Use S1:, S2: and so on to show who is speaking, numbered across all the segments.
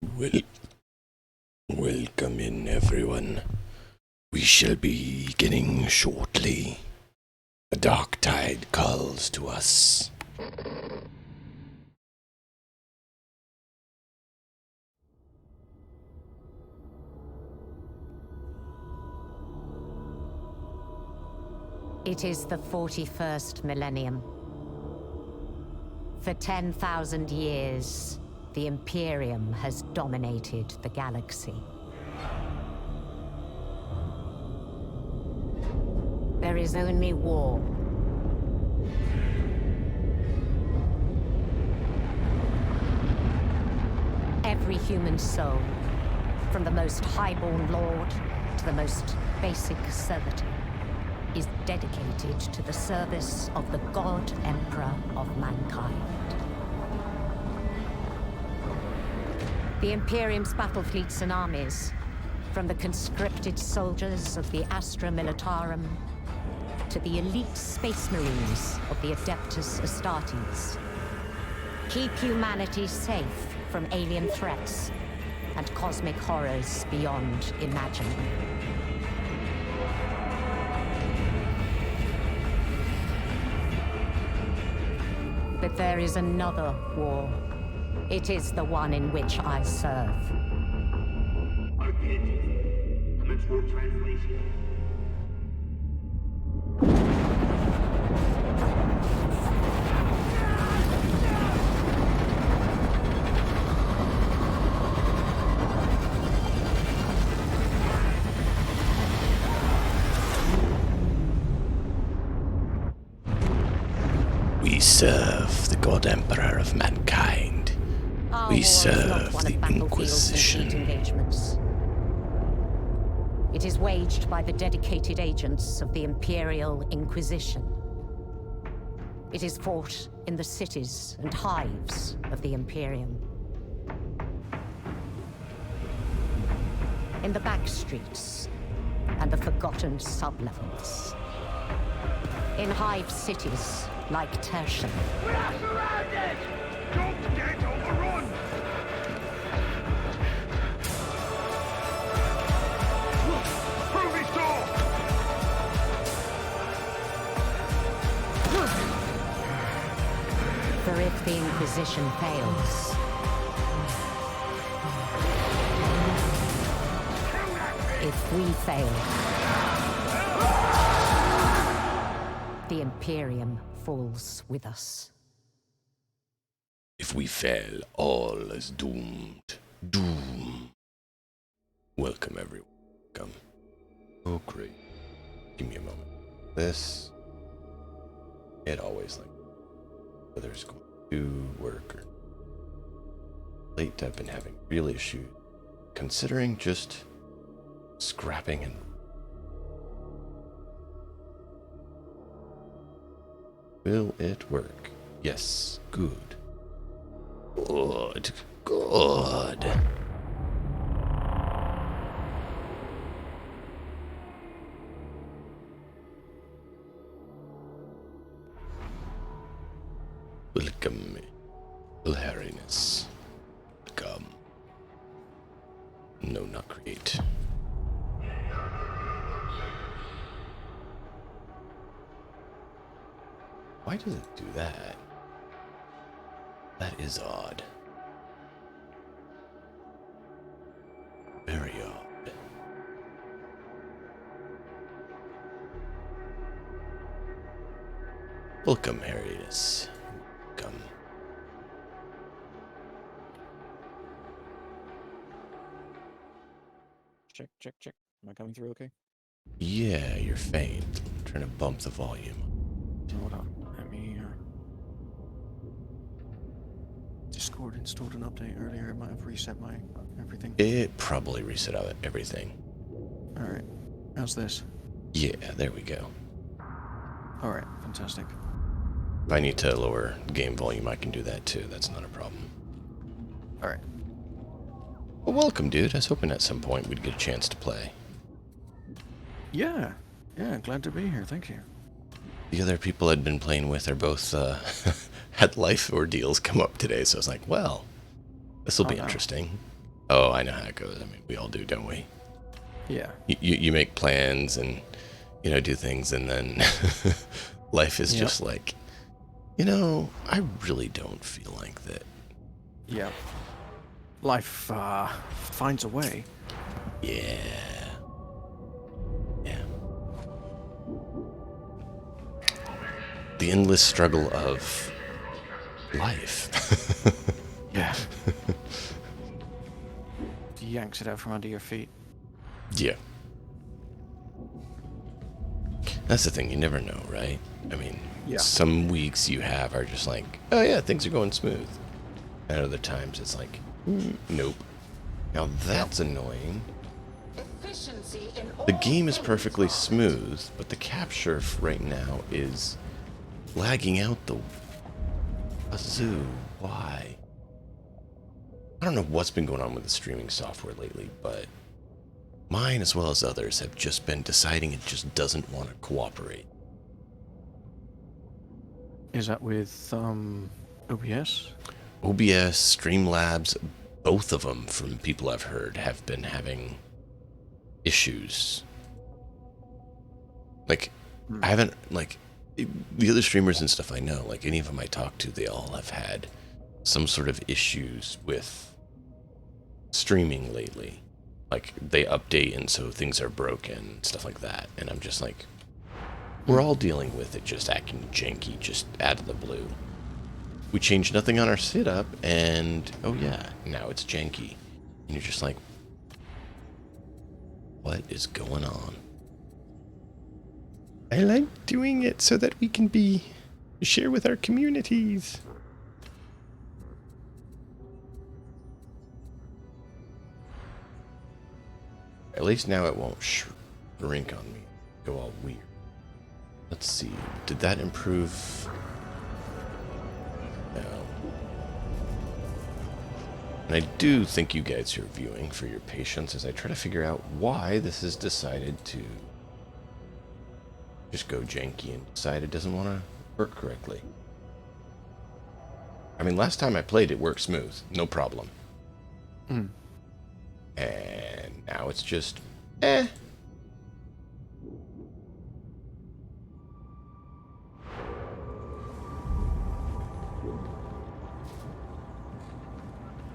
S1: Well, welcome in, everyone. We shall be beginning shortly. The dark tide calls to us.
S2: It is the 41st millennium. For 10,000 years, the Imperium has dominated the galaxy. There is only war. Every human soul, from the most highborn lord to the most basic servitor, is dedicated to the service of the God Emperor of mankind. The Imperium's battle fleets and armies, from the conscripted soldiers of the Astra Militarum to the elite space marines of the Adeptus Astartes, keep humanity safe from alien threats and cosmic horrors beyond imagining. But there is another war. It is the one in which I serve.
S3: Commence war translation.
S1: We serve the God Emperor of mankind. We serve the Inquisition.
S2: It is waged by the dedicated agents of the Imperial Inquisition. It is fought in the cities and hives of the Imperium. In the back streets and the forgotten sublevels. In hive cities like Tertian.
S3: We are surrounded! Don't get overrun! Through this door!
S2: For if the Inquisition fails, if we fail, the Imperium falls with us.
S1: If we fail, all is doomed. Doom. Welcome, everyone. Welcome. Oh, great. Give me a moment. This... It always like... Whether it's going to work or... Late, I've been having real issues. Considering just... scrapping and... Will it work? Yes. Good. Good. Good. Welcome, Hilarious. Welcome. No, not create. Why does it do that? That is odd. Very odd. Welcome, Harrius. Welcome.
S4: Check, check, check. Am I coming through okay?
S1: Yeah, you're faint. I'm trying to bump the volume.
S4: Hold on. Let me Discord installed an update earlier. It might have reset my everything.
S1: It probably reset out everything.
S4: Alright. How's this?
S1: Yeah, there we go.
S4: Alright, fantastic.
S1: If I need to lower game volume, I can do that too. That's not a problem.
S4: Alright.
S1: Well, welcome, dude. I was hoping at some point we'd get a chance to play.
S4: Yeah. Yeah, glad to be here. Thank you.
S1: The other people I'd been playing with are both had life ordeals come up today, so I was like, well, this will be interesting. Oh, I know how it goes. I mean, we all do, don't we?
S4: Yeah.
S1: You make plans and, do things, and then life is
S4: Yep.
S1: just like, I really don't feel like that.
S4: Yeah. Life finds a way.
S1: Yeah. Yeah. The endless struggle of life.
S4: Yeah. Yanks it out from under your feet.
S1: Yeah. That's the thing, you never know, right? I mean,
S4: Yeah.
S1: some weeks you have are just like, oh yeah, things are going smooth. And other times it's like, nope. Now that's annoying. The game is perfectly smooth, but the capture right now is lagging out the wazoo. Why? I don't know what's been going on with the streaming software lately, but mine as well as others have just been deciding it just doesn't want to cooperate.
S4: Is that with OBS?
S1: OBS, Streamlabs, both of them, from people I've heard, have been having issues. Like, I haven't, like, the other streamers and stuff I know, like any of them I talk to, they all have had some sort of issues with streaming lately. Like, they update and so things are broken, stuff like that. And I'm just like, we're all dealing with it just acting janky, just out of the blue. We changed nothing on our setup, and oh yeah, now it's janky. And you're just like, what is going on? I like doing it so that we can share with our communities. At least now it won't shrink on me, go all weird. Let's see, did that improve? No. And I do thank you guys who are viewing for your patience as I try to figure out why this has decided to just go janky and decide it doesn't want to work correctly. I mean, last time I played it worked smooth, no problem. And now it's just, eh.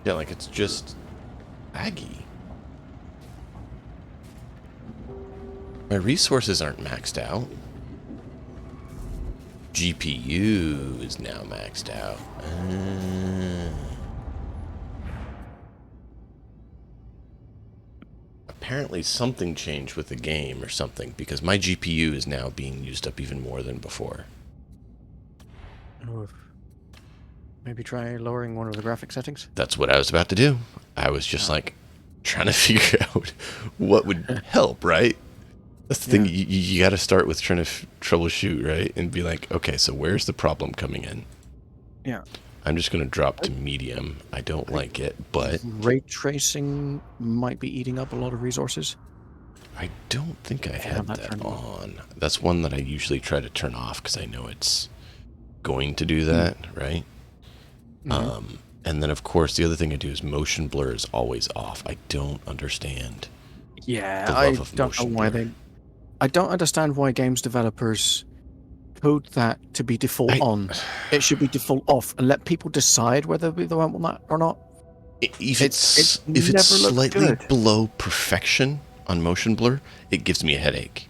S1: Yeah, like it's just laggy. My resources aren't maxed out. GPU is now maxed out. Apparently something changed with the game or something, because my GPU is now being used up even more than before.
S4: Maybe try lowering one of the graphic settings?
S1: That's what I was about to do. I was just like trying to figure out what would help, right? That's the thing, you got to start with trying to troubleshoot, right? And be like, okay, so where's the problem coming in?
S4: Yeah.
S1: I'm just going to drop to medium. I don't like it, but
S4: Ray tracing might be eating up a lot of resources.
S1: I don't think I had that
S4: turned
S1: on. That's one that I usually try to turn off because I know it's going to do that, right? And then, of course, the other thing I do is motion blur is always off. I don't understand.
S4: Yeah,
S1: the
S4: I
S1: love of
S4: don't know
S1: motion
S4: why
S1: blur.
S4: I don't understand why games developers code that to be default on. It should be default off and let people decide whether they want that or not.
S1: If it's
S4: never looked
S1: slightly
S4: good.
S1: below perfection on motion blur, it gives me a headache.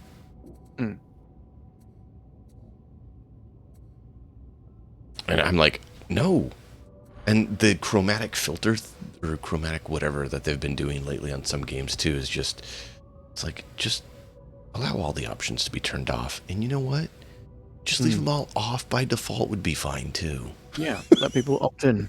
S1: And I'm like, no. And the chromatic filter or chromatic whatever that they've been doing lately on some games too is just, it's like, just allow all the options to be turned off. And you know what? Just leave them all off by default would be fine too.
S4: Yeah, let people opt in.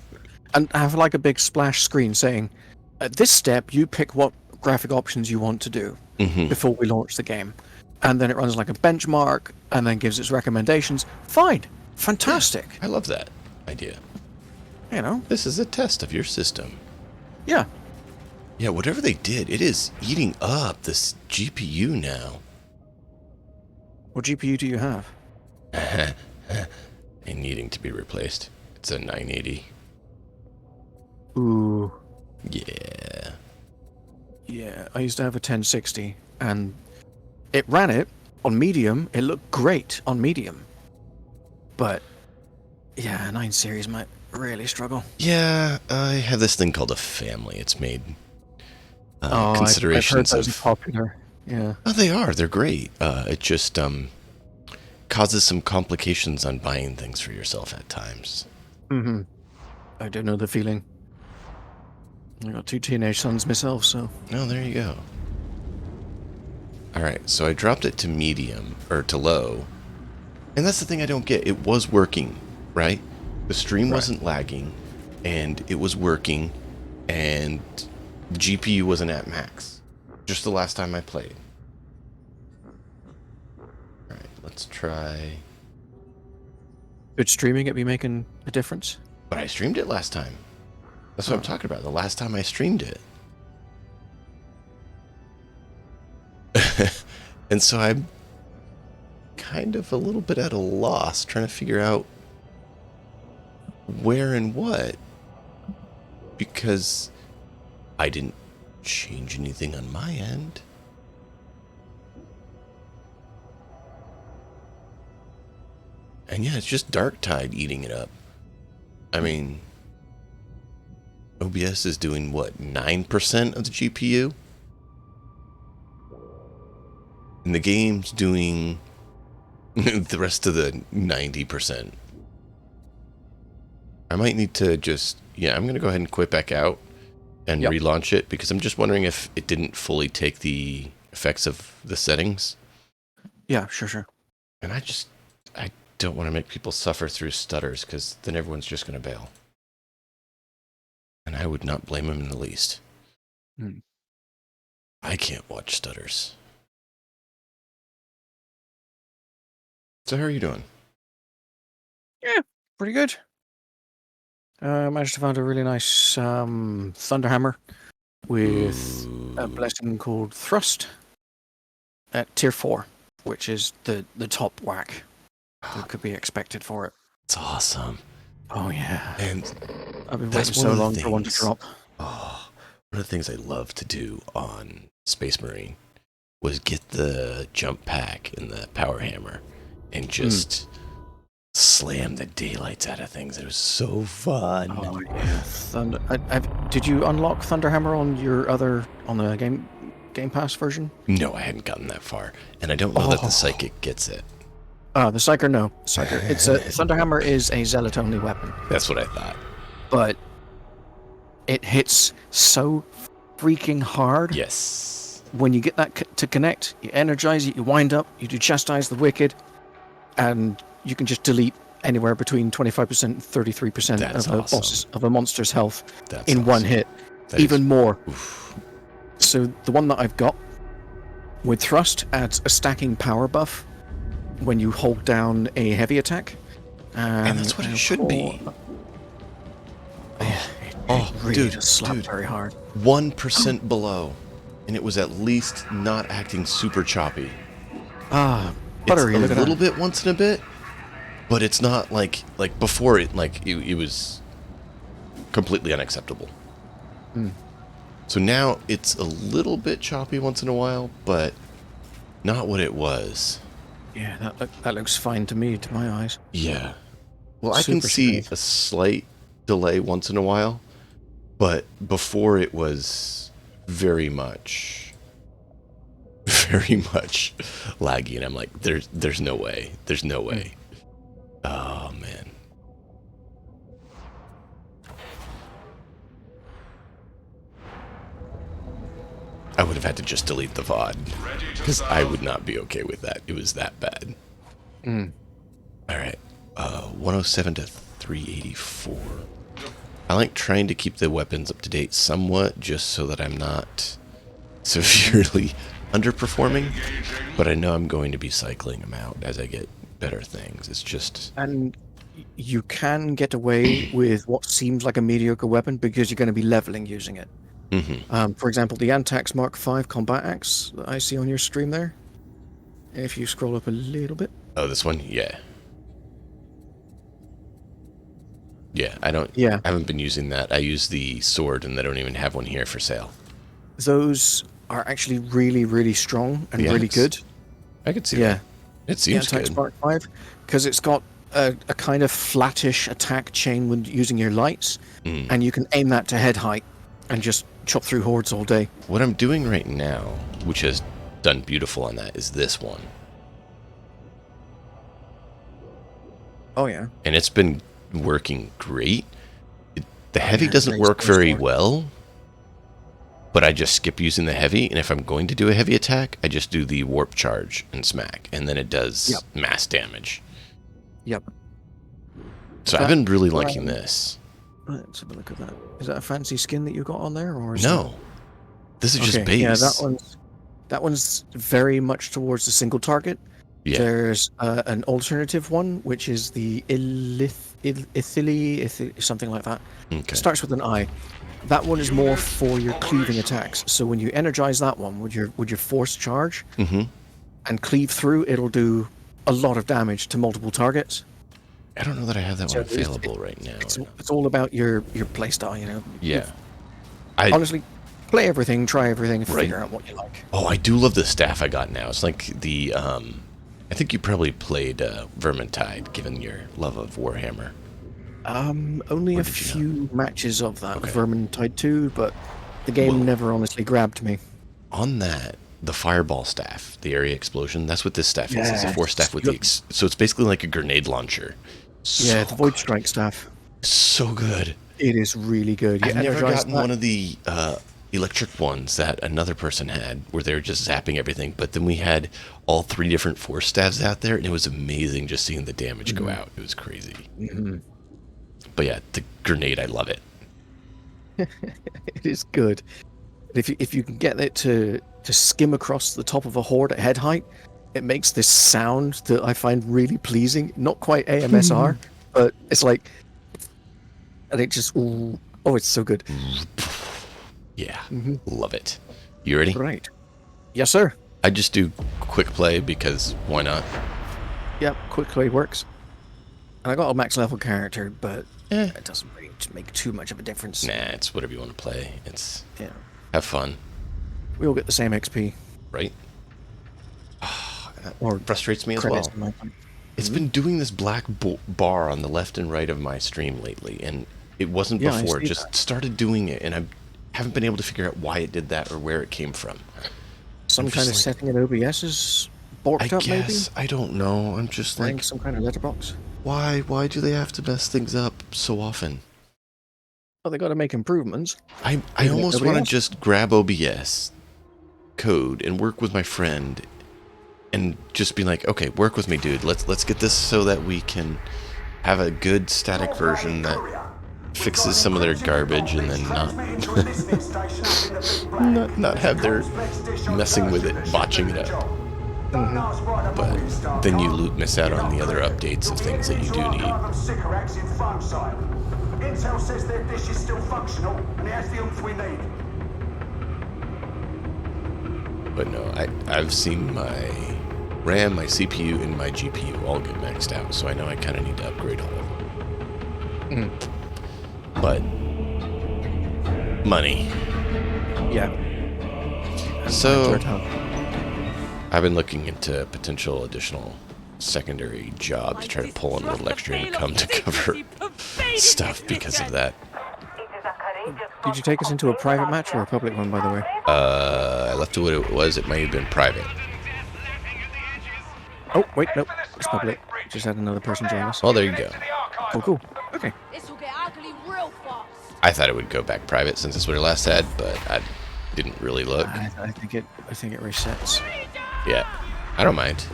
S4: And have like a big splash screen saying, at this step, you pick what graphic options you want to do before we launch the game. And then it runs like a benchmark and then gives its recommendations. Fine. Fantastic.
S1: I love that idea.
S4: You know?
S1: This is a test of your system.
S4: Yeah.
S1: Yeah, whatever they did, it is eating up this GPU now.
S4: What GPU do you have?
S1: And needing to be replaced. It's a 980.
S4: Ooh.
S1: Yeah.
S4: Yeah, I used to have a 1060, and it ran it on medium. It looked great on medium, but yeah, 9 series might really struggle.
S1: Yeah, I have this thing called a family. It's made
S4: Oh, I've heard
S1: considerations
S4: those are
S1: of.
S4: popular. Yeah.
S1: Oh, they are. They're great. It just causes some complications on buying things for yourself at times.
S4: Mm-hmm. I do know the feeling. I got 2 teenage sons myself, so.
S1: Oh, there you go. All right, so I dropped it to medium or to low, and that's the thing I don't get. It was working, right? The stream wasn't lagging, and it was working, and the GPU wasn't at max. Just the last time I played. All right, let's try.
S4: Could streaming it be making a difference?
S1: But I streamed it last time. That's what I'm talking about. The last time I streamed it. And so I'm kind of a little bit at a loss trying to figure out where and what. Because I didn't change anything on my end. And yeah, it's just Darktide eating it up. I mean, OBS is doing what, 9% of the GPU? And the game's doing the rest of the 90%. I might need to just, I'm going to go ahead and quit back out and relaunch it because I'm just wondering if it didn't fully take the effects of the settings.
S4: Yeah, sure.
S1: And I don't want to make people suffer through stutters because then everyone's just going to bail. And I would not blame them in the least. I can't watch stutters. So how are you doing?
S4: Yeah, pretty good. Managed to find a really nice Thunderhammer with a blessing called Thrust at tier 4, which is the top whack that could be expected for it.
S1: It's awesome.
S4: Oh yeah.
S1: And
S4: I've been waiting so long for one to drop.
S1: Oh, one of the things I love to do on Space Marine was get the jump pack and the power hammer and just slam the daylights out of things. It was so fun.
S4: Oh yeah, did you unlock Thunderhammer on your on the Game Pass version?
S1: No, I hadn't gotten that far, and I don't know that the Psychic gets it.
S4: The Psyker, no. Psyker. It's a Thunderhammer is a zealot only weapon.
S1: That's what I thought.
S4: But it hits so freaking hard.
S1: Yes.
S4: When you get that to connect, you energize it, you wind up, you do chastise the wicked, and you can just delete anywhere between 25% and 33% of a monster's health in one hit. Even more. Oof. So the one that I've got with Thrust adds a stacking power buff when you hold down a heavy attack.
S1: And that's what it should be.
S4: It really just slapped very hard.
S1: 1% below, and it was at least not acting super choppy.
S4: Buttery.
S1: It's a little bit once in a bit, but it's not like before it was completely unacceptable. So now it's a little bit choppy once in a while, but not what it was.
S4: Yeah, that looks fine to me, to my eyes.
S1: Yeah. Well, I can see a slight delay once in a while, but before it was very much laggy, and I'm like, there's no way. There's no way. Oh, man. I would have had to just delete the VOD, because I would not be okay with that. It was that bad. Alright. 107 to 384. I like trying to keep the weapons up to date somewhat, just so that I'm not severely underperforming, but I know I'm going to be cycling them out as I get better things. It's just...
S4: And you can get away with what seems like a mediocre weapon because you're going to be leveling using it. For example, the Antax Mark V combat axe that I see on your stream there. If you scroll up a little bit.
S1: Oh, this one? Yeah. Yeah, I haven't been using that. I use the sword, and they don't even have one here for sale.
S4: those are actually really, really strong and really
S1: Yes.
S4: good.
S1: I could see
S4: Yeah.
S1: that. It seems
S4: Anti
S1: good.
S4: Spark 5, because it's got a kind of flattish attack chain when using your lights, and you can aim that to head height and just chop through hordes all day.
S1: What I'm doing right now, which has done beautiful on that, is this one.
S4: Oh yeah.
S1: And it's been working great. The heavy
S4: yeah,
S1: doesn't
S4: very
S1: work
S4: small
S1: very
S4: sword.
S1: well, but I just skip using the heavy, and if I'm going to do a heavy attack, I just do the warp charge and smack, and then it does mass damage.
S4: Yep.
S1: So I've been really
S4: Well,
S1: liking this.
S4: Let's have a look at that. Is that a fancy skin that you got on there, or is
S1: No, this is just
S4: okay,
S1: base.
S4: yeah, that one's very much towards the single target.
S1: Yeah.
S4: There's an alternative one, which is the something like that.
S1: Okay.
S4: It starts with an I. That one is more for your cleaving attacks. So when you energize that one with your force charge and cleave through, it'll do a lot of damage to multiple targets.
S1: I don't know that I have that
S4: So
S1: one available right now.
S4: It's all about your playstyle, you know.
S1: Yeah.
S4: Honestly, play everything, try everything, and
S1: Right.
S4: figure out what you like.
S1: Oh, I do love the staff I got now. It's like the I think you probably played Vermintide, given your love of Warhammer.
S4: Only
S1: Or
S4: a
S1: did you
S4: few matches of that
S1: Okay.
S4: Vermintide 2, but the game
S1: Well-
S4: never honestly grabbed me.
S1: On that, the fireball staff, the area explosion, that's what this staff is. It's a
S4: Yes.
S1: force staff with the so it's basically like a grenade launcher.
S4: Yeah,
S1: So
S4: the Void
S1: good.
S4: Strike staff.
S1: So good.
S4: It is really good. You
S1: I've never
S4: energize
S1: gotten
S4: that-
S1: one of the electric ones that another person had, where they were just zapping everything. But then we had all 3 different force staffs out there, and it was amazing just seeing the damage go out. It was crazy. But yeah, the grenade, I love it.
S4: It is good. If you can get it to skim across the top of a horde at head height, it makes this sound that I find really pleasing. Not quite AMSR, but it's like, and it just it's so good.
S1: Yeah, love it. You ready?
S4: Right. Yes, sir.
S1: I just do quick play because why not?
S4: Yep. Quick play works. And I got a max level character, but
S1: Eh.
S4: it doesn't really make too much of a difference.
S1: Nah, it's whatever you want to play. It's
S4: Yeah.
S1: have fun,
S4: We all get the same XP.
S1: right?
S4: Or
S1: Frustrates me as
S4: credits
S1: well.
S4: in my opinion.
S1: It's been doing this black bar on the left and right of my stream lately, and it wasn't
S4: Yeah, I
S1: before. It
S4: see
S1: just
S4: that.
S1: started doing it, and I haven't been able to figure out why it did that or where it came from.
S4: Some
S1: I'm
S4: kind of
S1: just like-
S4: setting in OBS is borked
S1: I
S4: up, maybe?
S1: guess I don't know. I'm just
S4: Running
S1: like,
S4: some kind of letterbox.
S1: why? Why do they have to mess things up so often?
S4: Well, they got to make improvements.
S1: I
S4: Isn't it
S1: almost
S4: nobody
S1: want to
S4: else?
S1: just grab OBS code and work with my friend, and just be like, okay, work with me, dude. Let's get this so that we can have a good static version that fixes some of their garbage, and then not have their messing with it, botching it up. But then you miss out on the other updates of things that you do need.
S3: Intel says their dish is still functional and it has the oomph we need.
S1: But no, I've seen my RAM, my CPU, and my GPU all get maxed out, so I know I kind of need to upgrade all of them. But money.
S4: Yeah.
S1: So I've been looking into potential additional secondary job to try to pull in a little extra income to cover stuff because of that.
S4: Did you take us into a private match or a public one, by the way?
S1: I left it what it was. It may have been private.
S4: Oh, wait, nope. It's public. Just had another person join us.
S1: Oh, there you go.
S4: Oh, cool. Okay.
S5: This will get ugly real fast.
S1: I thought it would go back private since that's what it last had, but I didn't really look.
S4: I think it resets.
S1: Yeah, I don't mind.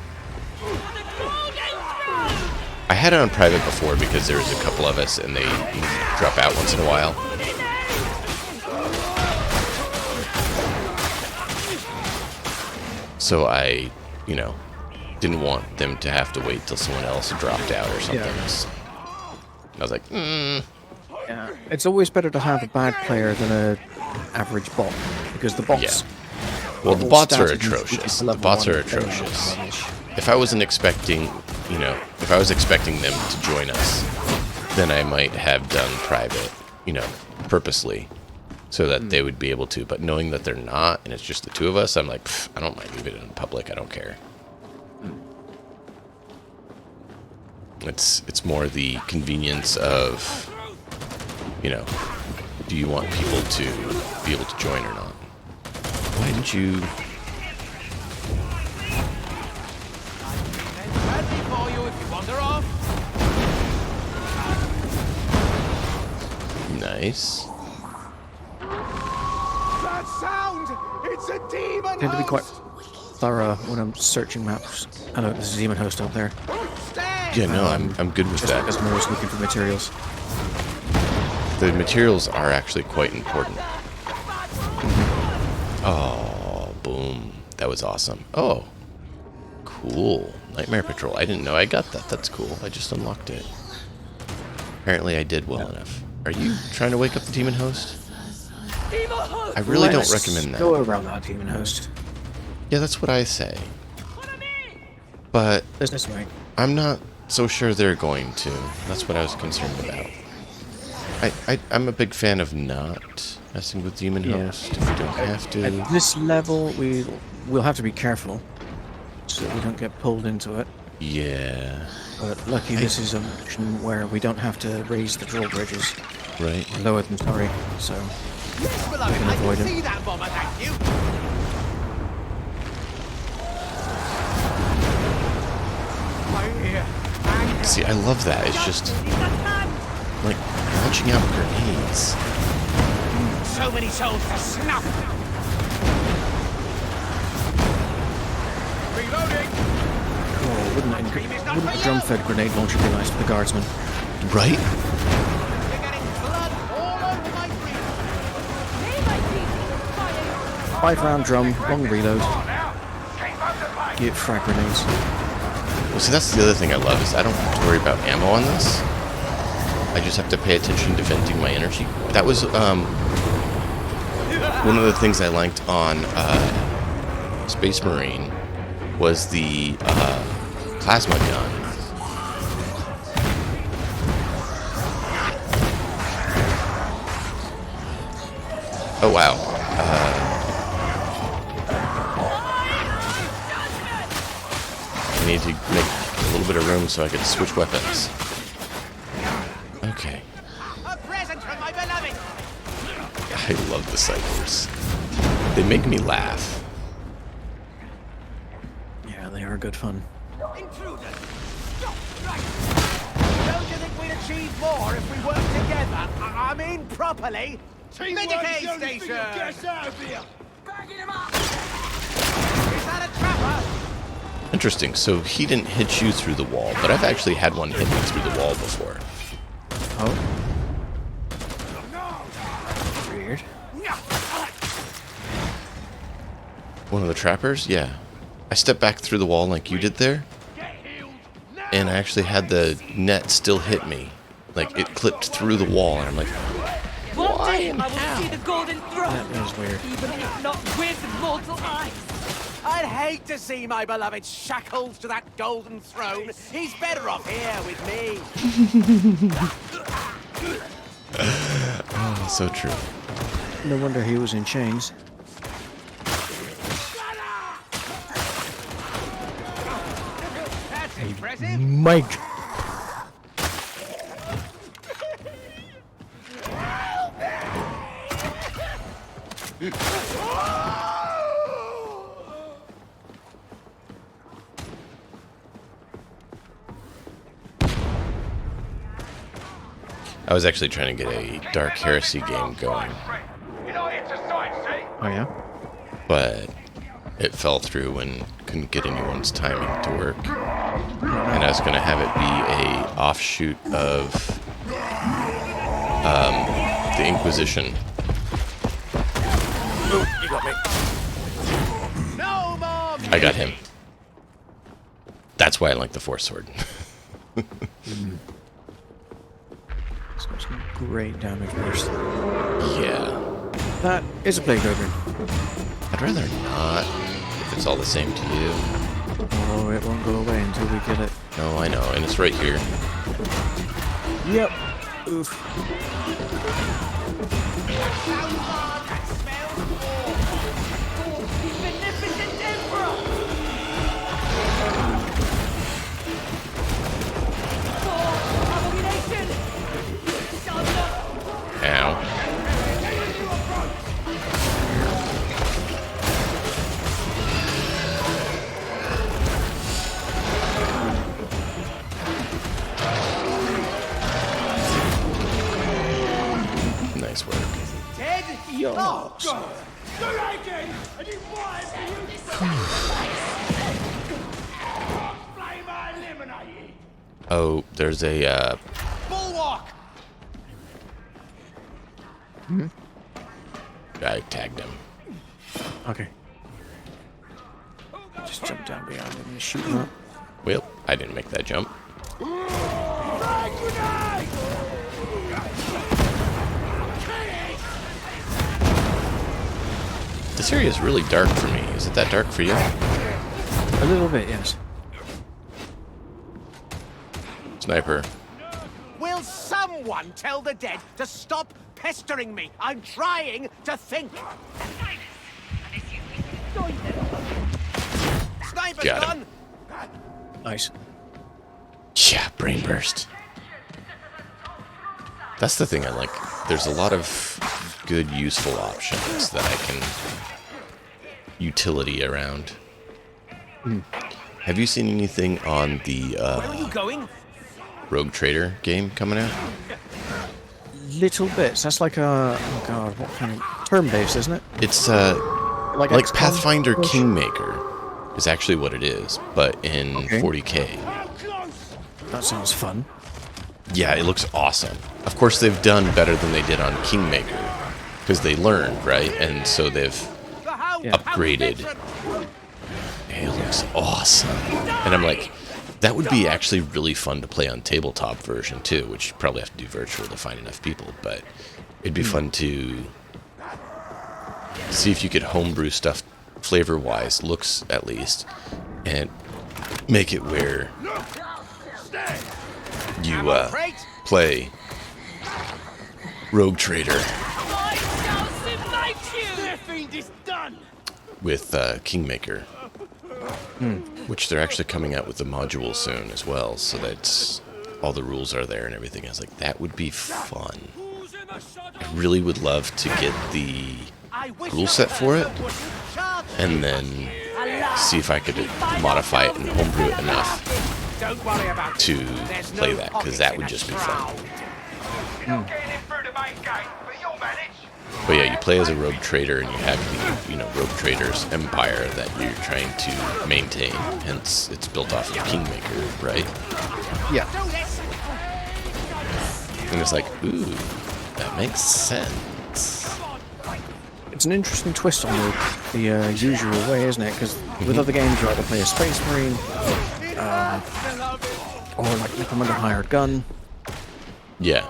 S1: I had it on private before because there was a couple of us and they drop out once in a while. So I, didn't want them to have to wait till someone else dropped out or something.
S4: Yeah.
S1: So I was like,
S4: Yeah. It's always better to have a bad player than a average bot, because the bots.
S1: Yeah. Well, the
S4: all
S1: bots are
S4: started to
S1: atrocious. The
S4: level
S1: bots
S4: one
S1: are
S4: and then
S1: atrocious.
S4: rubbish.
S1: If I wasn't expecting, if I was expecting them to join us, then I might have done private, purposely, so that they would be able to. But knowing that they're not, and it's just the two of us, I'm like, I don't mind leaving it in public. I don't care. It's more the convenience of, you know, do you want people to be able to join or not? Why didn't you?
S3: Ready for you if you wander off.
S1: Nice.
S3: That sound! It's a demon
S4: I tend to be quite
S3: host!
S4: thorough when I'm searching maps. I know there's a demon host out there.
S3: Stand!
S1: Yeah, no, I'm good with
S4: Just because
S1: that.
S4: I'm always looking for materials.
S1: The materials are actually quite important. Oh, boom. That was awesome. Oh, cool. Nightmare Patrol. I didn't know I got that. That's cool. I just unlocked it. Apparently I did well enough. Are you trying to wake up the demon host? I really don't
S4: Let's
S1: recommend that.
S4: Go around that demon host.
S1: Yeah, that's what I say. But
S4: There's this way.
S1: I'm not so sure they're going to. That's what I was concerned about. I'm a big fan of not messing with demon
S4: Yeah.
S1: host if you don't have to.
S4: At this level, we'll have to be careful so that we don't get pulled into it.
S1: Yeah.
S4: But lucky this is a mission where we don't have to raise the drawbridges.
S1: Right.
S4: Or lower them, sorry. So
S3: Yes, beloved,
S4: can
S3: I
S4: avoid
S3: can
S4: him.
S3: see that bomber, thank you.
S1: See, I love that. It's just like launching out grenades.
S3: So many souls to snuff. Reloading.
S4: oh, wouldn't a drum-fed grenade launcher be nice for the guardsmen?
S1: Right?
S3: You're getting blood all over my green.
S4: 5-round drum, long reload. Get frag grenades.
S1: Well, see, that's the other thing I love is I don't have to worry about ammo on this. I just have to pay attention to venting my energy. That was one of the things I liked on Space Marine was the plasma gun. Oh wow. I need to make a little bit of room so I can switch weapons. Okay.
S3: A present from my beloved.
S1: I love the Psykers. They make me laugh.
S4: Yeah, they are good fun.
S3: Intruders. Stop right. Don't you think we'd achieve more if we worked together? I mean properly. Medicaid station. Get out of here. Bagging him up. Is that a trapper?
S1: Interesting. So he didn't hit you through the wall, but I've actually had one hit me through the wall before.
S4: Oh. Weird.
S1: One of the trappers? Yeah. I stepped back through the wall like you did there, and I actually had the net still hit me. Like, it clipped through the wall, and I'm like,
S5: One day I will see the golden throne,
S4: That was weird.
S5: even if not with mortal eyes.
S3: I'd hate to see my beloved shackled to that golden throne. He's better off here with me.
S1: oh, so true.
S4: No wonder he was in chains.
S3: That's impressive.
S4: Mike.
S1: I was actually trying to get a Dark Heresy game going,
S4: Oh yeah.
S1: but it fell through and couldn't get anyone's timing to work. And I was going to have it be a offshoot of the Inquisition. Oh, you got me.
S3: No more.
S1: I got him. That's why I like the Force Sword.
S4: It's got some great damage burst.
S1: Yeah.
S4: That is a plague ogre.
S1: I'd rather not, if it's all the same to you.
S4: Oh, it won't go away until we kill it.
S1: No, I know, and it's right here.
S4: Yep. Oof.
S5: Beneficent Emperor! For abomination! Shall not
S1: Ow. Nice work.
S3: Dead?
S4: Yes.
S3: Oh, God. Do that again, and you might flame eliminated.
S1: Oh, there's a
S3: Bulwark!
S1: I tagged him.
S4: Okay. Just jump down behind him and shoot him up.
S1: Well, I didn't make that jump.
S3: Frag grenade!
S1: This area is really dark for me. Is it that dark for you?
S4: A little bit, yes.
S1: Sniper.
S3: Will someone tell the dead to stop pestering me? I'm trying to think. Sniper's
S1: Got
S3: gone.
S1: him.
S4: Nice.
S1: Yeah, brain burst. That's the thing I like. There's a lot of good, useful options that I can utility around. Have you seen anything on the
S3: Where are you going?
S1: Rogue Trader game coming out?
S4: Little bits. That's like a... Oh god, what kind of... Turn-based, isn't it?
S1: It's
S4: Like
S1: like
S4: XCOM?
S1: Pathfinder Kingmaker is actually what it is, but in
S4: Okay.
S1: 40K.
S4: That sounds fun.
S1: Yeah, it looks awesome. Of course, they've done better than they did on Kingmaker because they learned, right? And so they've
S3: The hound.
S4: Yeah.
S1: upgraded. It looks awesome. And I'm like, that would be actually really fun to play on tabletop version too, which you probably have to do virtual to find enough people, but it'd be fun to see if you could homebrew stuff flavor-wise, looks at least, and make it where you
S3: Great.
S1: play Rogue Trader
S5: I shall smite you!
S3: Their fiend is done.
S1: with Kingmaker, which they're actually coming out with the module soon as well, so that all the rules are there and everything. I was like, that would be fun. I really would love to get the
S3: I wish
S1: rule
S3: the
S1: set for it,
S3: wouldn't charge
S1: and then see if I could modify it and homebrew it enough
S3: Don't worry about
S1: to
S3: it. There's
S1: play
S3: no
S1: that, because
S3: pockets
S1: that
S3: in
S1: would
S3: a
S1: just be
S3: shroud.
S1: fun.
S6: You're not getting in through the main gate, but you'll manage.
S1: But yeah, you play as a rogue trader, and you have the Rogue Trader's empire that you're trying to maintain. Hence, it's built off of Kingmaker, right?
S4: Yeah.
S3: Do this.
S1: And it's like, ooh, that makes sense.
S4: It's an interesting twist on the usual way, isn't it? Because with other games, you either play a Space Marine, or like become a hired gun.
S1: Yeah,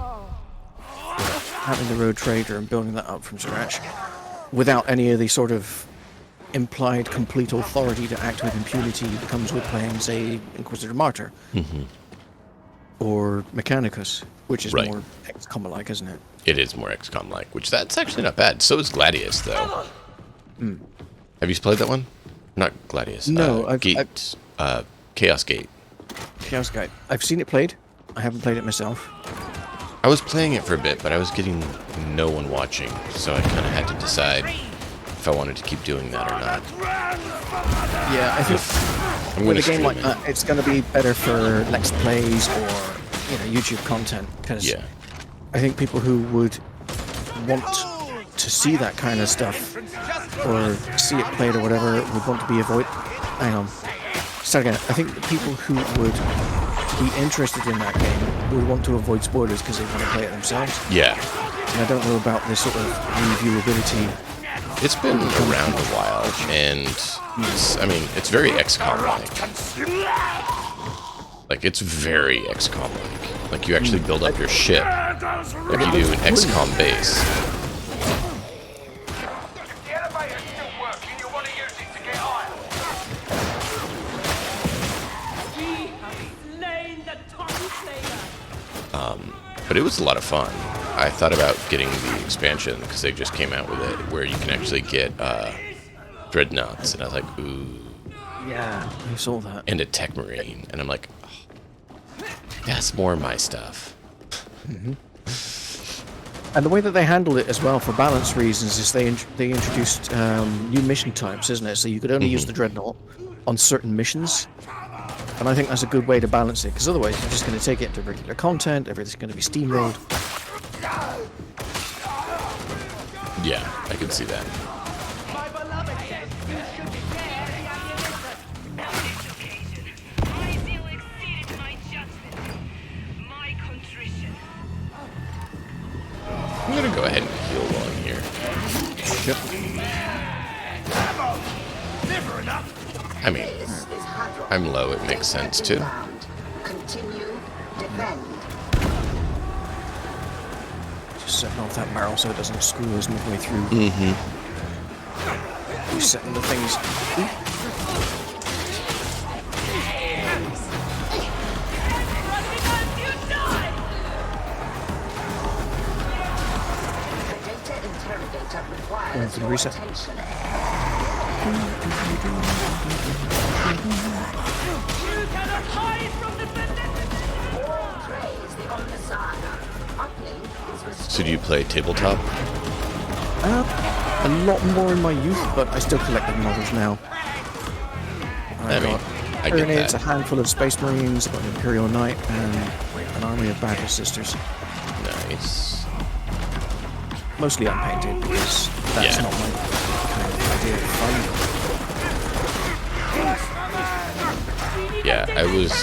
S4: Having the Road Trader and building that up from scratch, without any of the sort of implied complete authority to act with impunity that comes with playing, say, Inquisitor Martyr. Or Mechanicus, which is
S1: Right.
S4: more XCOM-like, isn't it?
S1: it is more XCOM-like, which that's actually not bad. So is Gladius, though. Have you played that one? Not Gladius.
S4: No,
S1: Gate. Chaos Gate.
S4: Chaos Guide. I've seen it played. I haven't played it myself.
S1: I was playing it for a bit, but I was getting no one watching, so I kind of had to decide if I wanted to keep doing that or not.
S4: Yeah, I think
S1: I'm
S4: with
S1: going
S4: a
S1: to
S4: game
S1: stream
S4: like
S1: it.
S4: that, it's going to be better for Let's Plays or YouTube content, because
S1: Yeah.
S4: I think people who would want to see that kind of stuff or see it played or whatever would want to be avoid. Hang on. Start again. I think the people who would be interested in that game would want to avoid spoilers because they want to play it themselves.
S1: Yeah.
S4: And I don't know about this sort of reviewability.
S1: It's been around a while, and it's very XCOM-like. Like, it's very XCOM-like. Like, you actually build up your ship like you do an XCOM base.
S6: If the elevator's still working, you'll want to use it to get higher.
S5: We have slain the Tongue Slayer!
S1: But it was a lot of fun. I thought about getting the expansion because they just came out with it, where you can actually get dreadnoughts, and I was like, ooh.
S4: Yeah, I saw that.
S1: And a tech marine, and I'm like, oh, that's more my stuff.
S4: And the way that they handled it as well, for balance reasons, is they introduced new mission types, isn't it? So you could only use the dreadnought on certain missions. And I think that's a good way to balance it, because otherwise you're just going to take it into regular content, everything's going to be steamrolled.
S1: Yeah, I can see that.
S3: My beloved says you should share the ammunition.
S5: On this occasion, my zeal exceeded my judgment, my contrition.
S1: I'm gonna go ahead and heal while I'm here.
S3: Never enough.
S1: I mean, I'm low, it makes sense too.
S7: Continue, defend.
S4: Just setting off that barrel so it doesn't screw us midway through. Just setting the things.
S7: Data interrogator requires
S4: Going for the reset.
S7: attention.
S5: You cannot hide from the beneficent.
S7: Praise the Omnissiah. Uplink is restored.
S1: So do you play tabletop?
S4: A lot more in my youth, but I still collect the models now.
S1: I mean, I get
S4: Grenades,
S1: that.
S4: a handful of Space Marines, I've got an Imperial Knight, and an army of Battle Sisters.
S1: Nice.
S4: Mostly unpainted, because that's
S1: Yeah.
S4: not my kind of idea of fun.
S1: Yeah, I was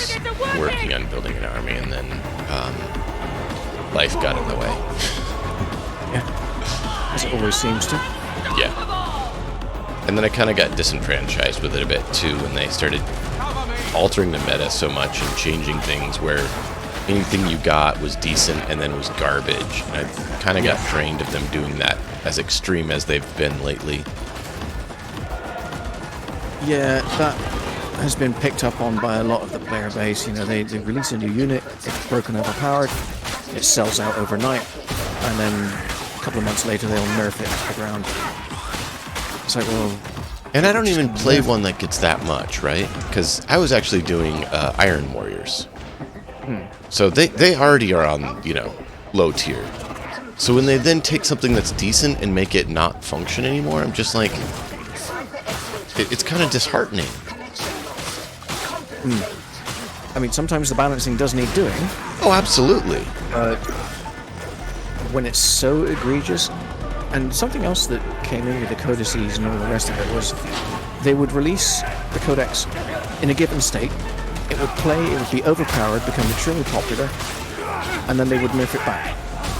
S1: working on building an army, and then life got in the way.
S4: Yeah, as it always seems to.
S1: Yeah. And then I kind of got disenfranchised with it a bit too when they started altering the meta so much and changing things where anything you got was decent and then was garbage. And I kind of got drained of them doing that as extreme as they've been lately.
S4: Yeah, that has been picked up on by a lot of the player base. You know, they release a new unit, it's broken, overpowered, it sells out overnight, and then a couple of months later they'll nerf it to the ground. It's like, well...
S1: And I don't even play one that gets that much, right? Because I was actually doing Iron Warriors. So they already are on, you know, low tier. So when they then take something that's decent and make it not function anymore, I'm just like... It's kind of disheartening.
S4: I mean, sometimes the balancing does need doing,
S1: Oh, absolutely.
S4: but when it's so egregious... And something else that came in with the codices and all the rest of it was they would release the codex in a given state, it would play, it would be overpowered, become extremely popular, and then they would nerf it back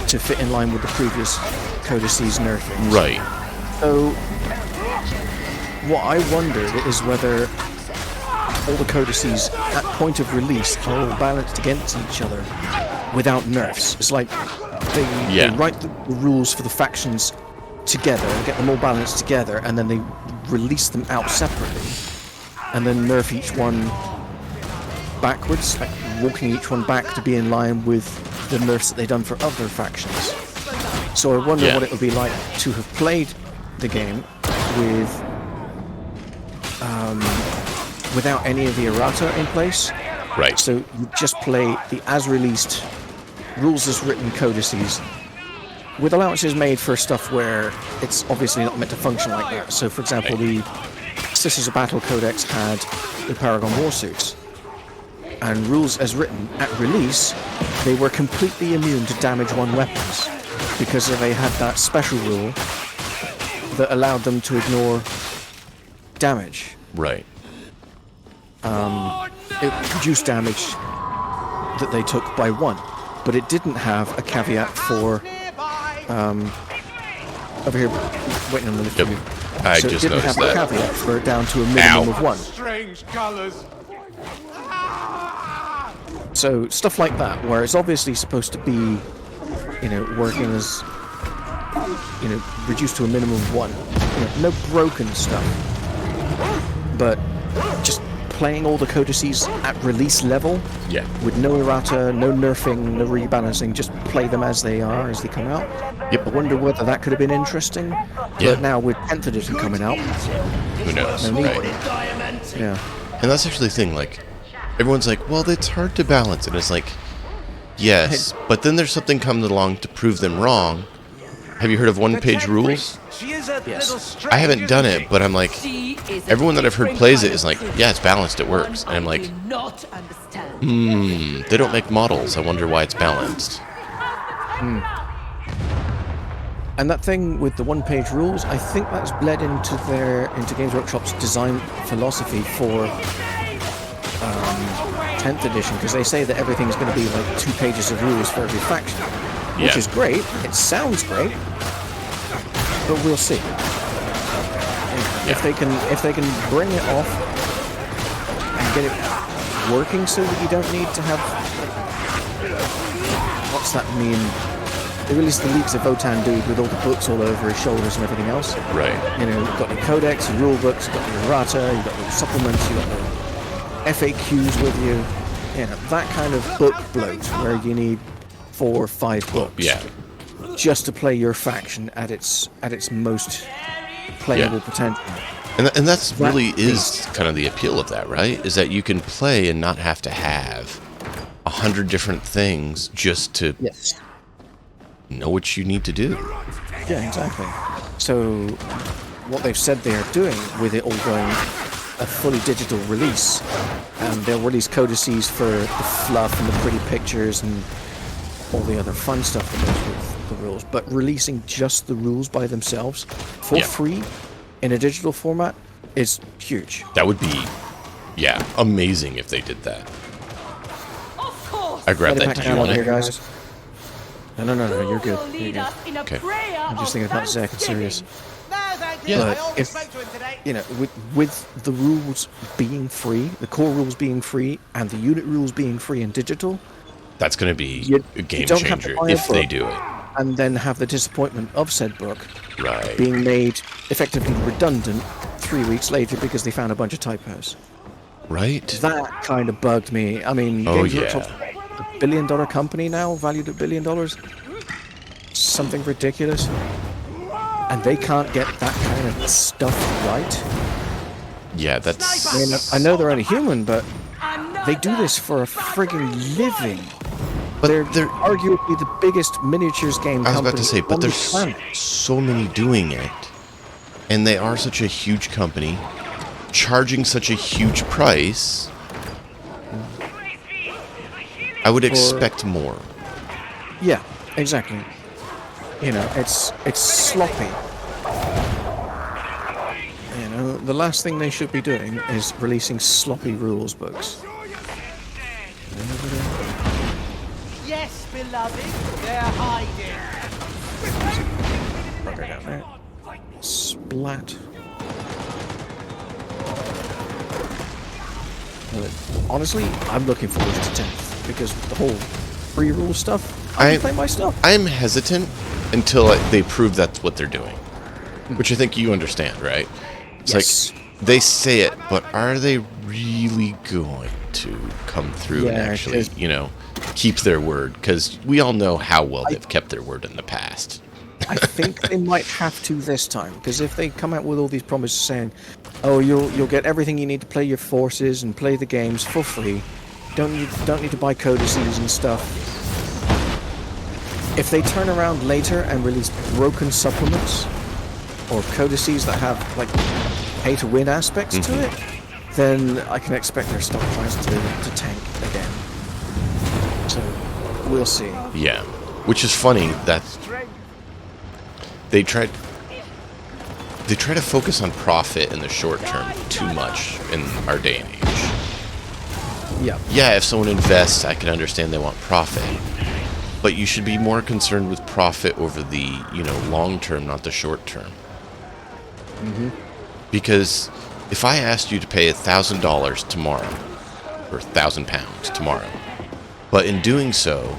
S4: to fit in line with the previous codices nerfing.
S1: Right.
S4: So, what I wondered is whether all the codices at point of release are all balanced against each other without nerfs. It's like they write the rules for the factions together and get them all balanced together, and then they release them out separately, and then nerf each one backwards, like walking each one back to be in line with the nerfs that they've done for other factions. So I wonder what it would be like to have played the game with without any of the errata in place.
S1: Right.
S4: So you just play the as-released, rules-as-written codices with allowances made for stuff where it's obviously not meant to function like that. So, for example, the Sisters of Battle Codex had the Paragon Warsuits, and rules as written at release, they were completely immune to damage one weapons because they had that special rule that allowed them to ignore damage.
S1: Right.
S4: It reduced damage that they took by one, but it didn't have a caveat for over here waiting on the lift.
S1: Yep. I
S4: So it
S1: just
S4: didn't
S1: noticed
S4: have a
S1: that.
S4: caveat for it down to a minimum
S1: Ow.
S4: of one.
S3: Strange colors.
S4: So stuff like that, where it's obviously supposed to be, you know, working as, you know, reduced to a minimum of one. You know, no broken stuff, but just playing all the codices at release level,
S1: Yeah.
S4: with no errata, no nerfing, no rebalancing, just play them as they are, as they come out.
S1: Yep.
S4: I wonder whether that could have been interesting.
S1: Yeah.
S4: But now with 10th edition coming out,
S1: Who knows?
S4: no need.
S1: Right.
S4: Yeah.
S1: And that's actually the thing, like, everyone's like, well, it's hard to balance. And it's like, yes, but then there's something coming along to prove them wrong. Have you heard of one-page rules?
S3: She is a little strange,
S1: I haven't done
S3: isn't
S1: it, but I'm like, everyone that I've heard plays it is like, yeah, it's balanced, it works. And I'm like, they don't make models. I wonder why it's balanced.
S4: And that thing with the one-page rules, I think that's bled into Games Workshop's design philosophy for 10th edition, because they say that everything's going to be like 2 pages of rules for every faction, which
S1: Yeah.
S4: is great. It sounds great, but we'll see. If they can bring it off and get it working so that you don't need to have, what's that mean? They released the leaks of Votan Dude with all the books all over his shoulders and everything else.
S1: Right.
S4: You know, you've got the codex, the rule books, you've got the errata, you've got the supplements, you've got the FAQs with you. You know, that kind of book bloat where you need 4 or 5 books.
S1: Yeah.
S4: Just to play your faction at its most playable
S1: Yeah.
S4: potential.
S1: And that's really is kind of the appeal of that, right? Is that you can play and not have to have 100 different things just to
S4: Yes.
S1: know what you need to do.
S4: Yeah, exactly. So what they've said they are doing with it all going a fully digital release, and they'll release codices for the fluff and the pretty pictures and all the other fun stuff that goes with the rules, but releasing just the rules by themselves for
S1: Yeah.
S4: free in a digital format is huge.
S1: That would be, yeah, amazing if they did that.
S5: Of course.
S1: I grabbed
S4: Let it
S1: that.
S4: back
S1: Did you
S4: down
S1: want
S4: over
S1: it?
S4: here, guys. No, you're good. You're good.
S1: Okay.
S4: I'm just thinking about Zach and Sirius.
S3: No, thank you.
S4: Yeah.
S3: I
S4: But
S3: already
S4: if-
S3: spoke to him today.
S4: You know, with the rules being free, the core rules being free, and the unit rules being free and digital,
S1: That's going to be
S4: You-
S1: a
S4: you
S1: game
S4: don't have to
S1: changer
S4: buy a
S1: if they
S4: book.
S1: do it.
S4: and then have the disappointment of said book
S1: Right.
S4: being made effectively redundant 3 weeks later because they found a bunch of typos.
S1: Right?
S4: That kind of bugged me. I mean,
S1: Oh,
S4: Games
S1: yeah.
S4: Workshop's a billion-dollar company now, valued at $1 billion. Something ridiculous. And they can't get that kind of stuff right.
S1: Yeah, that's...
S4: I mean, I know they're only human, but they do this for a friggin' living.
S1: But
S4: They're
S1: they're...
S4: arguably the biggest miniatures game
S1: I was
S4: company
S1: about to say, but
S4: on the
S1: there's
S4: planet.
S1: so many doing it, and they are such a huge company, charging such a huge price. I would expect more.
S4: Yeah, exactly. You know, it's sloppy. You know, the last thing they should be doing is releasing sloppy rules books.
S3: Yes, beloved, they're hiding.
S4: Bugger down there. Splat. Honestly, I'm looking forward to 10th because the whole free rule stuff, I can play my stuff.
S1: I'm hesitant until they prove that's what they're doing, which I think you understand, right? It's
S4: Yes.
S1: like they say it, but are they really going to come through and
S4: Yeah,
S1: actually,
S4: it's-
S1: you know, keep their word? Because we all know how well they've kept their word in the past.
S4: I think they might have to this time because if they come out with all these promises saying, "Oh, you'll get everything you need to play your forces and play the games for free. Don't need to buy codices and stuff." If they turn around later and release broken supplements or codices that have like pay to win aspects to it, then I can expect their stock price to tank again. So we'll see.
S1: Yeah, which is funny that they try to focus on profit in the short term too much in our day and age.
S4: Yeah.
S1: Yeah, if someone invests, I can understand they want profit. But you should be more concerned with profit over the, long term, not the short term. Because if I asked you to pay $1,000 tomorrow, or £1,000 tomorrow, but in doing so,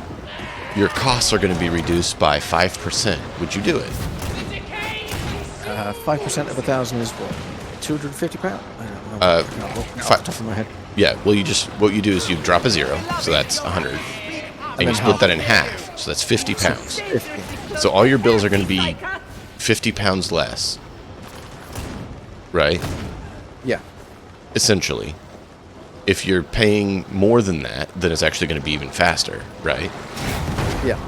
S1: your costs are going to be reduced by 5%, would you do it?
S4: 5% of 1,000 is what? £250? I don't know. Off the top of my head.
S1: Yeah, well, what you do is you drop a 0, so that's 100, and you split that in half, so that's 50 pounds.
S4: 50.
S1: So all your bills are going to be 50 pounds less, right?
S4: Yeah.
S1: Essentially. If you're paying more than that, then it's actually going to be even faster, right?
S4: Yeah.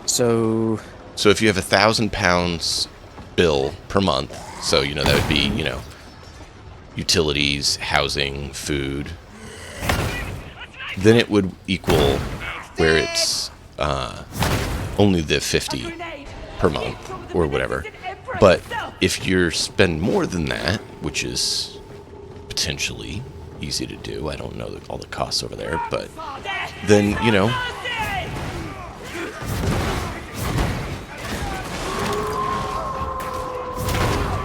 S4: So
S1: if you have £1,000 bill per month, so, you know, that would be, you know, utilities, housing, food, then it would equal where it's only the 50 per month or whatever. But if you spend more than that, which is potentially easy to do, I don't know all the costs over there, but then, you know,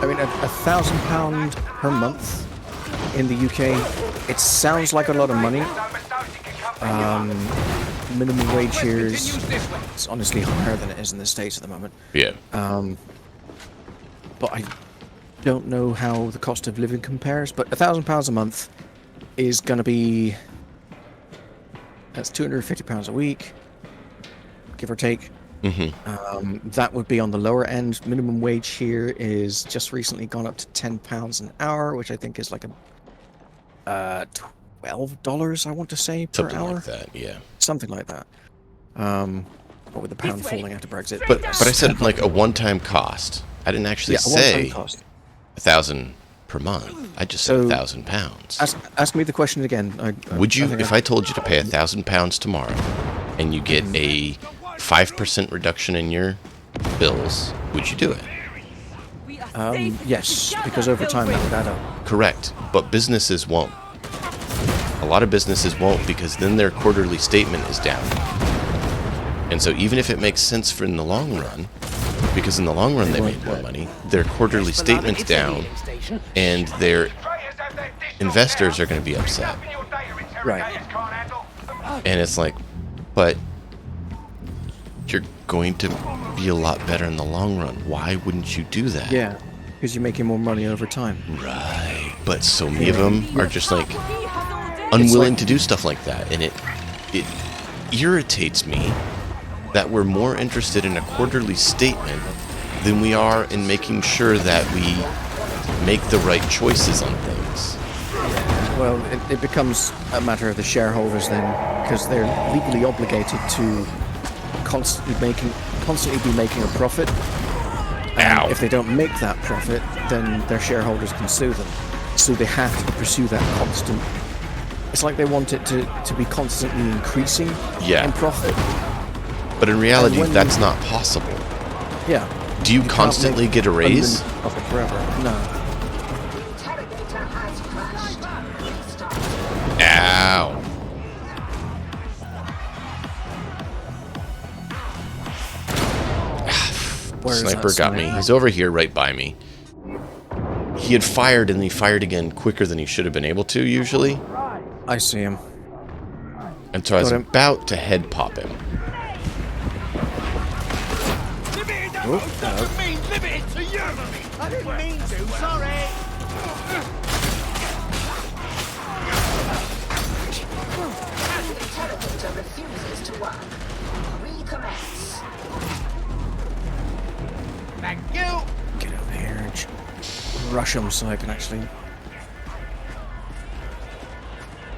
S4: I mean, £1,000 per month in the UK, it sounds like a lot of money. Minimum wage here is it's honestly higher than it is in the States at the moment.
S1: yeah.
S4: But I don't know how the cost of living compares. But £1,000 a month is going to be, that's £250 a week, give or take. That would be on the lower end. Minimum wage here is just recently gone up to £10 an hour, which I think is like a $12, I want to say, per
S1: Something
S4: hour.
S1: like that, yeah.
S4: Something like that. What with the pound falling after Brexit.
S1: But I said like a one-time cost. I didn't actually
S4: yeah, a one-time
S1: say
S4: cost.
S1: 1,000 per month. I just said
S4: So,
S1: £1,000.
S4: Ask me the question again.
S1: Would you,
S4: think
S1: if I told you to pay £1,000 tomorrow, and you get a 5% reduction in your bills, would you do it?
S4: Yes, because over time that would add up.
S1: Correct, but businesses won't. A lot of businesses won't because then their quarterly statement is down. And so even if it makes sense for in the long run, because in the long run they made more money, their quarterly statement's down, and their investors are going to be upset.
S4: Right.
S1: And it's like, but you're going to be a lot better in the long run. Why wouldn't you do that?
S4: Yeah, because you're making more money over time.
S1: Right. But so many of them are just like unwilling to do stuff like that, and it irritates me that we're more interested in a quarterly statement than we are in making sure that we make the right choices on things.
S4: Well, it becomes a matter of the shareholders then, because they're legally obligated to constantly be making a profit.
S1: Ow.
S4: And if they don't make that profit, then their shareholders can sue them. So they have to pursue that constant. It's like they want it to be constantly increasing in profit.
S1: But in reality, that's not possible.
S4: Yeah.
S1: Do you constantly get a raise?
S4: Profit forever. No.
S7: Interrogator has crashed.
S1: Ow.
S4: Where is
S1: Sniper
S4: that
S1: got me.
S4: sniper?
S1: He's over here right by me. He had fired and he fired again quicker than he should have been able to usually.
S4: I see him.
S1: And so I was
S4: Got him.
S1: about to head pop him.
S3: Doesn't mean limited to you! I didn't mean to, sorry!
S7: Interrogator refuses to work. Recommence.
S3: Thank you!
S4: Get over here and rush him so I can actually...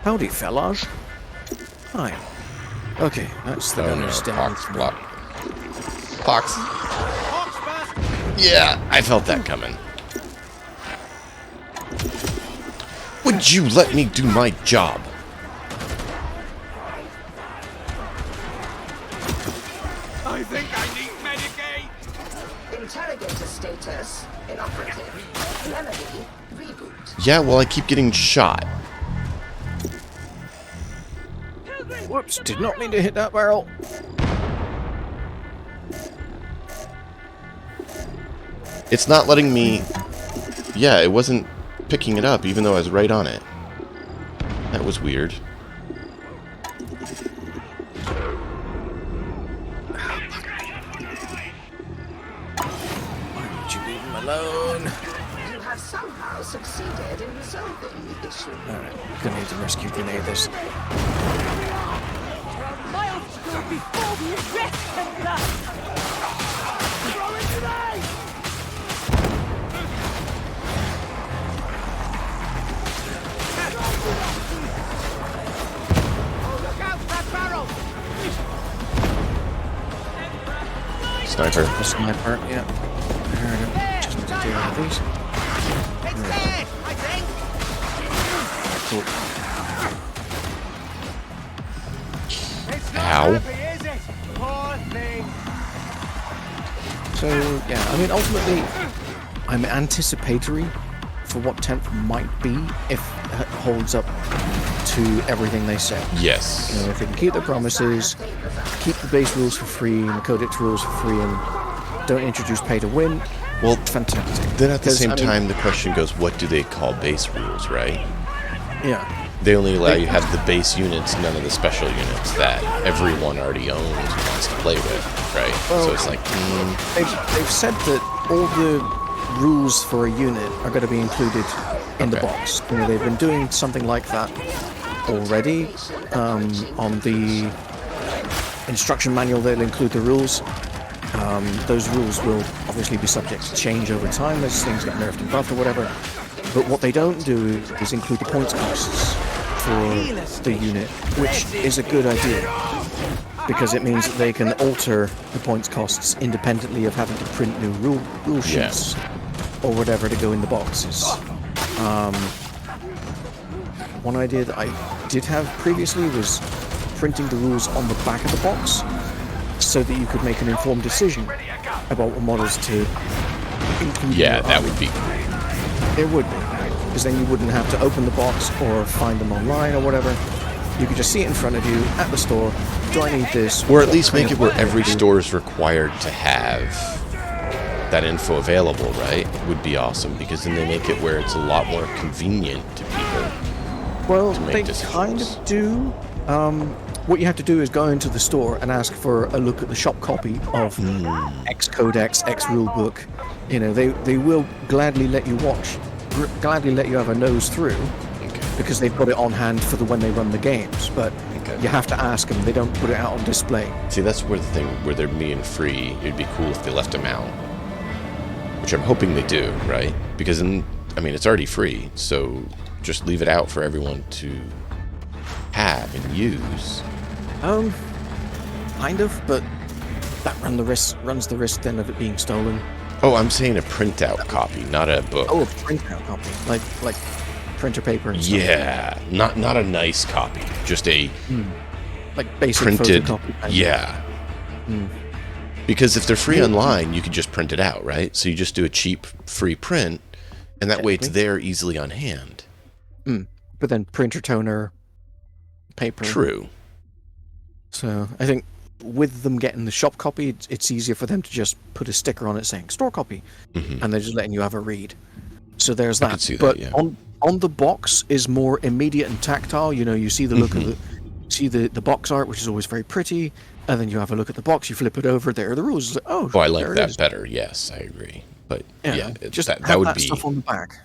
S4: Howdy, fellas. Hi. Okay, that's the gunner's down.
S1: Pox. Yeah, I felt that coming. Would you let me do my job?
S3: I think I need Medicaid!
S7: Interrogator status inoperative. Remedy reboot.
S1: Yeah, well, I keep getting shot.
S4: Whoops, did not mean to hit that barrel.
S1: It's not letting me... Yeah, it wasn't picking it up, even though I was right on it. That was weird.
S4: Why would you leave him alone?
S7: You have somehow succeeded in resolving the issue.
S4: Alright, gonna need to rescue grenade this.
S5: Miles before we arrest him.
S3: Look out for that barrel!
S1: Sniper.
S4: The sniper, yeah. Alright, just need to deal with these.
S3: It's dead, I think!
S4: Cool.
S3: It's not
S1: Ow.
S3: happy, is it? Poor thing.
S4: So, yeah, I mean, ultimately, I'm anticipatory for what 10th might be if it holds up to everything they say.
S1: Yes.
S4: You know, if they can keep their promises, keep the base rules for free and the codex rules for free, and don't introduce pay to win,
S1: Well,
S4: fantastic.
S1: then at the
S4: 'Cause,
S1: same
S4: I mean,
S1: time, the question goes, what do they call base rules, right?
S4: yeah.
S1: They only allow you to have the base units, none of the special units that everyone already owns and wants to play with, right?
S4: Well,
S1: so it's like,
S4: They've said that all the rules for a unit are going to be included in the
S1: Okay.
S4: box. You know, they've been doing something like that already. On the instruction manual, they'll include the rules. Those rules will obviously be subject to change over time as things get nerfed and buffed or whatever. But what they don't do is include the points costs for the unit, which is a good idea, because it means that they can alter the points costs independently of having to print new rule sheets or whatever to go in the boxes. One idea that I did have previously was printing the rules on the back of the box so that you could make an informed decision about what models to include.
S1: yeah,
S4: in your
S1: that
S4: army.
S1: would be great.
S4: It would be, because then you wouldn't have to open the box or find them online or whatever. You could just see it in front of you at the store. Do I need this?
S1: Or at
S4: What
S1: least
S4: kind
S1: make it
S4: of
S1: where
S4: work do I
S1: every
S4: do?
S1: store is required to have that info available, right? Would be awesome, because then they make it where it's a lot more convenient to people.
S4: Well,
S1: make
S4: they
S1: decisions.
S4: kind of do. What you have to do is go into the store and ask for a look at the shop copy of X Codex, X Rulebook. You know, they will gladly let you watch, gladly let you have a nose through,
S1: Okay.
S4: because they've got it on hand for when they run the games. But
S1: Okay.
S4: you have to ask them. They don't put it out on display.
S1: See, that's where the thing, where they're being free, it'd be cool if they left them out. Which I'm hoping they do, right? Because, it's already free, so just leave it out for everyone to have and use.
S4: Kind of, but that runs the risk then of it being stolen.
S1: Oh, I'm saying a printout copy, not a book.
S4: Oh, a printout copy, like printer paper and stuff.
S1: Yeah, not a nice copy, just a
S4: Like basic
S1: printed.
S4: photocopy.
S1: Yeah. Because if they're free online, you could just print it out, right? So you just do a cheap free print, and that way it's
S4: Technically.
S1: there easily on hand.
S4: But then printer toner, paper.
S1: True.
S4: So I think with them getting the shop copy, it's easier for them to just put a sticker on it saying store copy, and they're just letting you have a read. So there's
S1: I
S4: that.
S1: could see that,
S4: but
S1: yeah.
S4: on the box is more immediate and tactile. You know, you see the look of the box art, which is always very pretty, and then you have a look at the box. You flip it over. There are the rules. It's like, oh,
S1: Oh, I like
S4: there it
S1: that
S4: is.
S1: better. Yes, I agree. But yeah,
S4: just
S1: that
S4: have
S1: would
S4: that
S1: be
S4: stuff on the back.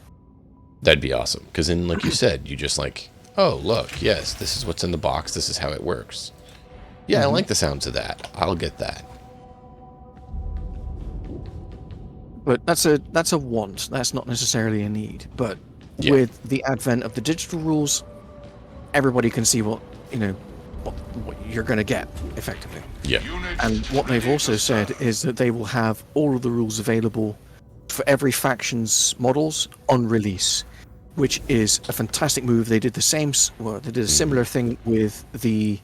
S1: that'd be awesome. Because then, like you said, you just like, oh look, yes, this is what's in the box. This is how it works. Yeah, I like the sounds of that. I'll get that.
S4: But that's a want. That's not necessarily a need. But
S1: Yeah.
S4: with the advent of the digital rules, everybody can see what you're going to get effectively.
S1: Yeah.
S4: And what they've also said is that they will have all of the rules available for every faction's models on release, which is a fantastic move. They did the same. Well, they did a similar thing with the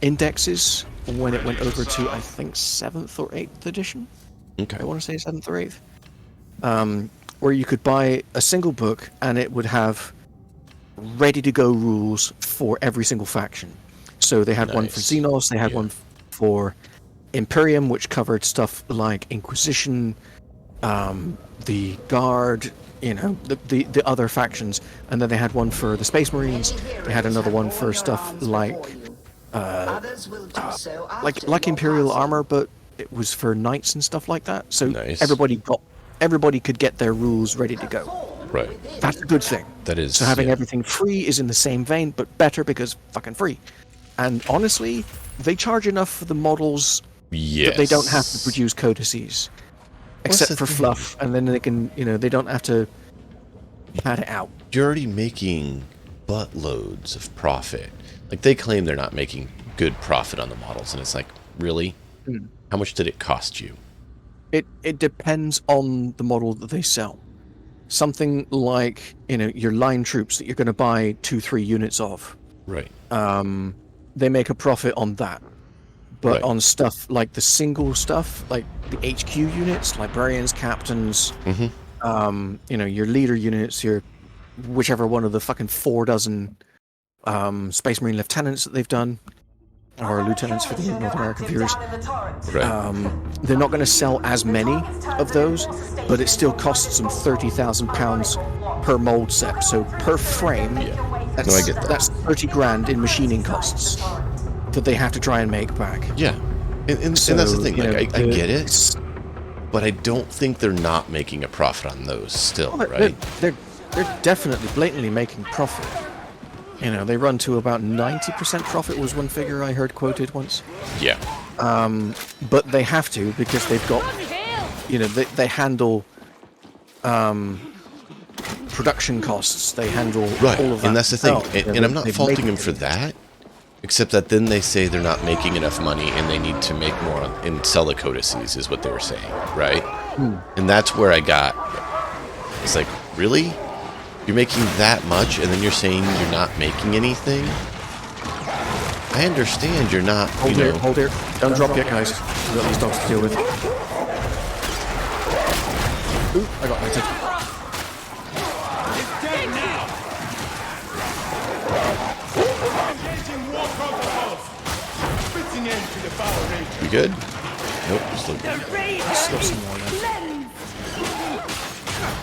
S4: indexes when it went over to, I think, 7th or 8th edition.
S1: Okay.
S4: I want to say 7th or 8th, where you could buy a single book and it would have ready-to-go rules for every single faction. So they had one for
S1: Nice.
S4: Xenos, they had one for Imperium, which covered stuff like Inquisition, the Guard, the other factions, and then they had one for the Space Marines. They had another one for stuff like
S7: Others will do so after
S4: like
S7: your
S4: Imperial
S7: passing.
S4: armor, but it was for knights and stuff like that. So
S1: Nice.
S4: everybody got everybody could get their rules ready to go.
S1: Right.
S4: That's a good thing.
S1: That is.
S4: So having
S1: yeah.
S4: everything free is in the same vein, but better because fucking free. And honestly, they charge enough for the models
S1: Yes.
S4: that they don't have to produce codices, except
S1: the
S4: for
S1: thing?
S4: fluff, and then they can, they don't have to pad it out.
S1: You're already making buttloads of profit. Like, they claim they're not making good profit on the models, and it's like, really? How much did it cost you?
S4: It depends on the model that they sell. Something like, your line troops that you're going to buy 2-3 units of.
S1: Right.
S4: They make a profit on that. But
S1: Right.
S4: on stuff like the single stuff, like the HQ units, librarians, captains, your leader units, your whichever one of the fucking 4 dozen Space Marine lieutenants that they've done, or lieutenants for the North American viewers,
S1: Right.
S4: they're not going to sell as many of those, but it still costs them £30,000 per mold set. So per frame, that's,
S1: No, I get that.
S4: that's 30 grand in machining costs that they have to try and make back.
S1: Yeah. And that's the thing. Like, I get it,
S4: it's-
S1: but I don't think they're not making a profit on those still,
S4: Well,
S1: right?
S4: They're definitely blatantly making profit. They run to about 90% profit was one figure I heard quoted once.
S1: Yeah.
S4: But they have to because they've got, they handle production costs. They handle
S1: Right.
S4: all of that.
S1: And that's the thing.
S4: themselves.
S1: And I'm not
S4: They
S1: faulting
S4: make
S1: them for that, except that then they say they're not making enough money and they need to make more and sell the codices is what they were saying, right? And that's where I got, it's like, really? You're making that much and then you're saying you're not making anything? I understand you're not,
S4: Hold here, hold here. Don't drop yet, guys. We've got these dogs to deal with. Ooh, I got my
S3: Dead now!
S6: Engaging war protocols. Fitting end to the power rangers.
S1: We good? Nope, just a little.
S4: Still some more left.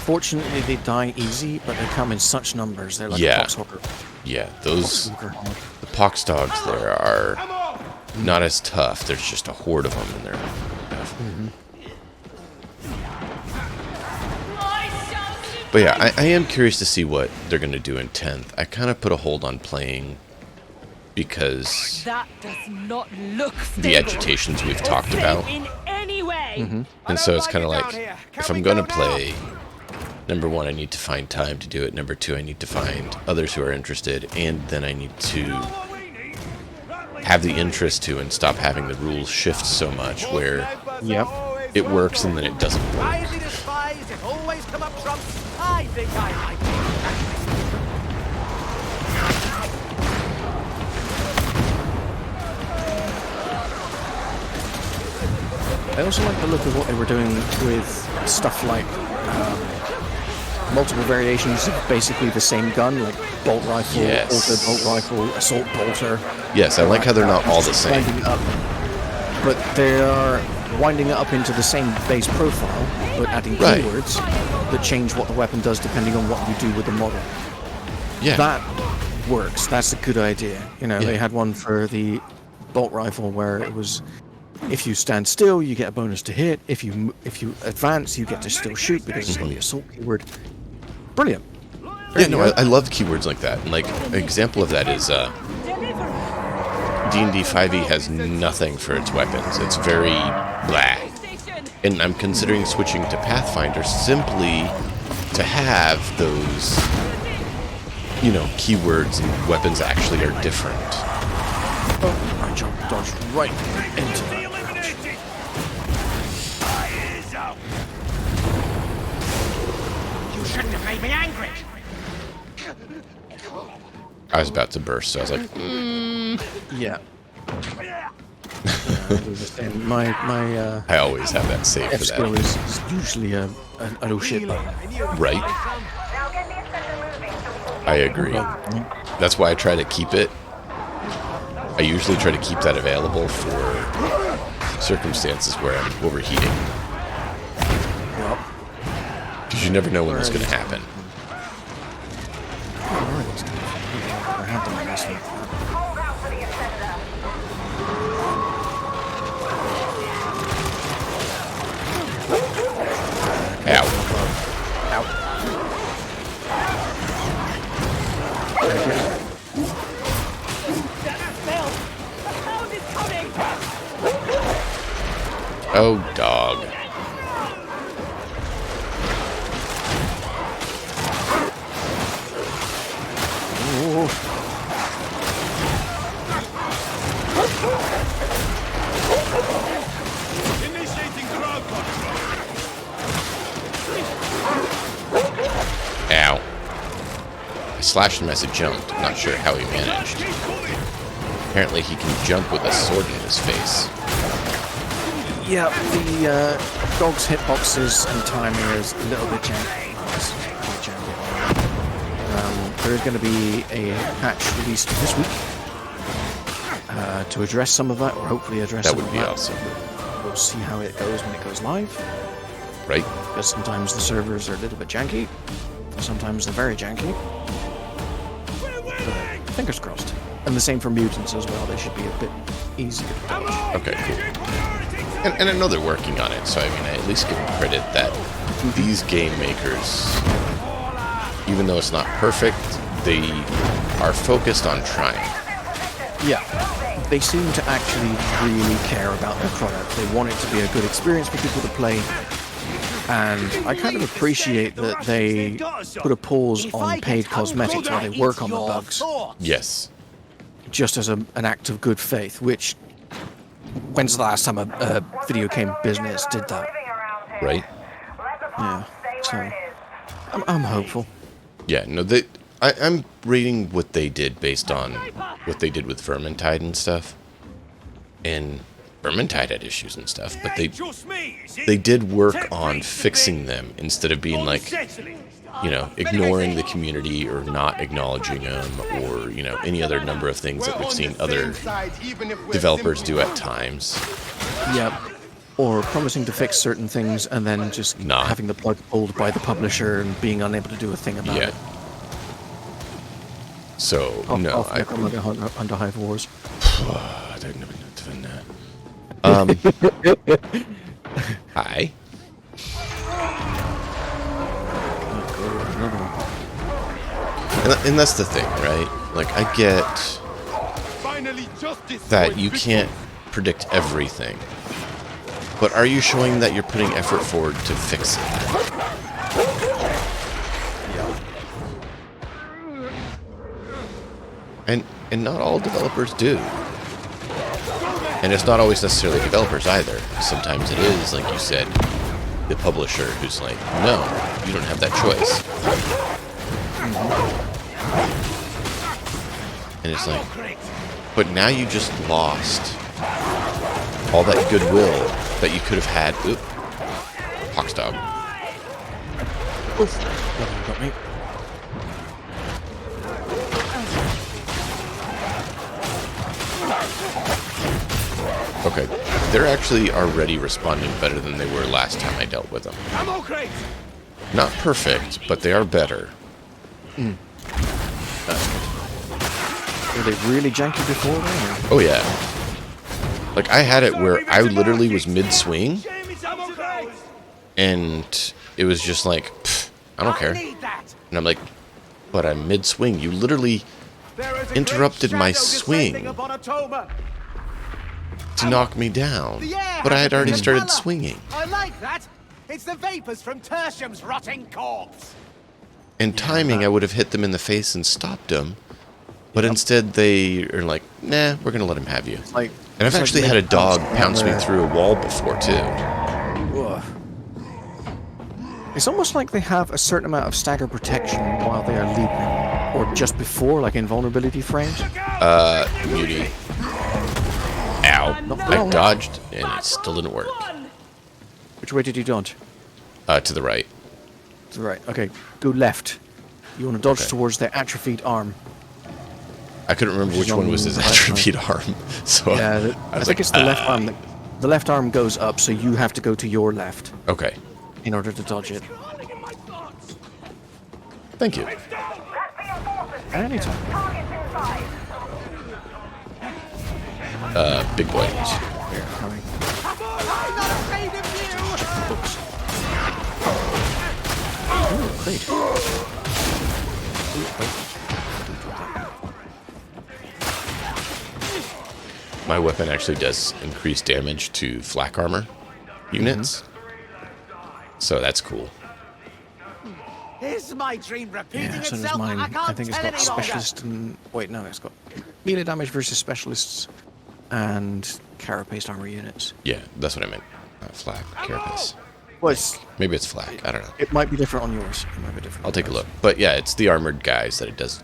S4: Fortunately, they die easy, but they come in such numbers. They're like
S1: Yeah.
S4: a foxhawker.
S1: Yeah, those,
S4: Foxhawker.
S1: the pox dogs there are not as tough. There's just a horde of them in there. But yeah, I am curious to see what they're going to do in 10th. I kind of put a hold on playing because
S5: That does not look
S1: the agitations we've talked about.
S5: in any way.
S1: And so it's kind of like, if I'm going to play, number one, I need to find time to do it. Number two, I need to find others who are interested. And then I need to have the interest to and stop having the rules shift so much where
S4: Yep.
S1: it works and then it doesn't work.
S3: Widely despised, it always come up trumps. I think I like it.
S4: I also like the look of what they were doing with stuff like multiple variations of basically the same gun, like bolt rifle,
S1: Yes.
S4: auto bolt rifle, assault bolter.
S1: Yes, I like how they're not all the
S4: Just
S1: same.
S4: winding up. But they are winding it up into the same base profile, but adding
S1: Right.
S4: keywords that change what the weapon does depending on what you do with the model.
S1: Yeah.
S4: That works. That's a good idea. They had one for the bolt rifle where it was, if you stand still, you get a bonus to hit. If you advance, you get to still shoot because it's got the assault keyword. Brilliant.
S1: Yeah, no, I love keywords like that. And like an example of that is D&D 5e has nothing for its weapons. It's very blah. And I'm considering switching to Pathfinder simply to have those, keywords and weapons actually are different.
S4: Oh, I dodged right into that.
S3: You shouldn't have made me angry.
S1: I was about to burst, so I was like,
S4: Yeah. My
S1: I always have that save
S4: F
S1: for
S4: skill
S1: that.
S4: is usually an oh shit button.
S1: Right?
S7: Now get the assessor moving so we can
S1: I agree. That's why I try to keep it. I usually try to keep that available for circumstances where I'm overheating.
S4: Well,
S1: Because you never know when that's going to happen.
S4: where are these guys? I have them in this one.
S7: hold out for the assessor.
S1: Ouch. Oh, dog.
S6: Initiating crowd control.
S1: Ow. I slashed him as he jumped. I'm not sure how he managed. Apparently he can jump with a sword in his face.
S4: Yeah, the dog's hitboxes and timing is a little bit janky. There is going to be a patch released this week to address some of that, or hopefully address
S1: That
S4: some
S1: would
S4: of
S1: be
S4: that.
S1: awesome.
S4: We'll see how it goes when it goes live,
S1: Right?
S4: because sometimes the servers are a little bit janky, sometimes they're very janky. But fingers crossed. And the same for mutants as well, they should be a bit easy to dodge.
S1: Okay, cool. And I know they're working on it, so I mean, I at least give them credit that these game makers, even though it's not perfect, they are focused on trying.
S4: Yeah, they seem to actually really care about their product. They want it to be a good experience for people to play. And I kind of appreciate that they put a pause on paid cosmetics while they work on the bugs,
S1: Yes.
S4: just as an act of good faith, which, when's the last time a video game business did that?
S1: Right?
S4: Yeah, so I'm hopeful.
S1: Yeah, no, I'm rating what they did based on what they did with Vermintide and stuff. And Vermintide had issues and stuff, but they did work on fixing them instead of being like, you know, ignoring the community or not acknowledging them, or, you know, any other number of things that we've seen other developers do at times.
S4: Yep. Or promising to fix certain things and then just
S1: Not.
S4: having the plug pulled by the publisher and being unable to do a thing about
S1: Yeah.
S4: it.
S1: So, no,
S4: Off under Hive Wars.
S1: I don't know that. Hi.
S4: Another one.
S1: And that's the thing, right? Like, I get
S6: Finally, justice
S1: that
S6: for
S1: you
S6: victims.
S1: can't predict everything. But are you showing that you're putting effort forward to fix it? And not all developers do. And it's not always necessarily developers either. Sometimes it is, like you said, the publisher who's like, no, you don't have that choice. And it's like, but now you just lost all that goodwill that you could have had. Oop. Hawksdog.
S4: Oof. Got me.
S1: Okay, they're actually already responding better than they were last time I dealt with them. Not perfect, but they are better.
S4: Were they really janky before then? Or?
S1: Oh yeah. Like, I had it where I literally was mid-swing, and it was just like, pfft, I don't care. And I'm like, but I'm mid-swing. You literally interrupted my swing to knock me down. But I had already started swinging.
S3: I like that. It's the vapors from Tertium's rotting corpse.
S1: And timing, I would have hit them in the face and stopped them. But instead, they are like, nah, we're going to let him have you.
S4: Like,
S1: And I've actually had a dog pounce me through a wall before, too.
S4: Ugh. It's almost like they have a certain amount of stagger protection while they are leaping. Or just before, like invulnerability frames.
S1: Muty. Ow.
S4: Not
S1: I
S4: wrong.
S1: dodged, and it still didn't work.
S4: Which way did you dodge?
S1: To the right.
S4: To the right. Okay, go left. You want to dodge
S1: Okay.
S4: towards their atrophied arm.
S1: I couldn't remember which one was his
S4: on the left
S1: atrophied arm. So
S4: Yeah,
S1: I
S4: I
S1: was
S4: think
S1: like,
S4: it's the left arm. The left arm goes up, so you have to go to your left
S1: Okay.
S4: in order to dodge it.
S1: Thank you.
S4: Anytime.
S1: Big boy.
S4: Here, coming.
S3: I'm not afraid of you.
S4: Books. Ooh, great.
S1: my weapon actually does increase damage to flak armor units. So that's cool.
S3: Is my dream repeating
S4: Yeah, so does
S3: itself?
S4: mine.
S3: I can't
S4: I think it's
S3: tell
S4: got
S3: any longer.
S4: specialist and... Wait, no, it's got melee damage versus specialists and carapace armor units.
S1: Yeah, that's what I meant. Flak, carapace.
S4: Well, it's,
S1: Maybe it's flak. I don't know.
S4: it might be different on yours. It might be different.
S1: I'll
S4: on
S1: take a
S4: yours.
S1: look. But yeah, it's the armored guys that it does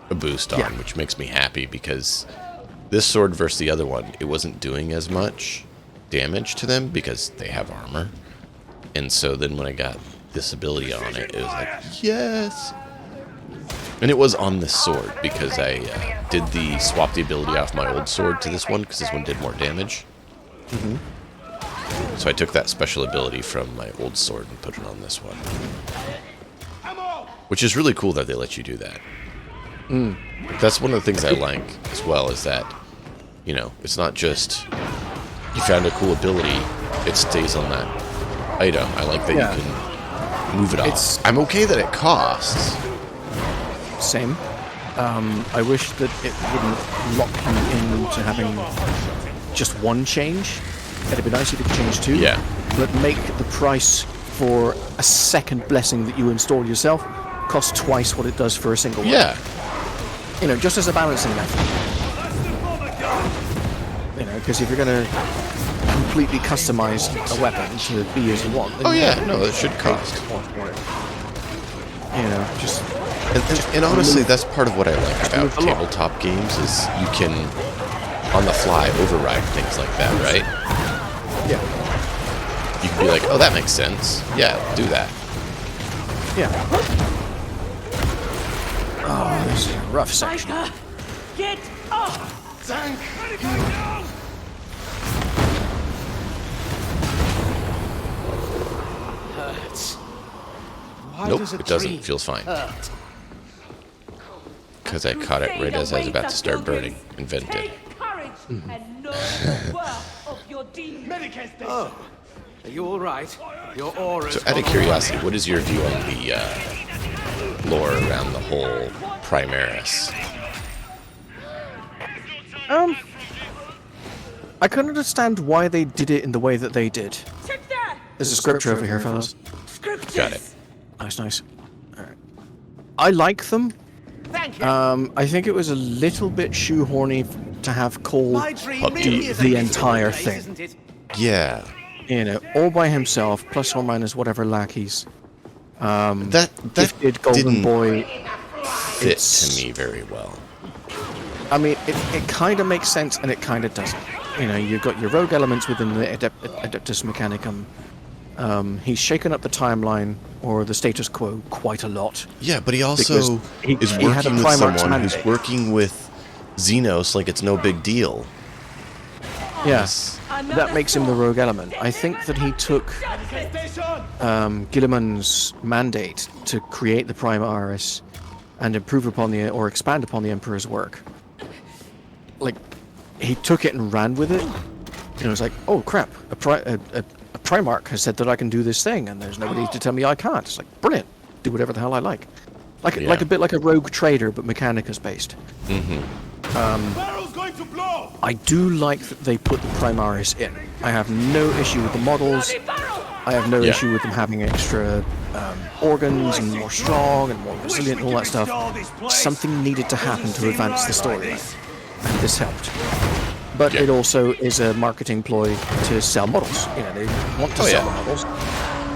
S1: a boost on,
S4: Yeah.
S1: which makes me happy because this sword versus the other one, it wasn't doing as much damage to them because they have armor. And so then when I got this ability on it, it was like, yes! And it was on this sword because I did swap the ability off my old sword to this one because this one did more damage. So I took that special ability from my old sword and put it on this one. Which is really cool that they let you do that. That's one of the things I like as well, is that, you know, it's not just you found a cool ability, it stays on that item. I like that
S4: Yeah.
S1: you can move it off.
S4: It's-
S1: I'm okay that it costs.
S4: Same. I wish that it wouldn't lock you into having just one change. It'd be nice if you could change two.
S1: Yeah.
S4: But make the price for a second blessing that you install yourself cost twice what it does for a single one.
S1: Yeah.
S4: You know, just as a balancing method. You know, because if you're going to completely customize a weapon to be as you want, then
S1: Oh yeah, no, it should cost.
S4: more for it. You know, just
S1: And honestly, that's part of what I like about
S4: move the law.
S1: tabletop games is you can, on the fly, override things like that, right?
S4: yeah,
S1: You can be like, oh, that makes sense. Yeah, do that.
S4: yeah. Oh, this is a rough section.
S5: Psyker, get up!
S6: Thank
S3: Hurts. Why
S1: Nope,
S3: does a
S1: it doesn't.
S3: tree
S1: Feels fine.
S3: hurt?
S1: Because I caught it right as I was about to start burning and vented.
S5: Take courage and know the worth of your deeds.
S6: Medicare station.
S3: Oh, are you all right? Your aura's
S1: So, out of
S3: gone
S1: curiosity, what is your view on the lore around the whole Primaris?
S4: I couldn't understand why they did it in the way that they did.
S5: Sit there!
S4: There's a scripture over here, fellas.
S5: Scriptures!
S1: Got it.
S4: Nice, nice. Alright. I like them.
S3: Thank you.
S4: I think it was a little bit shoehorny to have Cole
S3: My dream
S1: do
S3: really is a
S4: the
S3: miserable
S4: entire
S3: place,
S4: thing.
S3: isn't it?
S1: Yeah.
S4: You know, all by himself, plus or minus whatever lackeys.
S1: That
S4: Gifted Golden
S1: didn't
S4: Boy.
S1: fit
S4: it's-
S1: to me very well.
S4: I mean, it kind of makes sense and it kind of doesn't. You know, you've got your rogue elements within the Adeptus Mechanicum. He's shaken up the timeline or the status quo quite a lot.
S1: Yeah, but he also
S4: Because
S1: is
S4: he had a
S1: working with
S4: Primarch's
S1: someone who's
S4: mandate.
S1: working with Xenos like it's no big deal.
S4: Yes, that makes him the rogue element. I think that he took Gilliman's mandate to create the Primaris and improve upon or expand upon the Emperor's work. Like, he took it and ran with it. And it was like, oh crap, a Primarch has said that I can do this thing, and there's nobody to tell me I can't. It's like, brilliant, do whatever the hell I like. Like
S1: Yeah.
S4: a bit like a rogue trader, but Mechanicus based.
S6: Barrel's going to blow.
S4: I do like that they put the Primaris in. I have no issue with the models. I have no
S1: Yeah.
S4: issue with them having extra organs and more strong and more resilient and all that stuff. Something needed to happen to advance the storyline, and this helped. But
S1: Yeah.
S4: it also is a marketing ploy to sell models. You know, they want to
S1: Oh,
S4: sell
S1: yeah.
S4: the models.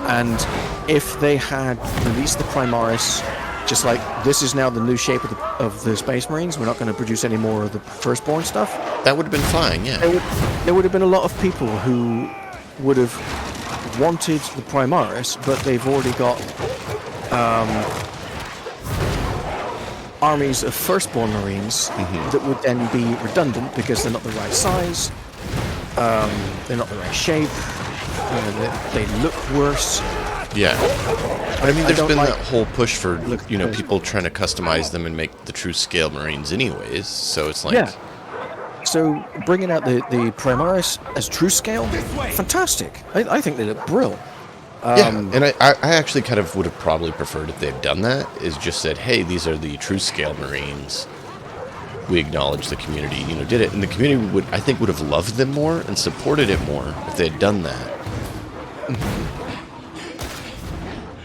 S4: And if they had released the Primaris, just like this is now the new shape of the Space Marines, we're not going to produce any more of the Firstborn stuff.
S1: That would have been fine, yeah.
S4: There would have been a lot of people who would have wanted the Primaris, but they've already got armies of Firstborn Marines that would then be redundant because they're not the right size, they're not the right shape, they look worse.
S1: Yeah. But I mean, there's
S4: don't
S1: been
S4: like-
S1: that whole push for,
S4: Look,
S1: you know,
S4: there's-
S1: people trying to customize them and make the true scale Marines anyways. So it's like,
S4: Yeah. So bringing out the Primaris as true scale, fantastic. I think they look brilliant.
S1: yeah. And I actually kind of would have probably preferred if they'd done that, is just said, hey, these are the true scale Marines. we acknowledge the community, did it, and the community would have loved them more and supported it more if they had done that.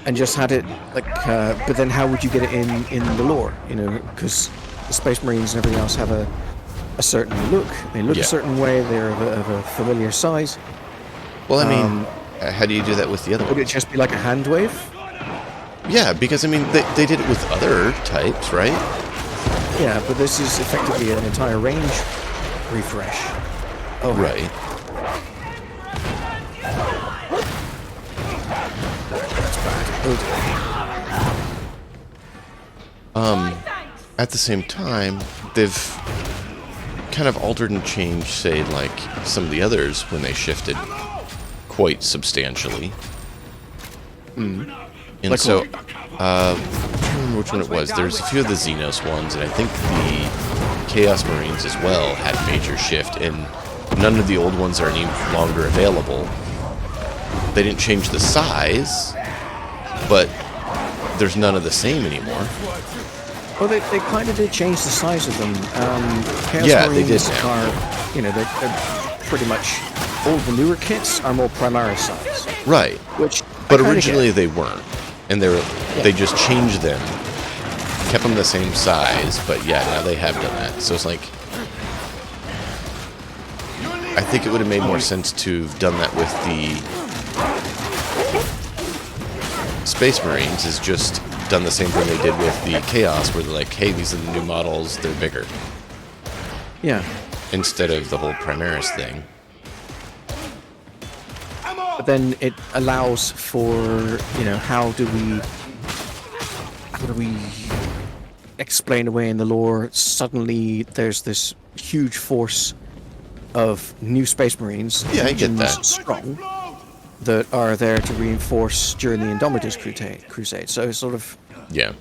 S4: And just had it but then how would you get it in the lore? Because the Space Marines and everything else have a certain look. They look a certain way. They're of a familiar size.
S1: Well, I mean, how do you do that with the other ones?
S4: Would it just be like a hand wave?
S1: Yeah, because I mean, they did it with other types, right?
S4: Yeah, but this is effectively an entire range refresh. Oh,
S1: right.
S4: That's bad.
S1: At the same time, they've kind of altered and changed, say, like some of the others when they shifted quite substantially. And
S4: Like
S1: so, I can't remember which one it was. There's a few of the Xenos ones, and I think the Chaos Marines as well had a major shift, and none of the old ones are any longer available. They didn't change the size, but there's none of the same anymore.
S4: Well, they kind of did change the size of them. Chaos
S1: Yeah,
S4: Marines
S1: they did now.
S4: are, they're pretty much, all the newer kits are more Primaris size.
S1: Right.
S4: Which,
S1: But originally they weren't, and they just changed them, kept them the same size. But yeah, now they have done that. So it's like, I think it would have made more sense to have done that with the Space Marines. Is just done the same thing they did with the Chaos, where they're like, hey, these are the new models, they're bigger,
S4: Yeah.
S1: instead of the whole Primaris thing.
S4: But then it allows for, how do we explain away in the lore? Suddenly there's this huge force of new Space Marines,
S1: Yeah, I get
S4: legions
S1: that.
S4: strong, that are there to reinforce during the Indomitus Crusade. So it's sort of,
S1: Yeah.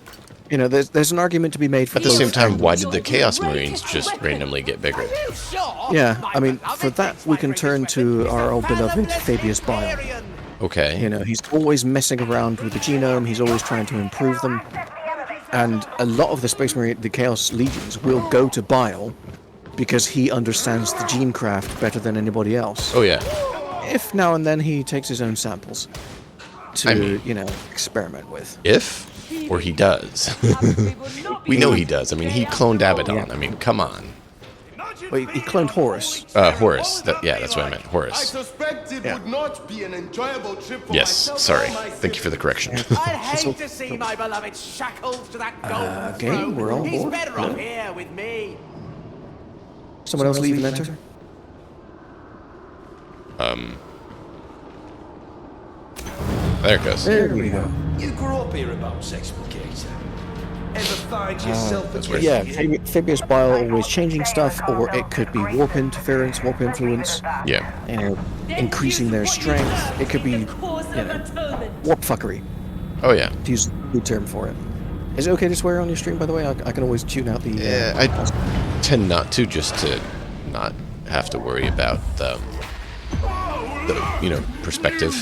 S4: there's an argument to be made for
S1: At the
S4: both
S1: same time, why
S4: angles.
S1: did the Chaos Marines just randomly get bigger?
S4: Yeah, I mean, for that we can turn to our old beloved Fabius Bile.
S1: Okay.
S4: He's always messing around with the genome, he's always trying to improve them. And a lot of the Space Marine, the Chaos Legions, will go to Bile because he understands the gene craft better than anybody else.
S1: Oh yeah.
S4: If now and then he takes his own samples to,
S1: I mean-
S4: experiment with.
S1: If, or he does. We know he does. I mean, he cloned Abaddon.
S4: Yeah.
S1: I mean, come on.
S4: Well, he cloned Horus.
S1: Horus. That's what I meant.
S6: I
S1: Horus.
S6: suspect it would not be an enjoyable trip for
S1: Yes,
S6: myself
S1: sorry.
S6: or my
S1: Thank you for the correction.
S3: I'd hate to see my beloved shackled to that golden
S4: Okay,
S3: throne.
S4: we're on
S3: He's
S4: board.
S3: better off here with me.
S4: Someone else leave and enter?
S1: There it goes.
S4: There we go.
S8: You grew up hereabouts, explicator. Ever find yourself
S1: that's
S8: a
S1: weird.
S4: Yeah, Fabius Bile always changing stuff, or it could be warp interference, warp influence,
S1: Yeah.
S4: increasing their strength. It could be, warp fuckery,
S1: Oh yeah.
S4: to use a good term for it. Is it okay to swear on your stream, by the way? I can always tune out the...
S1: Yeah, I tend not to, just to not have to worry about the perspective.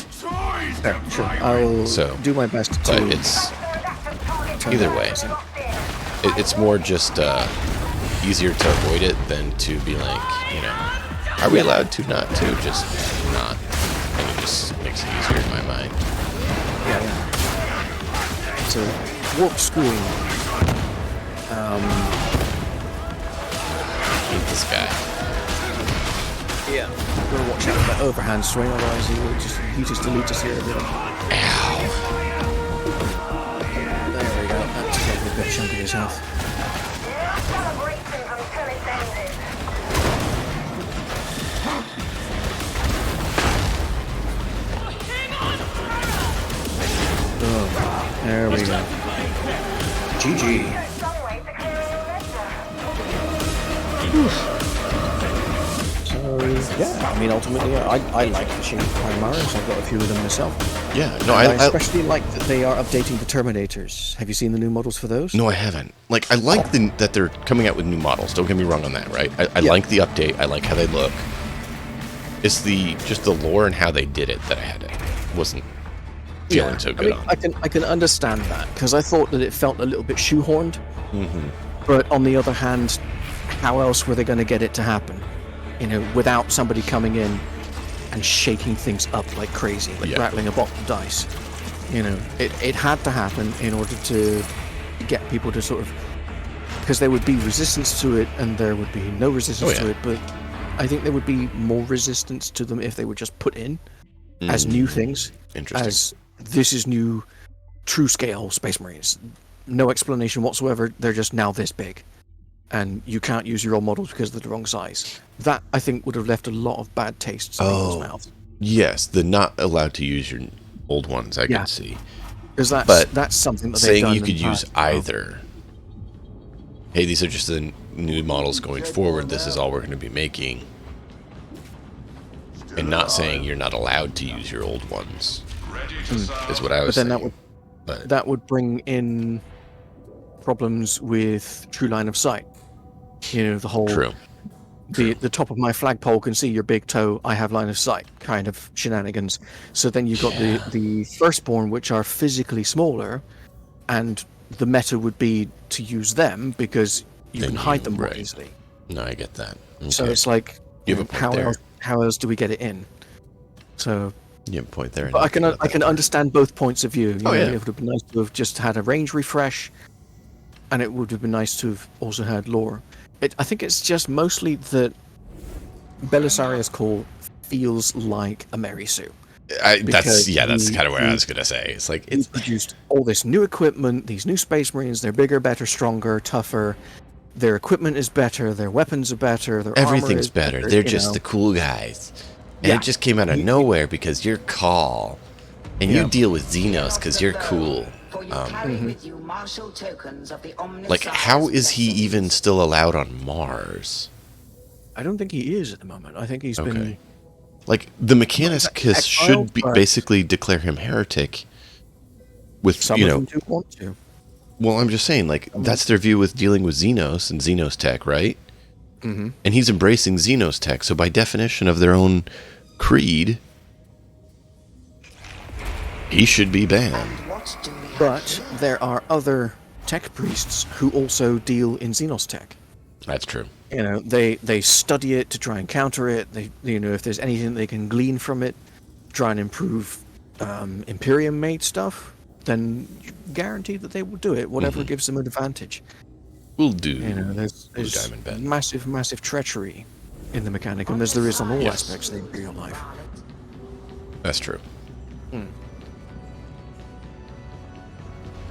S4: There, sure. I'll
S1: So,
S4: do my best to...
S1: But it's
S4: turn
S1: either
S4: that
S1: way.
S4: down.
S1: It's more just easier to avoid it than to be like, are we allowed to not to? Just not. And it just makes it easier in my mind.
S4: Yeah. So, warp screwing.
S1: Hate this guy.
S4: Yeah. Gotta watch out for that overhand swing, otherwise he just delete us here a bit.
S1: Ow.
S4: There we go. That's taking a good chunk of his health. Oh, there we go. GG. So, yeah, I mean, ultimately, I like the shape of Primaris. I've got a few of them myself.
S1: Yeah, no,
S4: I
S1: I
S4: especially like that they are updating the Terminators. Have you seen the new models for those?
S1: no, I haven't. Like, I like that they're coming out with new models. Don't get me wrong on that, right? I
S4: Yeah.
S1: like the update. I like how they look. It's just the lore and how they did it that wasn't feeling so good on.
S4: I can understand that because I thought that it felt a little bit shoehorned. But on the other hand, how else were they going to get it to happen? You know, without somebody coming in and shaking things up like crazy, like rattling a box of dice. You know, it had to happen in order to get people to sort of, because there would be resistance to it and there would be no resistance to it, but I think there would be more resistance to them if they were just put in as new things.
S1: Interesting.
S4: As this is new, true scale Space Marines. No explanation whatsoever. They're just now this big, and you can't use your old models because they're the wrong size. That I think would have left a lot of bad tastes in people's mouths.
S1: Yes, the not allowed to use your old ones. I can see.
S4: Because that's something that
S1: saying
S4: they've done
S1: you could use either. Hey, these are just the new models going forward. This is all we're going to be making. And not saying you're not allowed to use your old ones. Is what I was saying.
S4: That would bring in problems with true line of sight. You know, the whole...
S1: True.
S4: The top of my flagpole can see your big toe, I have line of sight kind of shenanigans. So then you've got the firstborn, which are physically smaller, and the meta would be to use them because you can hide them more easily.
S1: No, I get that. Okay.
S4: So it's like,
S1: you have a point
S4: how else do we get it in? So
S1: you have a point there.
S4: But I can understand both points of view. You know,
S1: yeah.
S4: It would have been nice to have just had a range refresh, and it would have been nice to have also had lore. I think it's just mostly that Belisarius Call feels like a Mary Sue.
S1: That's kind of where I was going to say. It's like it's
S4: produced all this new equipment, these new Space Marines. They're bigger, better, stronger, tougher. Their equipment is better. Their weapons are better. Their
S1: everything's
S4: armor is
S1: better. They're just the cool guys, and it just came out of nowhere because you're Call, and you deal with Xenos because you're cool. Like, how is he even still allowed on Mars?
S4: I don't think he is at the moment. I think he's been...
S1: Like, the Mechanicus should basically declare him heretic with,
S4: Some of them do want to.
S1: Well, I'm just saying, like, that's their view with dealing with Xenos and Xenos tech, right?
S4: Mm-hmm.
S1: And he's embracing Xenos tech, so by definition of their own creed, he should be banned.
S4: But there are other tech priests who also deal in Xenos tech.
S1: That's true.
S4: You know, they study it to try and counter it. They, you know, if there's anything they can glean from it, try and improve Imperium-made stuff, then guaranteed that they will do it. Whatever gives them an advantage.
S1: Will do.
S4: You know, there's massive treachery in the Mechanicum, as there is on all aspects of the Imperial life.
S1: That's true.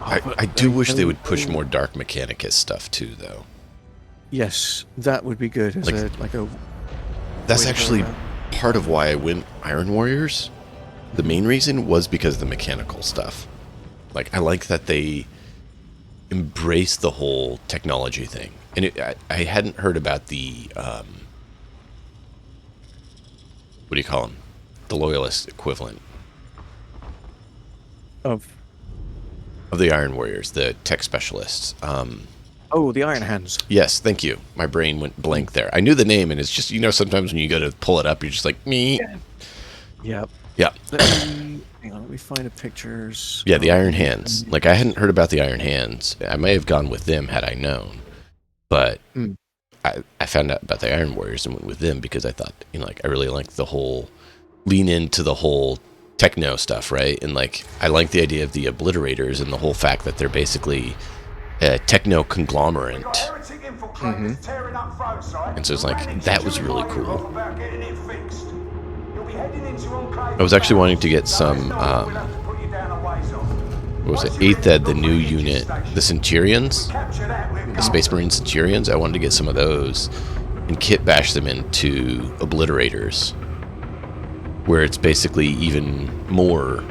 S1: I do wish they would push more Dark Mechanicus stuff too, though.
S4: Yes, that would be good. As
S1: that's actually part of why I went Iron Warriors. The main reason was because of the mechanical stuff. Like, I like that they embrace the whole technology thing. And I hadn't heard about the what do you call them? The Loyalist equivalent
S4: of
S1: the Iron Warriors, the tech specialists.
S4: The Iron Hands.
S1: Yes, thank you. My brain went blank there. I knew the name, and it's just, you know, sometimes when you go to pull it up, you're just like, me.
S4: Yep.
S1: Yeah.
S4: Let me find the pictures.
S1: Yeah, the Iron Hands. Like, I hadn't heard about the Iron Hands. I may have gone with them had I known. But I found out about the Iron Warriors and went with them because I thought, you know, like, I really like the whole lean into the whole techno stuff, right? And, like, I like the idea of the Obliterators and the whole fact that they're basically a techno conglomerate. And so it's like, that was really cool. I was actually wanting to get some, what was it, 8th Ed, the new unit, the Centurions, the Space Marine Centurions. I wanted to get some of those and kit bash them into Obliterators, where it's basically even more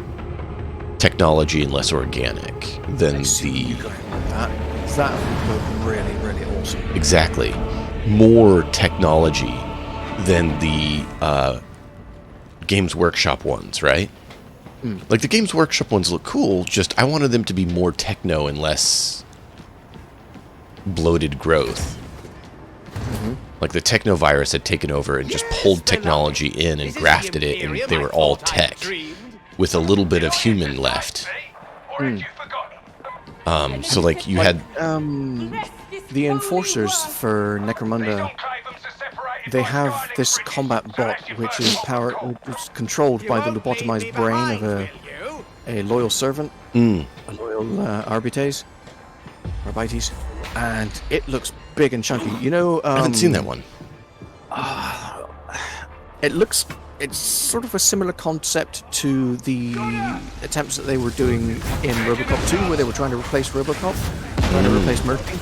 S1: technology and less organic than the...
S4: That would look really, really awesome.
S1: Exactly. More technology than the Games Workshop ones, right? Like, the Games Workshop ones look cool, just I wanted them to be more techno and less bloated growth. Like, the techno virus had taken over and just pulled technology in and grafted it, and they were all tech with a little bit of human left. So like you had
S4: The enforcers for Necromunda, they have this combat bot which is controlled by the lobotomized brain of a loyal servant, a loyal Arbites, and it looks big and chunky. You know,
S1: I haven't seen that one.
S4: It's sort of a similar concept to the attempts that they were doing in RoboCop 2, where they were trying to replace RoboCop, trying to replace Murphy.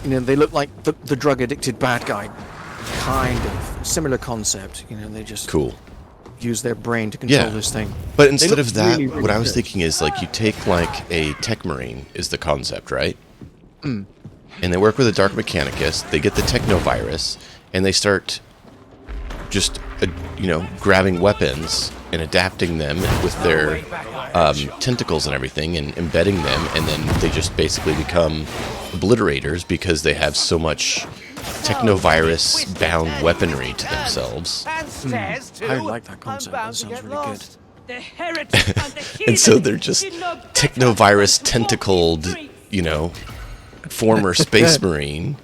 S4: You know, they look like the drug-addicted bad guy, kind of similar concept. You know, they just use their brain to control this thing.
S1: But instead of that,
S4: really, really
S1: what I was
S4: good.
S1: thinking is like you take like a tech marine is the concept, right? And they work with a dark mechanicus. They get the technovirus, and they start just grabbing weapons and adapting them with their tentacles and everything, and embedding them, and then they just basically become obliterators because they have so much technovirus-bound weaponry to themselves.
S4: I like that concept. That sounds really good.
S5: The heretic and the
S1: And so
S5: heathen
S1: they're just
S5: did no better
S1: technovirus
S5: than walk
S1: tentacled,
S5: the streets.
S1: former space marine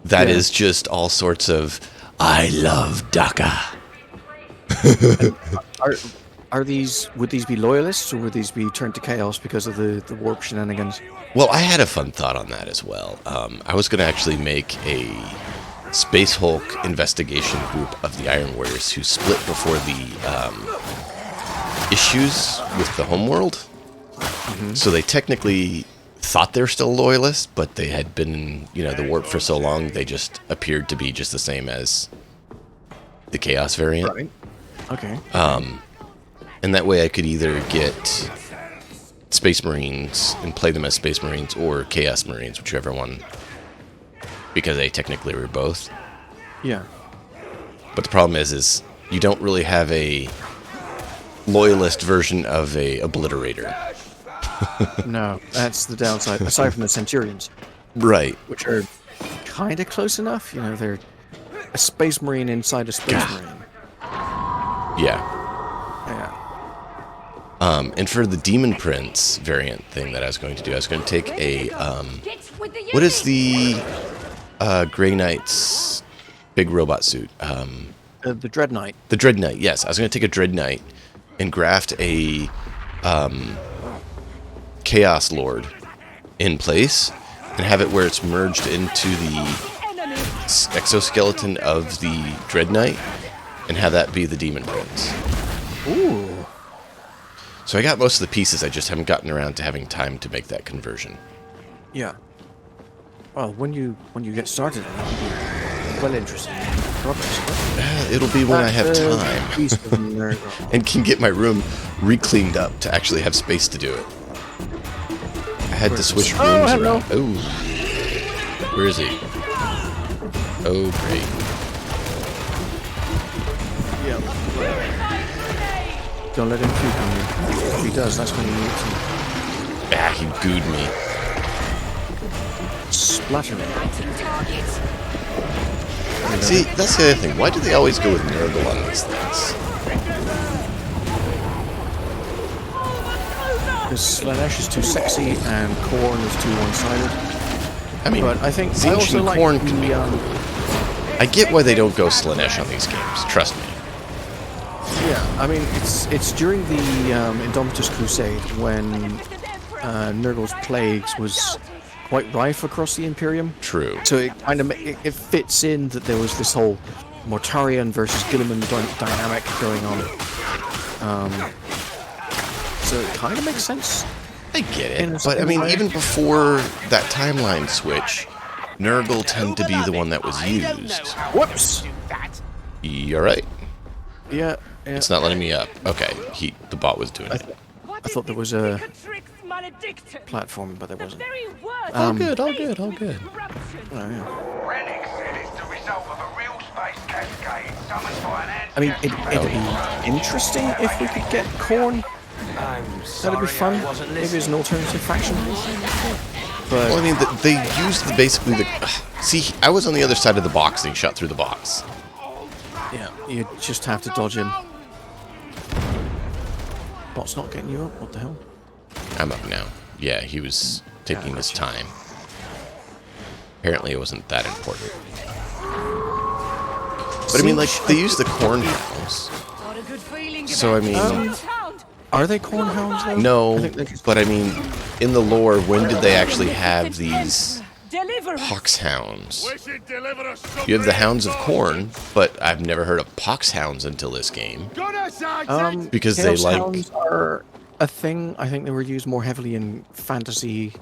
S1: that is just all sorts of, I love DACA.
S4: Would these be loyalists, or would these be turned to chaos because of the warp shenanigans?
S1: Well, I had a fun thought on that as well. I was going to actually make a Space Hulk investigation group of the Iron Warriors who split before the issues with the homeworld. So they technically thought they're still loyalists, but they had been in, the warp for so long, they just appeared to be just the same as the Chaos variant.
S4: Right. Okay.
S1: And that way I could either get Space Marines and play them as Space Marines, or Chaos Marines, whichever one, because they technically were both.
S4: Yeah.
S1: But the problem is you don't really have a loyalist version of a obliterator.
S4: No, that's the downside. Aside from the Centurions,
S1: Right.
S4: which are kind of close enough. You know, they're a Space Marine inside a Space Marine.
S1: Yeah.
S4: Yeah.
S1: And for the Demon Prince variant thing that I was going to do, I was going to take a what is the Grey Knight's big robot suit?
S4: The Dread Knight.
S1: The Dread Knight, yes. I was going to take a Dread Knight and graft a Chaos Lord in place and have it where it's merged into the exoskeleton of the Dread Knight and have that be the Demon Prince.
S4: Ooh.
S1: So I got most of the pieces, I just haven't gotten around to having time to make that conversion.
S4: Yeah. Well, when you get started, it'll be well interesting. Progress.
S1: It'll be when I have
S4: That's a
S1: time
S4: piece of nerd.
S1: and can get my room re-cleaned up to actually have space to do it. I had to switch rooms
S4: hello.
S1: around. Oh, where is he? Oh, great.
S4: Yeah. Don't let him puke on you. If he does, that's when he needs you.
S1: Ah, he gooed me.
S4: Splatter me.
S1: See, that's the other thing. Why do they always go with Nurgle on these things?
S4: Because Slanesh is too sexy and Khorne is too one-sided.
S1: I mean,
S4: But I think I
S1: Tzeentch
S4: also
S1: and
S4: like
S1: Khorne
S4: the,
S1: can be. I get why they don't go Slanesh on these games. Trust me.
S4: yeah, I mean, it's during the Indomitus Crusade when Nurgle's plagues was quite rife across the Imperium.
S1: True.
S4: So it kind of it fits in that there was this whole Mortarion versus Guilliman dynamic going on. So it kind of makes sense.
S1: I get
S4: In a
S1: it. But I
S4: certain
S1: mean,
S4: way.
S1: even before that timeline switch, Nurgle tend to be the one that was used.
S4: Whoops.
S1: You alright?
S4: Yeah.
S1: It's not letting me up. Okay, the bot was doing it.
S4: I thought there was a
S5: Cicatrix maledictum.
S4: platform, but there
S5: The
S4: wasn't.
S5: very word
S1: All good, all good, all good.
S5: corruption.
S4: Oh, yeah.
S3: Rennick said it's the result of a real space cascade summoned by an
S4: I mean, it'd be interesting if we could get Khorne. That'd be fun. Maybe as an alternative faction. But
S1: Well, I mean, they used basically the... See, I was on the other side of the box and he shot through the box.
S4: yeah, you just have to dodge him. Bot's not getting you up. What the hell?
S1: I'm up now. Yeah, he was taking his time. Apparently it wasn't that important. But I mean, like, they use the corn hounds. So, I mean...
S4: Are they corn hounds, though?
S1: No, but I mean, in the lore, when did they actually have these pox hounds? You have the hounds of corn, but I've never heard of pox hounds until this game. Because they
S4: Chaos
S1: like...
S4: hounds are a thing. I think they were used more heavily in fantasy,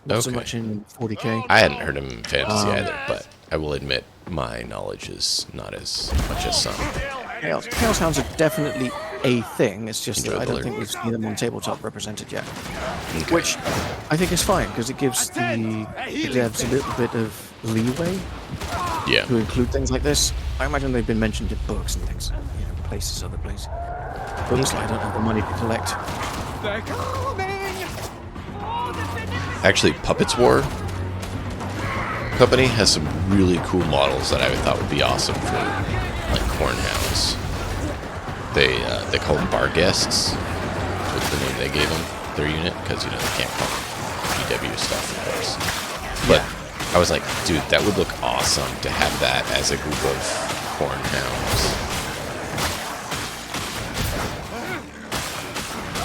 S4: not so
S1: Okay.
S4: much in 40k.
S1: I hadn't heard them in fantasy either, but I will admit my knowledge is not as much as some.
S4: Chaos hounds are definitely a thing. It's just that I don't
S1: Enjoyable.
S4: think we've seen them on tabletop represented yet.
S1: Okay.
S4: Which I think is fine because it gives the devs a little bit of leeway
S1: Yeah.
S4: to include things like this. I imagine they've been mentioned in books and things, you know, places, other places. Books I don't have the money to collect.
S3: They're coming!
S1: Actually, Puppets War Company has some really cool models that I thought would be awesome for, like, corn hounds. They call them bar guests. That's the name they gave them, their unit, because, you know, they can't call them GW stuff, of course. But I was like, dude, that would look awesome to have that as a group of corn hounds.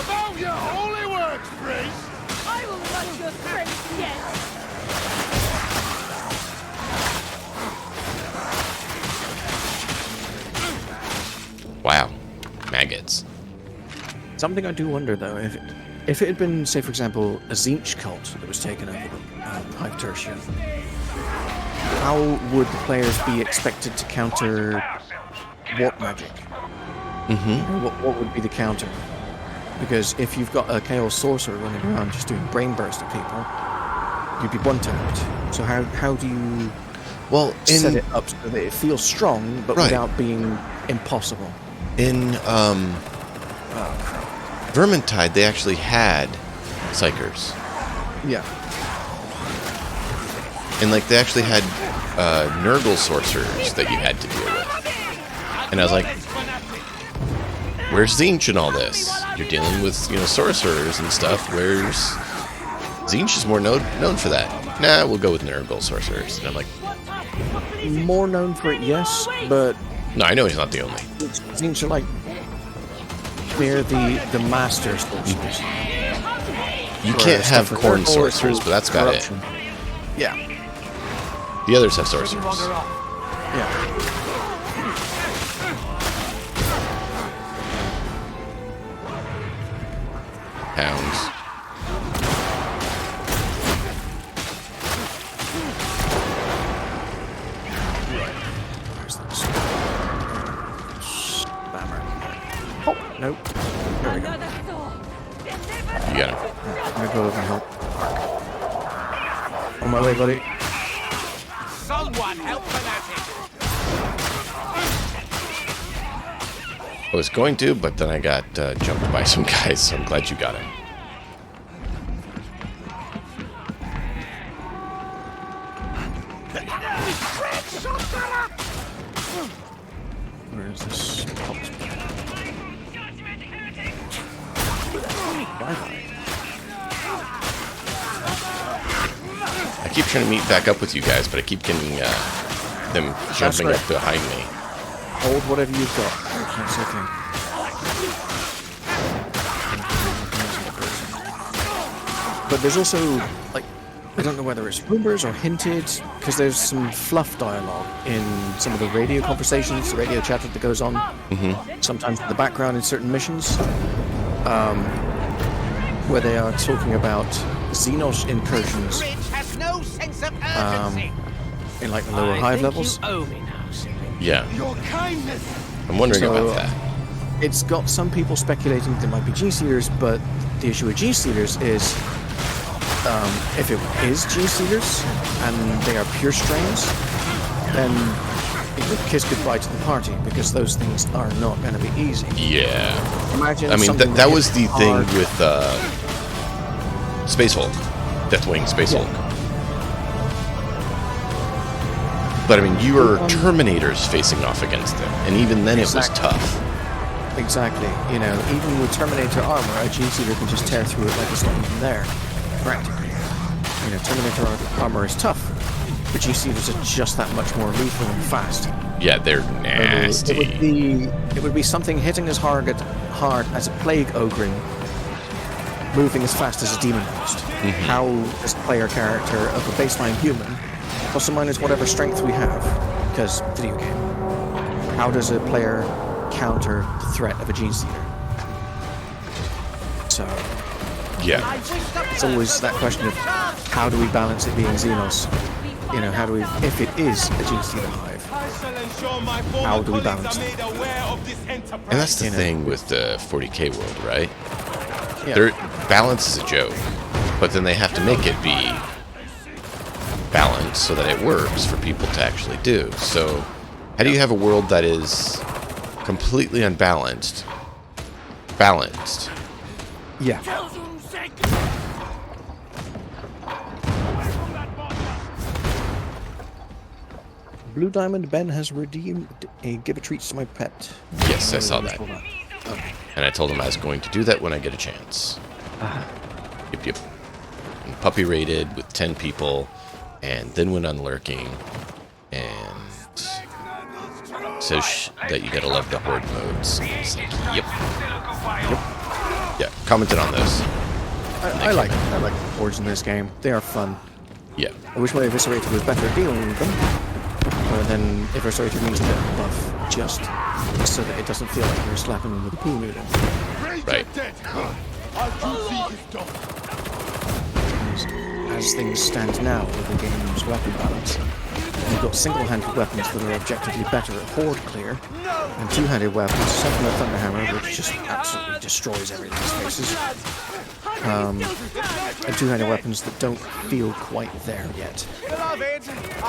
S6: About your holy works, priest!
S5: I will run your throat yet.
S1: Wow. Maggots.
S4: Something I do wonder though, if it had been, say for example, a Tzeentch cult that was taken over Hive Tertium, how would the players be expected to counter warp magic?
S1: Mm-hmm.
S4: What would be the counter? Because if you've got a Chaos Sorcerer running around just doing Brain Burst at people, you'd be one-tapped. So how do you set it up so that it feels strong, but without being impossible?
S1: In Vermintide, they actually had Psykers.
S4: Yeah.
S1: And, like, they actually had Nurgle sorcerers that you had to deal with. And I was like, where's Tzeentch in all this? You're dealing with, you know, sorcerers and stuff. Where's... Tzeentch is more known for that. Nah, we'll go with Nurgle sorcerers. And I'm like...
S4: More known for it, yes, but...
S1: No, I know he's not the only.
S4: Tzeentch are like... They're the master sorcerers.
S1: You can't have corn sorcerers, but that's about it.
S4: Yeah.
S1: The others have sorcerers.
S4: Yeah.
S1: Hounds.
S4: Where's that spammer? Oh, nope. There we go.
S1: You got him.
S4: I'm gonna go over and help. On my way, buddy.
S3: Someone help Fanatic!
S1: I was going to, but then I got jumped by some guys, so I'm glad you got him.
S4: Where is this?
S1: I keep trying to meet back up with you guys, but I keep getting them jumping
S4: right.
S1: up behind me.
S4: Hold whatever you've got. That's okay. But there's also, like, I don't know whether it's rumors or hinted, because there's some fluff dialogue in some of the radio conversations, the radio chatter that goes on, sometimes in the background in certain missions, where they are talking about Xenos incursions
S3: Bridge has no sense of urgency.
S4: in, like, the lower hive levels.
S3: You owe me now, silly.
S1: Yeah,
S3: Your kindness.
S1: I'm wondering
S4: So,
S1: about that.
S4: It's got some people speculating that there might be G-Sealers, but the issue with G-Sealers is if it is G-Sealers and they are pure strains, then it would kiss goodbye to the party, because those things are not going to be easy.
S1: Yeah.
S4: Imagine
S1: I mean,
S4: something
S1: that was the
S4: hits
S1: thing
S4: hard.
S1: with Space Hulk. Deathwing Space Hulk. But I mean, you were Terminators facing off against them, and even then it was
S4: Exactly.
S1: tough.
S4: Exactly. You know, even with Terminator armor, a G-Sealer can just tear through it like it's not even there. practically. You know, Terminator armor is tough, but G-Sealers are just that much more lethal and fast.
S1: Yeah, they're nasty.
S4: It would be something hitting as hard as a Plague Ogre, moving as fast as a Demon Host. How does a player character of a baseline human, plus or minus whatever strength we have, because video game, how does a player counter the threat of a G-Sealer? So,
S1: Yeah.
S4: it's always that question of how do we balance it being Xenos? You know, how do we, if it is a G-Sealer hive, how do we balance it?
S1: And that's the thing with the 40k world, right?
S4: Yeah.
S1: Their balance is a joke, but then they have to make it be balanced so that it works for people to actually do. So, how do you have a world that is completely unbalanced, balanced?
S4: Yeah. Blue Diamond Ben has redeemed a give a treats to my pet.
S1: Yes, I saw that.
S4: Okay.
S1: And I told him I was going to do that when I get a chance. Yep. And puppy raided with 10 people, and then went on lurking, and says that you gotta love the horde modes. It's like, yep. Yeah, commented on those.
S4: I like hordes in this game. They are fun.
S1: Yeah.
S4: I wish my Eviscerator was better at dealing with them. But then Eviscerator needs a bit of buff, just so that it doesn't feel like you're slapping them with a pool noodle.
S1: Right.
S4: As things stand now with the game's weapon balance, you've got single-handed weapons that are objectively better at horde clear, and two-handed weapons, aside from the Thunderhammer, which just absolutely destroys everything's faces, and two-handed weapons that don't feel quite there yet.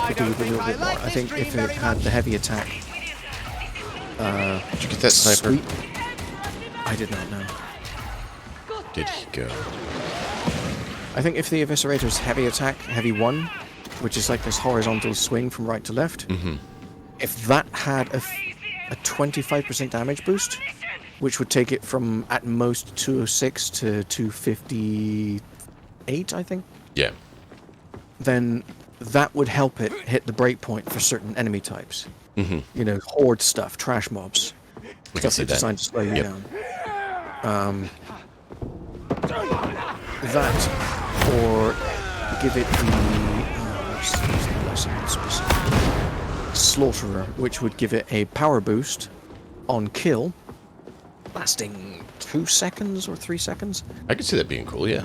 S4: Could do with a little bit more. I think if it had the heavy attack,
S1: Did you get that sniper?
S4: sweep, I did not know.
S1: Did he go?
S4: I think if the Eviscerator's heavy attack, heavy 1, which is like this horizontal swing from right to left, if that had a 25% damage boost, which would take it from at most 206 to 258, I think,
S1: Yeah.
S4: then that would help it hit the breakpoint for certain enemy types. You know, horde stuff, trash mobs,
S1: We can
S4: stuff
S1: see
S4: that's
S1: that.
S4: designed to slow you
S1: Yep.
S4: down. That, or give it the Slaughterer, which would give it a power boost on kill, lasting 2 seconds or 3 seconds.
S1: I could see that being cool, yeah.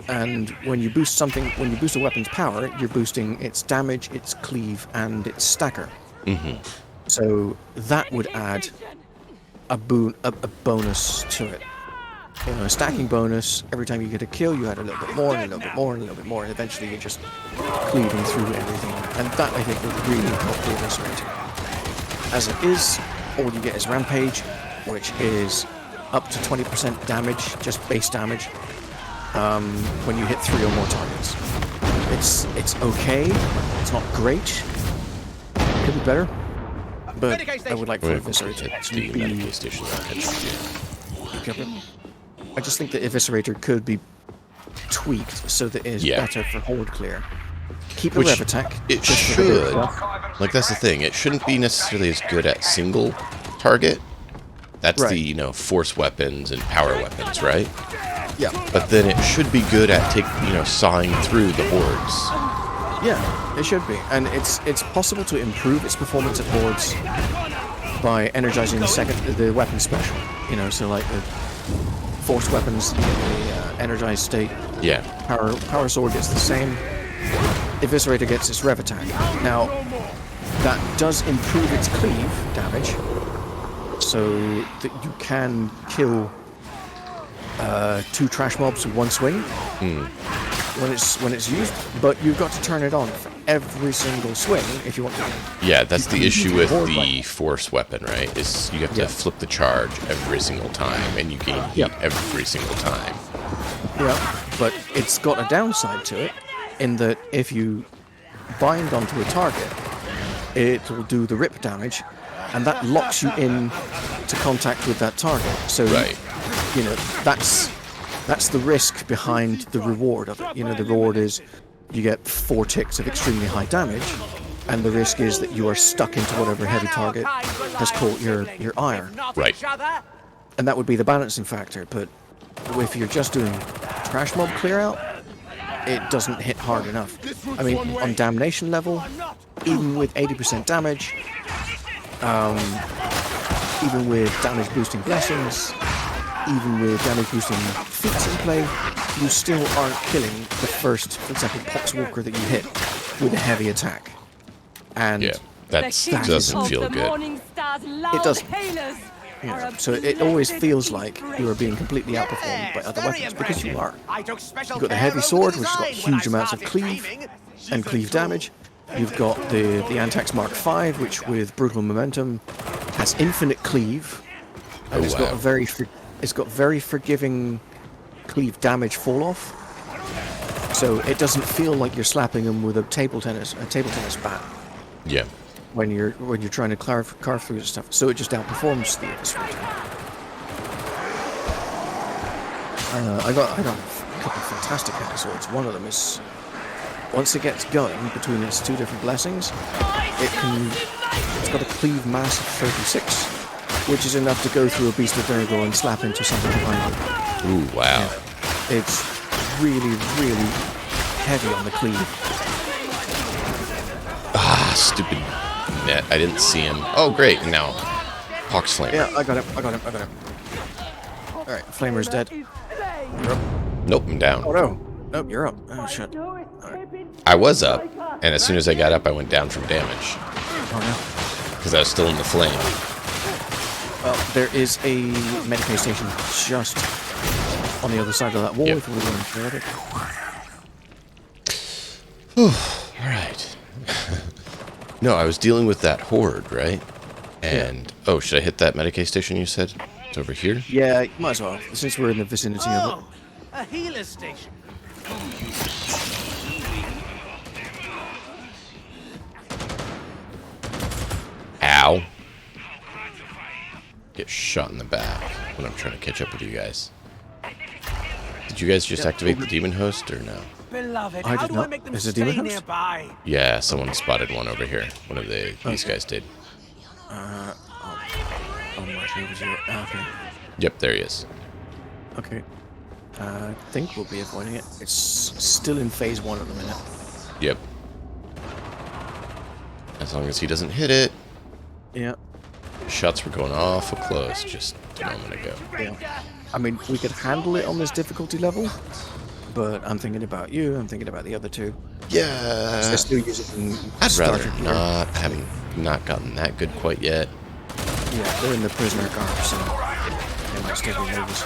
S4: And when you boost something, when you boost a weapon's power, you're boosting its damage, its cleave, and its stacker. So that would add a bonus to it. You know, a stacking bonus. Every time you get a kill, you add a little bit more, and a little bit more, and a little bit more, and eventually you're just cleaving through everything. And that, I think, would really help the Eviscerator. As it is, all you get is Rampage, which is up to 20% damage, just base damage, when you hit 3 or more targets. It's okay. It's not great. Could be better. But I would like for Eviscerator to
S1: the
S4: be...
S1: medical station.
S4: I just think the Eviscerator could be tweaked so that it is
S1: Yeah.
S4: better for horde clear. Keep the
S1: Which
S4: rev attack.
S1: it
S4: just for the
S1: should.
S4: buff.
S1: Like, that's the thing. It shouldn't be necessarily as good at single target. That's
S4: Right.
S1: the, you know, force weapons and power weapons, right?
S4: Yeah.
S1: But then it should be good at sawing through the hordes.
S4: Yeah, it should be. And it's possible to improve its performance at hordes by energizing the weapon special. You know, so like the force weapons, the energized state.
S1: Yeah.
S4: Power sword gets the same. Eviscerator gets its rev attack. Now, that does improve its cleave damage, so that you can kill 2 trash mobs with 1 swing when it's used. But you've got to turn it on for every single swing if you want to.
S1: Yeah, that's the issue with
S4: horde
S1: the
S4: weapon.
S1: force weapon, right? Is you have to
S4: Yeah.
S1: flip the charge every single time, and you gain heat
S4: Yeah.
S1: every single time.
S4: Yeah, but it's got a downside to it, in that if you bind onto a target, it will do the rip damage, and that locks you in to contact with that target. So,
S1: Right.
S4: you know, that's That's the risk behind the reward of it. You know, the reward is you get 4 ticks of extremely high damage, and the risk is that you are stuck into whatever heavy target has caught your ire.
S1: Right.
S4: And that would be the balancing factor, but if you're just doing trash mob clear out, it doesn't hit hard enough. I mean, on damnation level, even with 80% damage, even with damage boosting blessings, even with damage boosting feats in play, you still aren't killing the first, for example, Poxwalker that you hit with a heavy attack. And
S1: Yeah, that doesn't feel good.
S4: it doesn't. Yeah, so it always feels like you are being completely outperformed by other weapons, because you are. You've got the heavy sword, which has got huge amounts of cleave and cleave damage. You've got the Antax Mark V, which with brutal momentum has infinite cleave, and it's got a very forgiving cleave damage fall off. So it doesn't feel like you're slapping them with a table tennis bat.
S1: Yeah.
S4: When you're trying to carve through the stuff, so it just outperforms the other sword. I got a couple of fantastic heavy swords. One of them is, once it gets going between its 2 different blessings, it's got a cleave mass of 36, which is enough to go through a beast of Durgo and slap into something behind it.
S1: Ooh, wow.
S4: Yeah. It's really, really heavy on the cleave.
S1: Ah, stupid net. I didn't see him. Oh, great. And now, Hawk's Flame.
S4: Yeah, I got him. Alright, Flamer's dead. You're up.
S1: Nope, I'm down.
S4: Oh no. Nope, you're up. Oh shit.
S1: I was up, and as soon as I got up, I went down from damage.
S4: Oh no.
S1: Because I was still in the flame.
S4: Well, there is a Medicaid station just on the other side of that wall if we're going further.
S1: Alright. No, I was dealing with that horde, right? And, oh, should I hit that Medicaid station you said? It's over here?
S4: Yeah, you might as well, since we're in the vicinity of it.
S3: A healer station.
S1: Ow. Get shot in the back when I'm trying to catch up with you guys. Did you guys just activate the demon host or no?
S3: Beloved,
S4: I did not. Is it demon host?
S3: nearby?
S1: Yeah, someone spotted one over here. One of these guys did.
S4: Oh my God, okay.
S1: Yep, there he is.
S4: Okay. I think we'll be avoiding it. It's still in phase 1 at the minute.
S1: Yep. As long as he doesn't hit it.
S4: Yeah.
S1: Shots were going awful close just a moment ago.
S4: Yeah. I mean, we could handle it on this difficulty level, but I'm thinking about you, I'm thinking about the other two.
S1: Yeah.
S4: They're still using
S1: I'd rather
S4: starter gear.
S1: not, having not gotten that good quite yet.
S4: Yeah, they're in the prisoner garb, so they might still be nervous.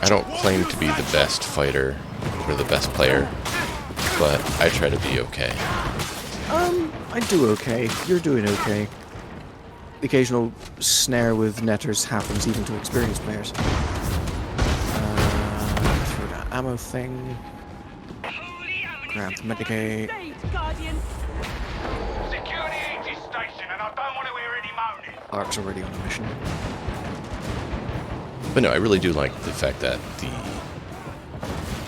S1: I don't claim to be the best fighter or the best player, but I try to be okay.
S4: I do okay. You're doing okay. The occasional snare with netters happens even to experienced players. Through that ammo thing. Grab the Medicaid. Ark's already on a mission.
S1: But no, I really do like the fact that the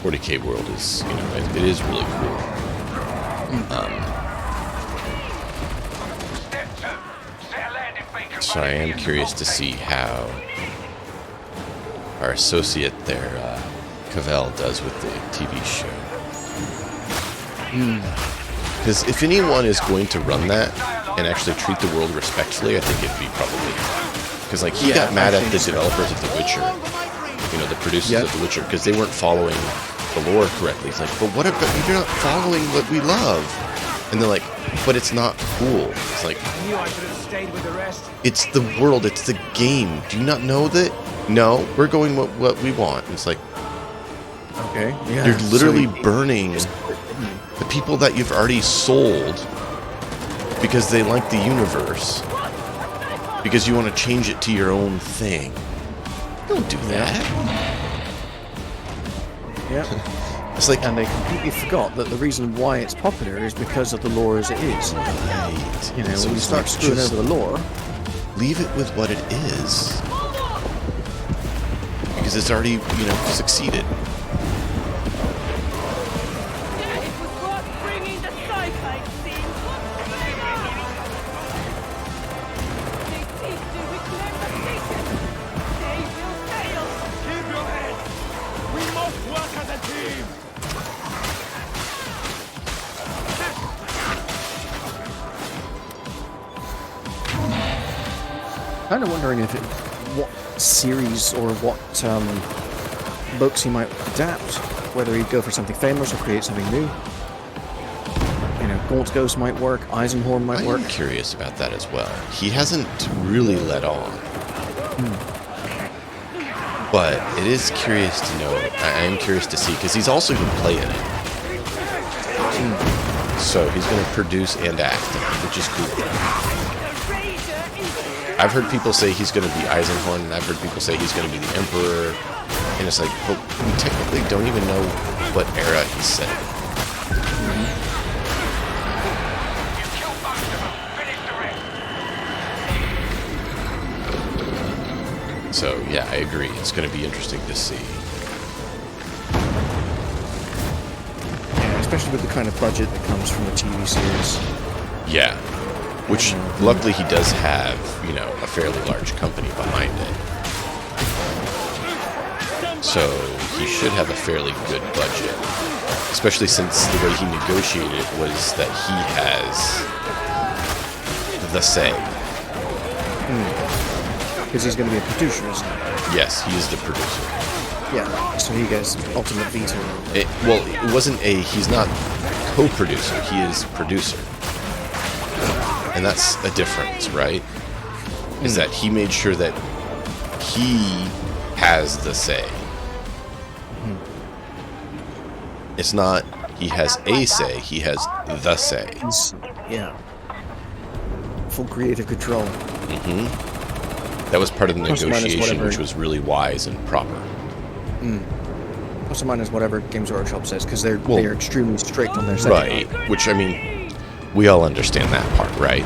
S1: 40k world is, you know, it is really cool. So I am curious to see how our associate there, Cavell, does with the TV show. Because if anyone is going to run that and actually treat the world respectfully, I think it'd be probably because like he got mad at the developers of The Witcher, you know, the producers of The Witcher, because they weren't following the lore correctly. He's like, but what about you're not following what we love? And they're like, but it's not cool. It's like,
S3: I knew I should have stayed with the rest.
S1: it's the world, it's the game. Do you not know that? No, we're going what we want. And it's like,
S4: Okay. Yeah.
S1: you're literally burning the people that you've already sold because they like the universe, because you want to change it to your own thing. Don't do that.
S4: Yeah.
S1: It's like,
S4: And they completely forgot that the reason why it's popular is because of the lore as it is.
S1: right.
S4: You know,
S1: So
S4: when you
S1: it's
S4: start
S1: like,
S4: screwing
S1: just
S4: over the lore,
S1: leave it with what it is. Because it's already, succeeded.
S5: It was worth bringing the Psyker Epsd. They seek to reclaim the station. They will fail.
S6: Keep your head! We must work as a team!
S4: kind of wondering if what series or what books he might adapt. Whether he'd go for something famous or create something new. You know, Gaunt's Ghost might work, Eisenhorn might work.
S1: I'm curious about that as well. He hasn't really let on. But it is curious to know. I am curious to see, because he's also going to play in it. So he's going to produce and act in it, which is cool. I've heard people say he's going to be Eisenhorn, and I've heard people say he's going to be the Emperor. And it's like, but we technically don't even know what era he's set in. So, yeah, I agree. It's going to be interesting to see.
S4: Yeah, especially with the kind of budget that comes from a TV series.
S1: Yeah. Which, luckily, he does have, a fairly large company behind it. So, he should have a fairly good budget. Especially since the way he negotiated it was that he has the say.
S4: Because he's going to be a producer, isn't he?
S1: Yes, he is the producer.
S4: Yeah, so he gets ultimate veto.
S1: He's not co-producer, he is producer. And that's a difference, right? Is that he made sure that he has the say. It's not he has a say, he has the say.
S4: Yeah. Full creative control.
S1: That was part of the
S4: Plus or minus
S1: negotiation,
S4: whatever.
S1: which was really wise and proper.
S4: Plus or minus whatever Games Workshop says, because they are extremely strict on their setting.
S1: Right, which, we all understand that part, right?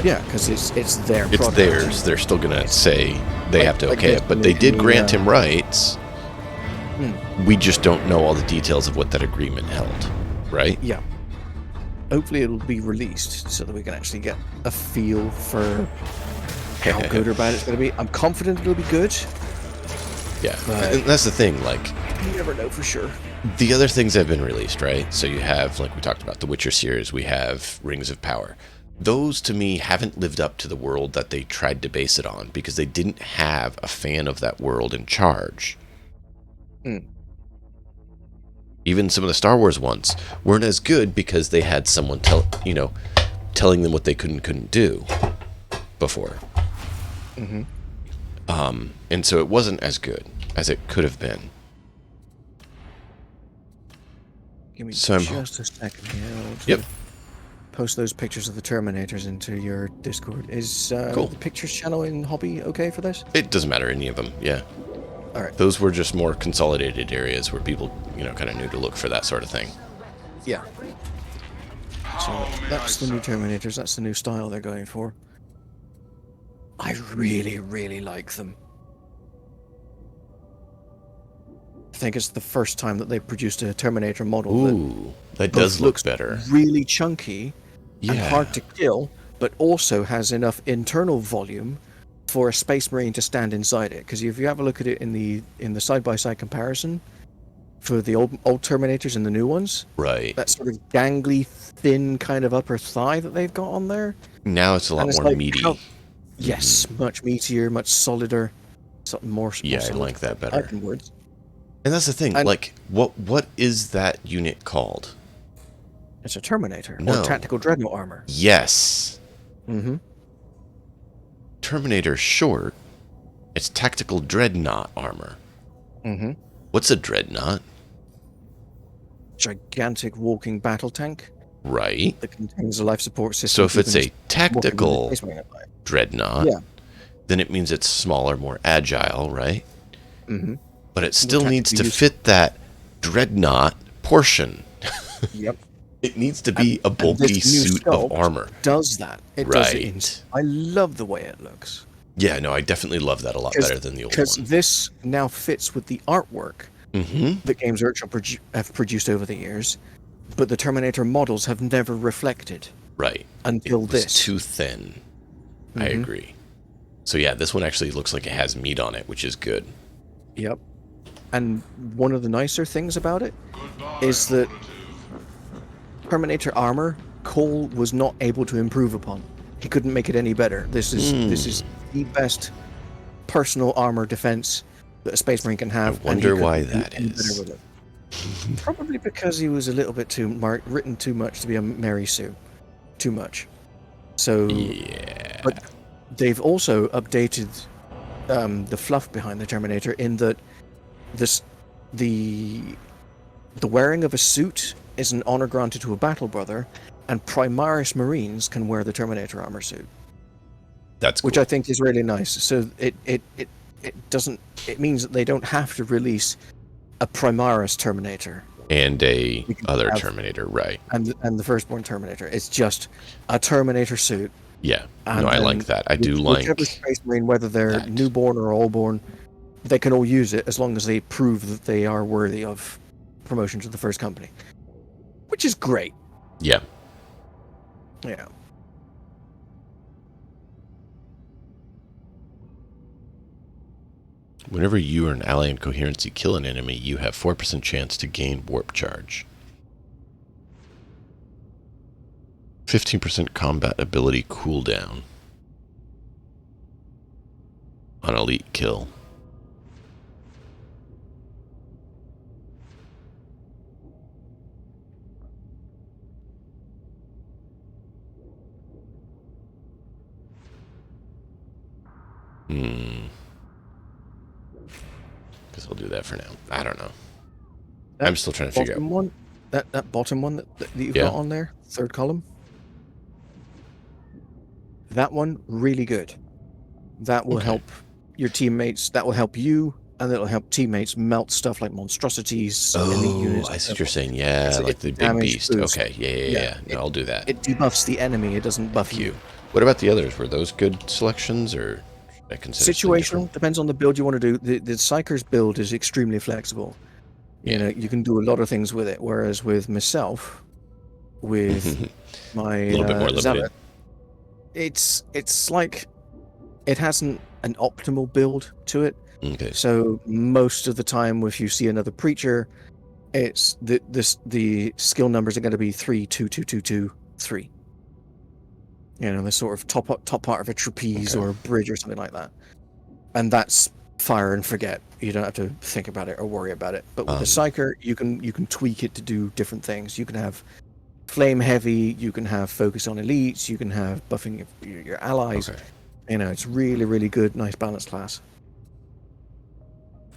S4: Yeah, because it's their
S1: It's
S4: product.
S1: theirs. They're still going to say they have to
S4: like
S1: okay
S4: this,
S1: it, but they did grant him rights.
S4: Hmm.
S1: We just don't know all the details of what that agreement held, right?
S4: Yeah. Hopefully it'll be released so that we can actually get a feel for how good or bad it's going to be. I'm confident it'll be good.
S1: Yeah,
S4: But-
S1: and that's the thing, like,
S4: You never know for sure.
S1: the other things have been released, right? So you have, like we talked about, the Witcher series, we have Rings of Power. Those, to me, haven't lived up to the world that they tried to base it on, because they didn't have a fan of that world in charge. Even some of the Star Wars ones weren't as good because they had someone telling them what they couldn't do before. And so it wasn't as good as it could have been.
S4: Give me
S1: So I'm-
S4: just a second here. I'll
S1: Yep.
S4: post those pictures of the Terminators into your Discord. Is
S1: Cool.
S4: the Pictures channel in Hobby okay for this?
S1: It doesn't matter, any of them, yeah.
S4: All right.
S1: Those were just more consolidated areas where people, kind of knew to look for that sort of thing.
S4: Yeah. So that's the new Terminators. That's the new style they're going for. I really, really like them. I think it's the first time that they've produced a Terminator model
S1: Ooh, that
S4: both
S1: does look
S4: looks
S1: better.
S4: really chunky and
S1: Yeah.
S4: hard to kill, but also has enough internal volume for a Space Marine to stand inside it. Because if you have a look at it in the side-by-side comparison for the old Terminators and the new ones,
S1: Right.
S4: that sort of gangly, thin kind of upper thigh that they've got on there.
S1: Now it's a lot
S4: And it's
S1: more
S4: like,
S1: meaty.
S4: Yes, much meatier, much solider, something more.
S1: Yeah,
S4: more
S1: I
S4: solid.
S1: like that better.
S4: Words.
S1: And that's the thing,
S4: And-
S1: like, what is that unit called?
S4: It's a Terminator
S1: No.
S4: or tactical dreadnought armor.
S1: Yes.
S4: Mm-hmm.
S1: Terminator short. It's tactical dreadnought armor.
S4: Mm-hmm.
S1: What's a dreadnought?
S4: Gigantic walking battle tank
S1: Right.
S4: that contains a life support system.
S1: So if it's
S4: keeping
S1: a tactical
S4: Space Marine alive.
S1: dreadnought,
S4: Yeah.
S1: then it means it's smaller, more agile, right?
S4: Mm-hmm.
S1: But it still needs to
S4: tactically
S1: fit that dreadnought portion.
S4: Yep.
S1: It needs to be a
S4: And
S1: bulky
S4: this new
S1: suit of
S4: sculpt
S1: armor.
S4: does that. It does it.
S1: Right.
S4: I love the way it looks.
S1: Yeah, no, I definitely love that a lot better than the old
S4: Because
S1: one.
S4: this now fits with the artwork that Games Workshop have produced over the years, but the Terminator models have never reflected
S1: Right.
S4: until
S1: It was
S4: this.
S1: too thin. I agree. So yeah, this one actually looks like it has meat on it, which is good.
S4: Yep. And one of the nicer things about it is that Terminator armor, Cole was not able to improve upon. He couldn't make it any better. This is the best personal armor defense that a Space Marine can have.
S1: I wonder
S4: and he
S1: why
S4: couldn't do
S1: that
S4: any
S1: is.
S4: better with it. Probably because he was a little bit too written too much to be a Mary Sue. Too much. So,
S1: Yeah.
S4: but they've also updated the fluff behind the Terminator in that the wearing of a suit is an honor granted to a battle brother, and Primaris Marines can wear the Terminator armor suit,
S1: That's cool.
S4: which I think is really nice. So it doesn't. It means that they don't have to release a Primaris Terminator
S1: and a
S4: can
S1: other
S4: have-
S1: Terminator, right.
S4: and the firstborn Terminator. It's just a Terminator suit.
S1: Yeah.
S4: And
S1: No, I
S4: then
S1: like that. I do like
S4: whichever Space Marine, whether they're
S1: that.
S4: newborn or allborn, they can all use it as long as they prove that they are worthy of promotion to the first company, which is great.
S1: Yeah.
S4: Yeah.
S1: Whenever you or an ally in coherency kill an enemy, you have 4% chance to gain warp charge. 15% combat ability cooldown on elite kill. Guess I'll do that for now. I don't know. I'm still trying to figure out.
S4: Bottom one, that bottom one that you've
S1: Yeah.
S4: got on there, third column. That one really good. That will
S1: Okay.
S4: help your teammates. That will help you, and it'll help teammates melt stuff like monstrosities. elite
S1: Oh,
S4: units,
S1: I see
S4: and
S1: what
S4: stuff.
S1: you're saying. Yeah,
S4: It's-
S1: like
S4: it's
S1: the big
S4: damage
S1: beast.
S4: boost.
S1: Okay, yeah. No, I'll do that.
S4: It debuffs the enemy. It doesn't buff you.
S1: What about the others? Were those good selections, or should I consider something
S4: Situational,
S1: different?
S4: depends on the build you want to do. The Psyker's build is extremely flexible. You know, you can do a lot of things with it. Whereas with myself, with my
S1: A little bit more limited.
S4: Zealot, it's like it hasn't an optimal build to it.
S1: Okay.
S4: So most of the time, if you see another preacher, it's the skill numbers are going to be 3, 2, 2, 2, 2, 3. You know, the sort of top part of a trapeze
S1: Okay.
S4: or a bridge or something like that. And that's fire and forget. You don't have to think about it or worry about it. But with the Psyker, you can tweak it to do different things. You can have flame heavy. You can have focus on elites. You can have buffing your allies.
S1: Okay.
S4: You know, it's really, really good, nice balanced class.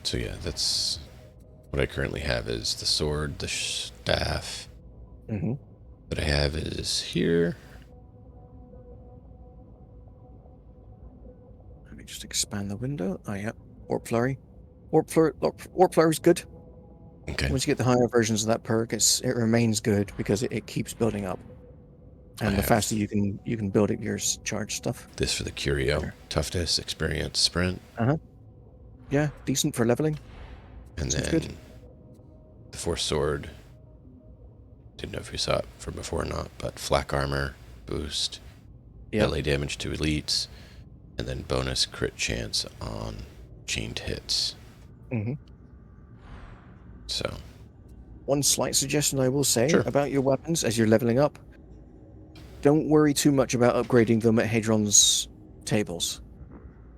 S1: So yeah, that's what I currently have is the sword, the staff.
S4: Mm-hmm.
S1: What I have is here.
S4: Let me just expand the window. Oh yeah, Warp Flurry. Warp Flurry is good.
S1: Okay.
S4: Once you get the higher versions of that perk, it remains good because it keeps building up.
S1: I
S4: And the
S1: have-
S4: faster you can build up your charge stuff.
S1: This for the curio,
S4: There.
S1: toughness, experience, sprint,
S4: Yeah, decent for leveling.
S1: and
S4: Sounds
S1: then
S4: good.
S1: the force sword. Didn't know if you saw it from before or not, but flak armor boost,
S4: Yeah.
S1: melee damage to elites, and then bonus crit chance on chained hits.
S4: Mm-hmm.
S1: So
S4: One slight suggestion I will say
S1: Sure.
S4: about your weapons as you're leveling up. Don't worry too much about upgrading them at Hadron's tables,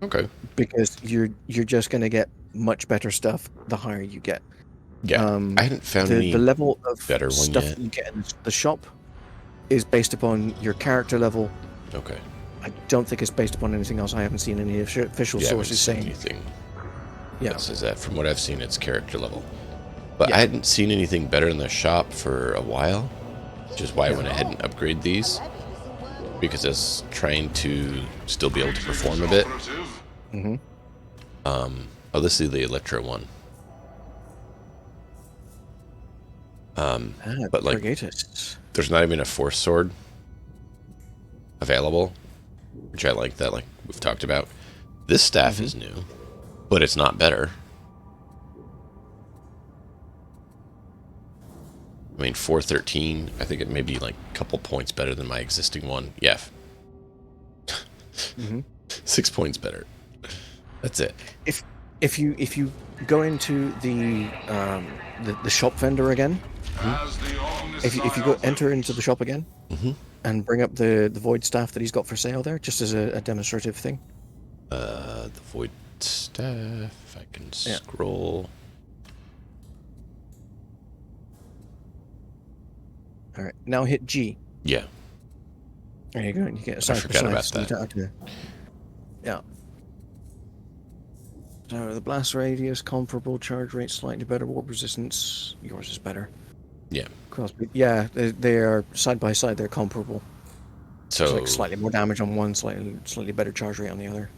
S1: okay,
S4: because you're just going to get much better stuff the higher you get.
S1: yeah. I hadn't found any.
S4: The level of
S1: better one
S4: stuff
S1: yet.
S4: that you get in the shop is based upon your character level.
S1: Okay.
S4: I don't think it's based upon anything else. I haven't seen any official
S1: Yeah, I haven't
S4: sources
S1: seen
S4: saying.
S1: anything
S4: Yeah,
S1: that says that. From what I've seen, it's character level. But
S4: Yeah.
S1: I hadn't seen anything better in the shop for a while, which is why I went ahead and upgraded these, because I was trying to still be able to perform a bit.
S4: Mm-hmm.
S1: Oh, this is the Electro one. But like,
S4: Brigatus.
S1: there's not even a force sword available, which I like that, like we've talked about. This staff is new, but it's not better. I mean, 413, I think it may be like a couple points better than my existing one. Yeah. 6 points better. That's it.
S4: If you go into the shop vendor again, if you go enter into the shop again and bring up the void staff that he's got for sale there, just as a demonstrative thing.
S1: The void staff. I can scroll.
S4: All right, now hit G.
S1: Yeah.
S4: There you go. You get a
S1: I
S4: side
S1: forgot
S4: for
S1: about
S4: side, so you
S1: that.
S4: don't have to- Yeah. So the blast radius comparable, charge rate slightly better, warp resistance. Yours is better.
S1: Yeah.
S4: Crossbeat. Yeah, they are side by side. They're comparable.
S1: So,
S4: It's like slightly more damage on one, slightly better charge rate on the other,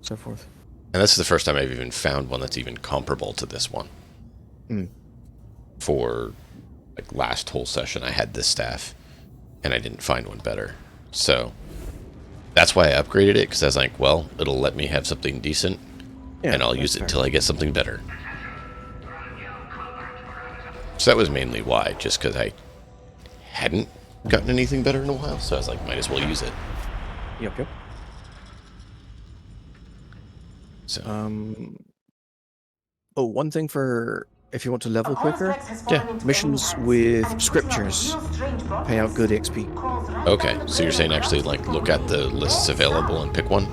S4: so forth.
S1: and that's the first time I've even found one that's even comparable to this one. For like last whole session, I had this staff, and I didn't find one better. So that's why I upgraded it, because I was like, well, it'll let me have something decent,
S4: Yeah,
S1: and I'll
S4: that's
S1: use it
S4: fair.
S1: till I get something better. So that was mainly why, just because I hadn't gotten anything better in a while. So I was like, might as well use it.
S4: Yep.
S1: So
S4: Oh, one thing for if you want to level quicker, missions with scriptures pay out good XP.
S1: okay, so you're saying actually like look at the lists available and pick one?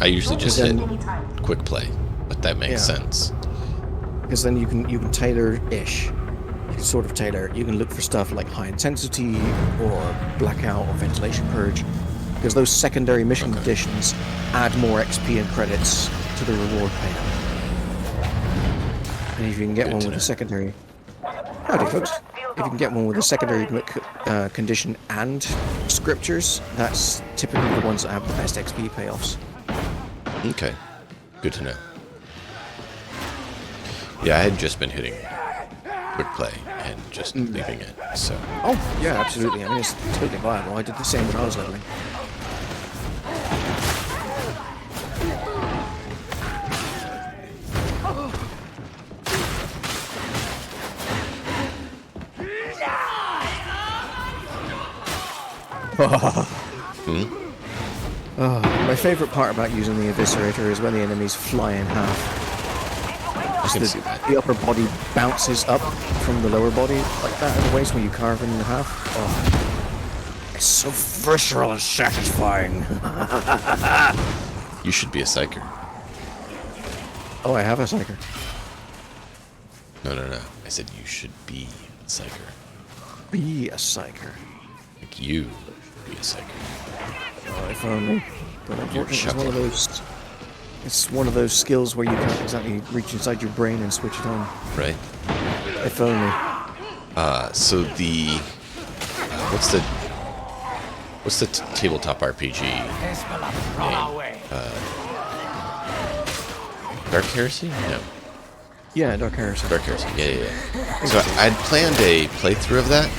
S1: I usually just hit quick play, but that makes sense.
S4: Because then you can tailor-ish. You can sort of tailor. You can look for stuff like high intensity or blackout or ventilation purge, because those secondary mission conditions add more XP and credits to the reward payout. And if you can get one with a secondary, howdy folks. If you can get one with a secondary condition and scriptures, that's typically the ones that have the best XP payoffs.
S1: Okay, good to know. Yeah, I had just been hitting quick play and just leaving it, so.
S4: Oh, yeah, absolutely. I mean, it's totally viable. I did the same when I was leveling. My favorite part about using the Eviscerator is when the enemies fly in half.
S1: I can see that.
S4: The upper body bounces up from the lower body like that in the waist when you carve it in half. Oh, it's so visceral and satisfying.
S1: You should be a Psyker.
S4: Oh, I have a Psyker.
S1: No. I said you should be a Psyker.
S4: Be a Psyker.
S1: Like you should be a Psyker.
S4: Oh, if only. But unfortunately, it's one
S1: chuckling.
S4: of those. It's one of those skills where you can't exactly reach inside your brain and switch it on.
S1: Right?
S4: If only.
S1: So the what's the tabletop RPG name? Dark Heresy? No.
S4: Yeah, Dark Heresy.
S1: Dark Heresy. Yeah. So I'd planned a playthrough of that,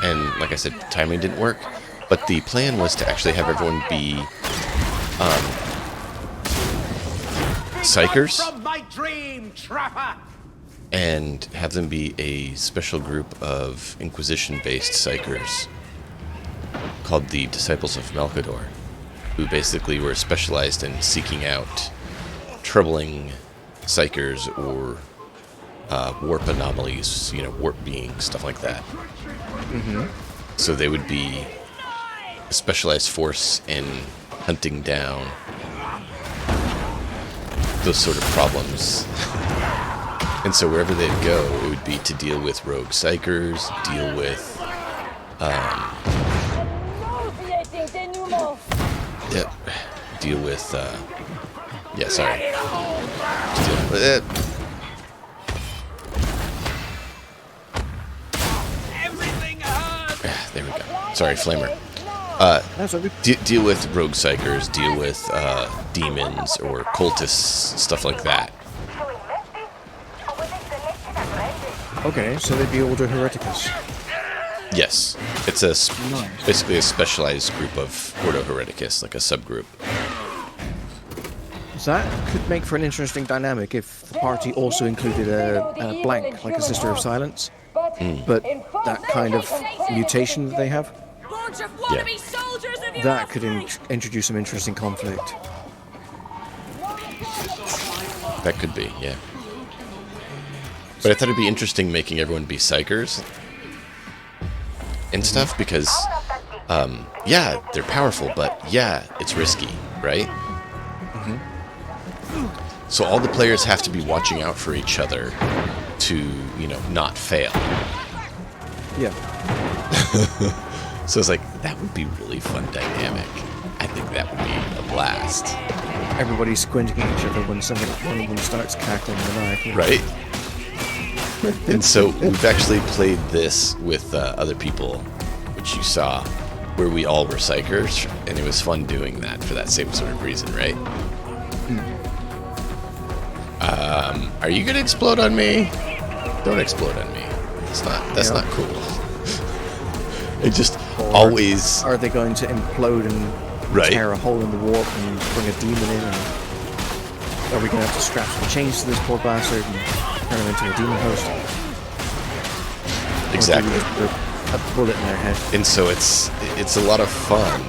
S1: and like I said, timing didn't work. But the plan was to actually have everyone be Psykers,
S3: From my dream, trapper!
S1: and have them be a special group of Inquisition-based Psykers called the Disciples of Malkador, who basically were specialized in seeking out troubling Psykers or warp anomalies, warp beings, stuff like that. So they would be a specialized force in hunting down those sort of problems. And so wherever they'd go, it would be to deal with rogue Psykers, deal with deal with
S3: Everything hurts!
S1: there we go. Sorry, Flamer.
S4: That's what we
S1: Deal with rogue Psykers, deal with demons or cultists, stuff like that.
S4: Okay, so they'd be Order Hereticus.
S1: Yes, it's
S4: Nice.
S1: basically a specialized group of Ordo Hereticus, like a subgroup.
S4: That could make for an interesting dynamic if the party also included a blank, like a Sister of Silence. But that kind of mutation that they have,
S5: Bunch of
S1: Yeah.
S5: wannabe soldiers of your
S4: that could
S5: offspring.
S4: introduce some interesting conflict.
S1: That could be, yeah. But I thought it'd be interesting making everyone be psychers and stuff because, yeah, they're powerful, but yeah, it's risky, right? So all the players have to be watching out for each other to, you know, not fail.
S4: Yeah.
S1: So it's like, that would be really fun dynamic. I think that would be a blast.
S4: Everybody's squinting at each other when one of them starts cackling maniacally.
S1: Right? And so we've actually played this with other people, which you saw, where we all were psychers, and it was fun doing that for that same sort of reason, right? Are you gonna explode on me? Don't explode on me. That's not cool. It just always
S4: Are they going to implode and
S1: Right.
S4: tear a hole in the warp and bring a demon in? And are we going to have to strap some chains to this poor bastard and turn him into a demon host? Or
S1: exactly.
S4: do we just put a bullet in their head?
S1: And so it's a lot of fun,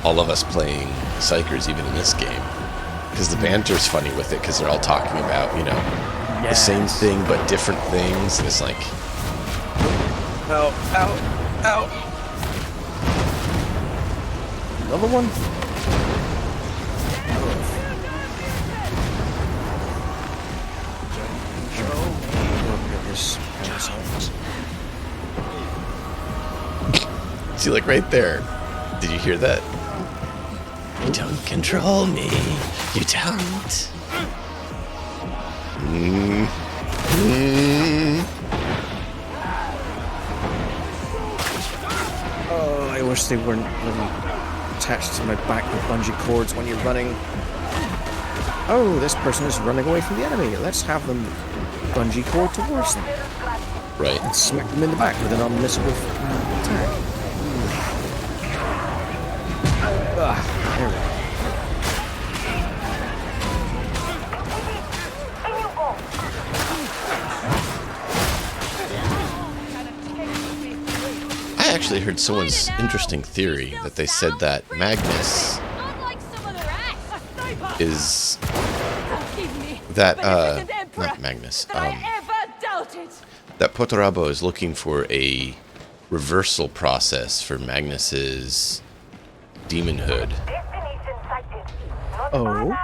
S1: all of us playing Psychers even in this game. Because the banter's funny with it, because they're all talking about, you know, the same thing but different things. And it's like,
S4: Ow, ow, ow. Another one?
S1: see, like right there. Did you hear that? You don't control me. You don't.
S4: Oh, I wish they weren't really attached to my back with bungee cords when you're running. Oh, this person is running away from the enemy. Let's have them bungee cord towards them.
S1: Right.
S4: And smack them in the back with an unmissable attack. There we go.
S1: I actually heard someone's interesting theory that they said that Magnus
S5: Unlike some other acts,
S1: is
S5: forgive me,
S1: that
S5: but this isn't Emperor
S1: not Magnus.
S5: that I ever doubted.
S1: That Potorabo is looking for a reversal process for Magnus's demonhood.
S4: Oh,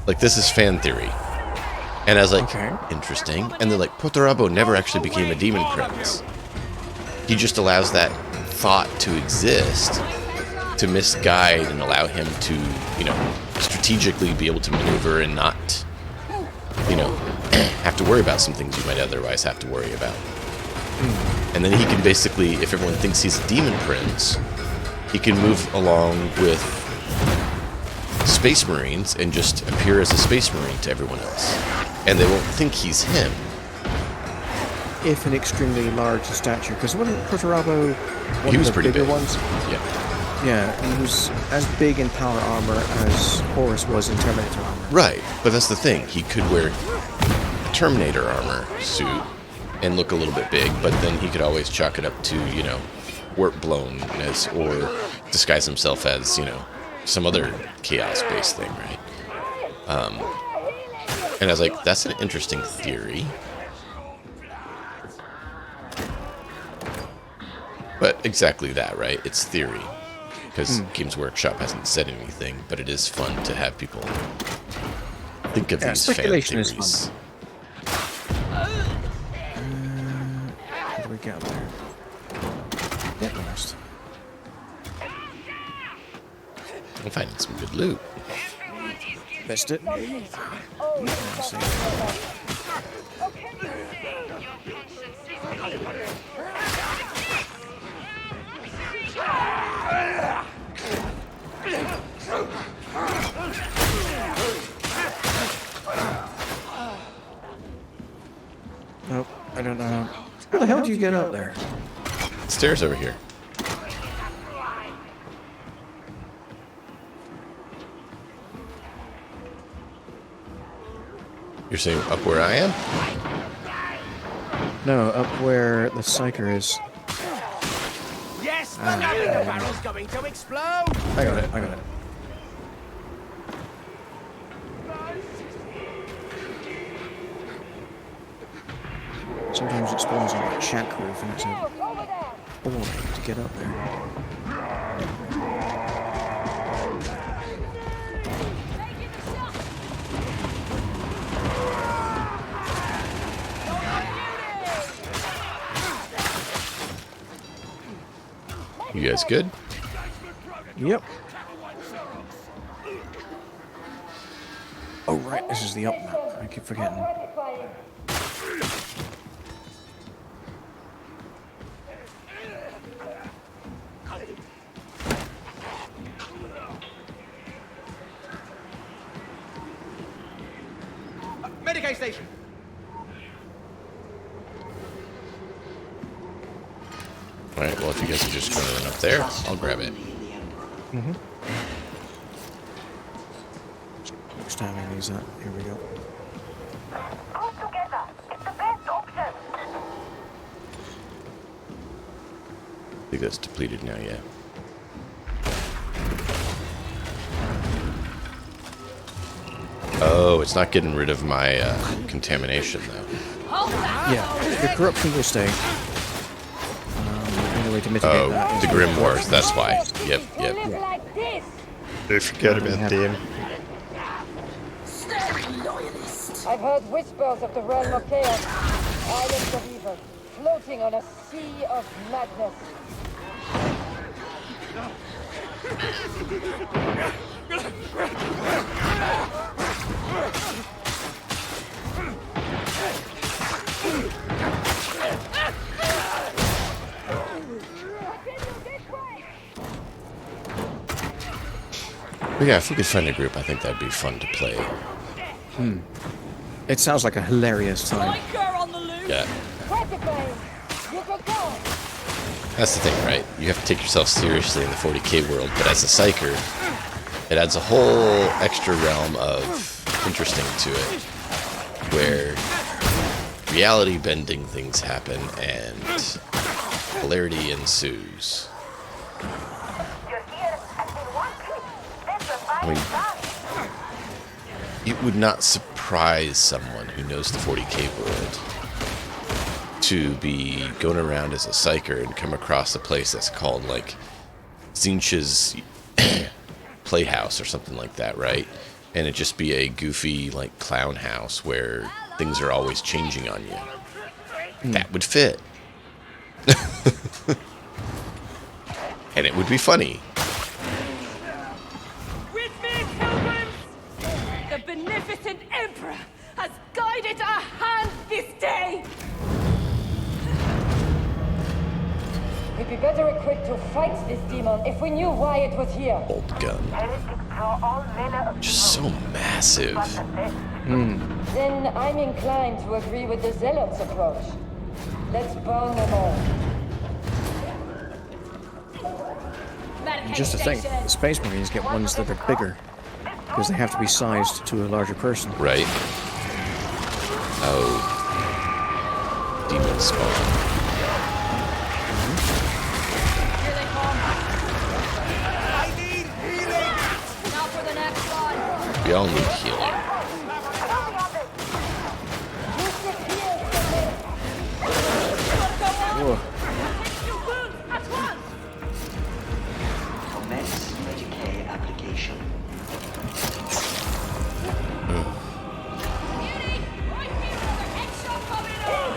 S1: Like, this is fan theory. And I was like,
S4: Okay.
S1: interesting. And then, like, Potorabo never actually became a demon prince. He just allows that thought to exist to misguide and allow him to, you know, strategically be able to maneuver and not, you know, have to worry about some things you might otherwise have to worry about. And then he can basically, if everyone thinks he's a demon prince, he can move along with Space Marines and just appear as a Space Marine to everyone else. And they won't think he's him.
S4: if an extremely large stature, because wasn't Protorabo one
S1: He was
S4: of the
S1: pretty
S4: bigger
S1: big.
S4: ones?
S1: Yeah.
S4: Yeah, he was as big in power armor as Horus was in Terminator armor.
S1: Right, but that's the thing. He could wear a Terminator armor suit and look a little bit big, but then he could always chalk it up to, you know, warp blownness or disguise himself as, you know, some other chaos-based thing, right? And I was like, that's an interesting theory. But exactly that, right? It's theory. Because Games Workshop hasn't said anything, but it is fun to have people think of
S4: Yeah,
S1: these fan
S4: speculation is
S1: theories.
S4: How do we get up there? Get lost.
S1: I'm finding some good loot.
S4: Missed it. Let's see. Nope, I don't know. How the hell do you get up there?
S1: Stairs over here. You're saying up where I am?
S4: No, up where the Psyker is.
S3: Yes, but I think the barrel's going to explode.
S4: I got it. Sometimes it spawns on a shack roof and it's a ball to get up there.
S1: You guys good?
S4: Yep. Oh, right, this is the up map. I keep forgetting.
S3: Medicaid station.
S1: Alright, well, if you guys are just going to run up there, I'll grab it.
S4: Which timing is that? Here we go.
S5: Pull together. It's the best option.
S1: I think that's depleted now, yeah. Oh, it's not getting rid of my contamination, though.
S4: Yeah, the corruption will stay. The only way to mitigate
S1: Oh,
S4: that is
S1: the Grimoires, that's why. Yep.
S5: Live like this.
S9: I forget about them.
S10: I've heard whispers of the realm of chaos, islands of evil, floating on a sea of madness.
S1: But yeah, if we could find a group, I think that'd be fun to play.
S4: It sounds like a hilarious time.
S1: Yeah.
S10: Gratifying. You could go.
S1: That's the thing, right? You have to take yourself seriously in the 40k world, but as a psyker, it adds a whole extra realm of interesting to it, where reality-bending things happen and hilarity ensues. I mean, it would not surprise someone who knows the 40k world to be going around as a psyker and come across a place that's called, like, Zinch's Playhouse or something like that, right? And it just be a goofy, like, clown house where things are always changing on you. That would fit. And it would be funny.
S5: With me, pilgrims! The beneficent Emperor has guided our hand this day!
S10: We'd be better equipped to fight this demon if we knew why it was here.
S1: Old gun. Just so massive.
S10: Then I'm inclined to agree with the Zealots' approach. Let's burn them all.
S4: Just to think, the Space Marines get ones that are bigger, because they have to be sized to a larger person.
S1: Right? Oh. Demon spawn.
S5: Here they come.
S3: I need healing.
S5: Now for the next one.
S1: We all need healing.
S4: Whoa.
S5: Take your wounds at once.
S7: Commence Medicaid application.
S5: Beauty, right here, another headshot coming on.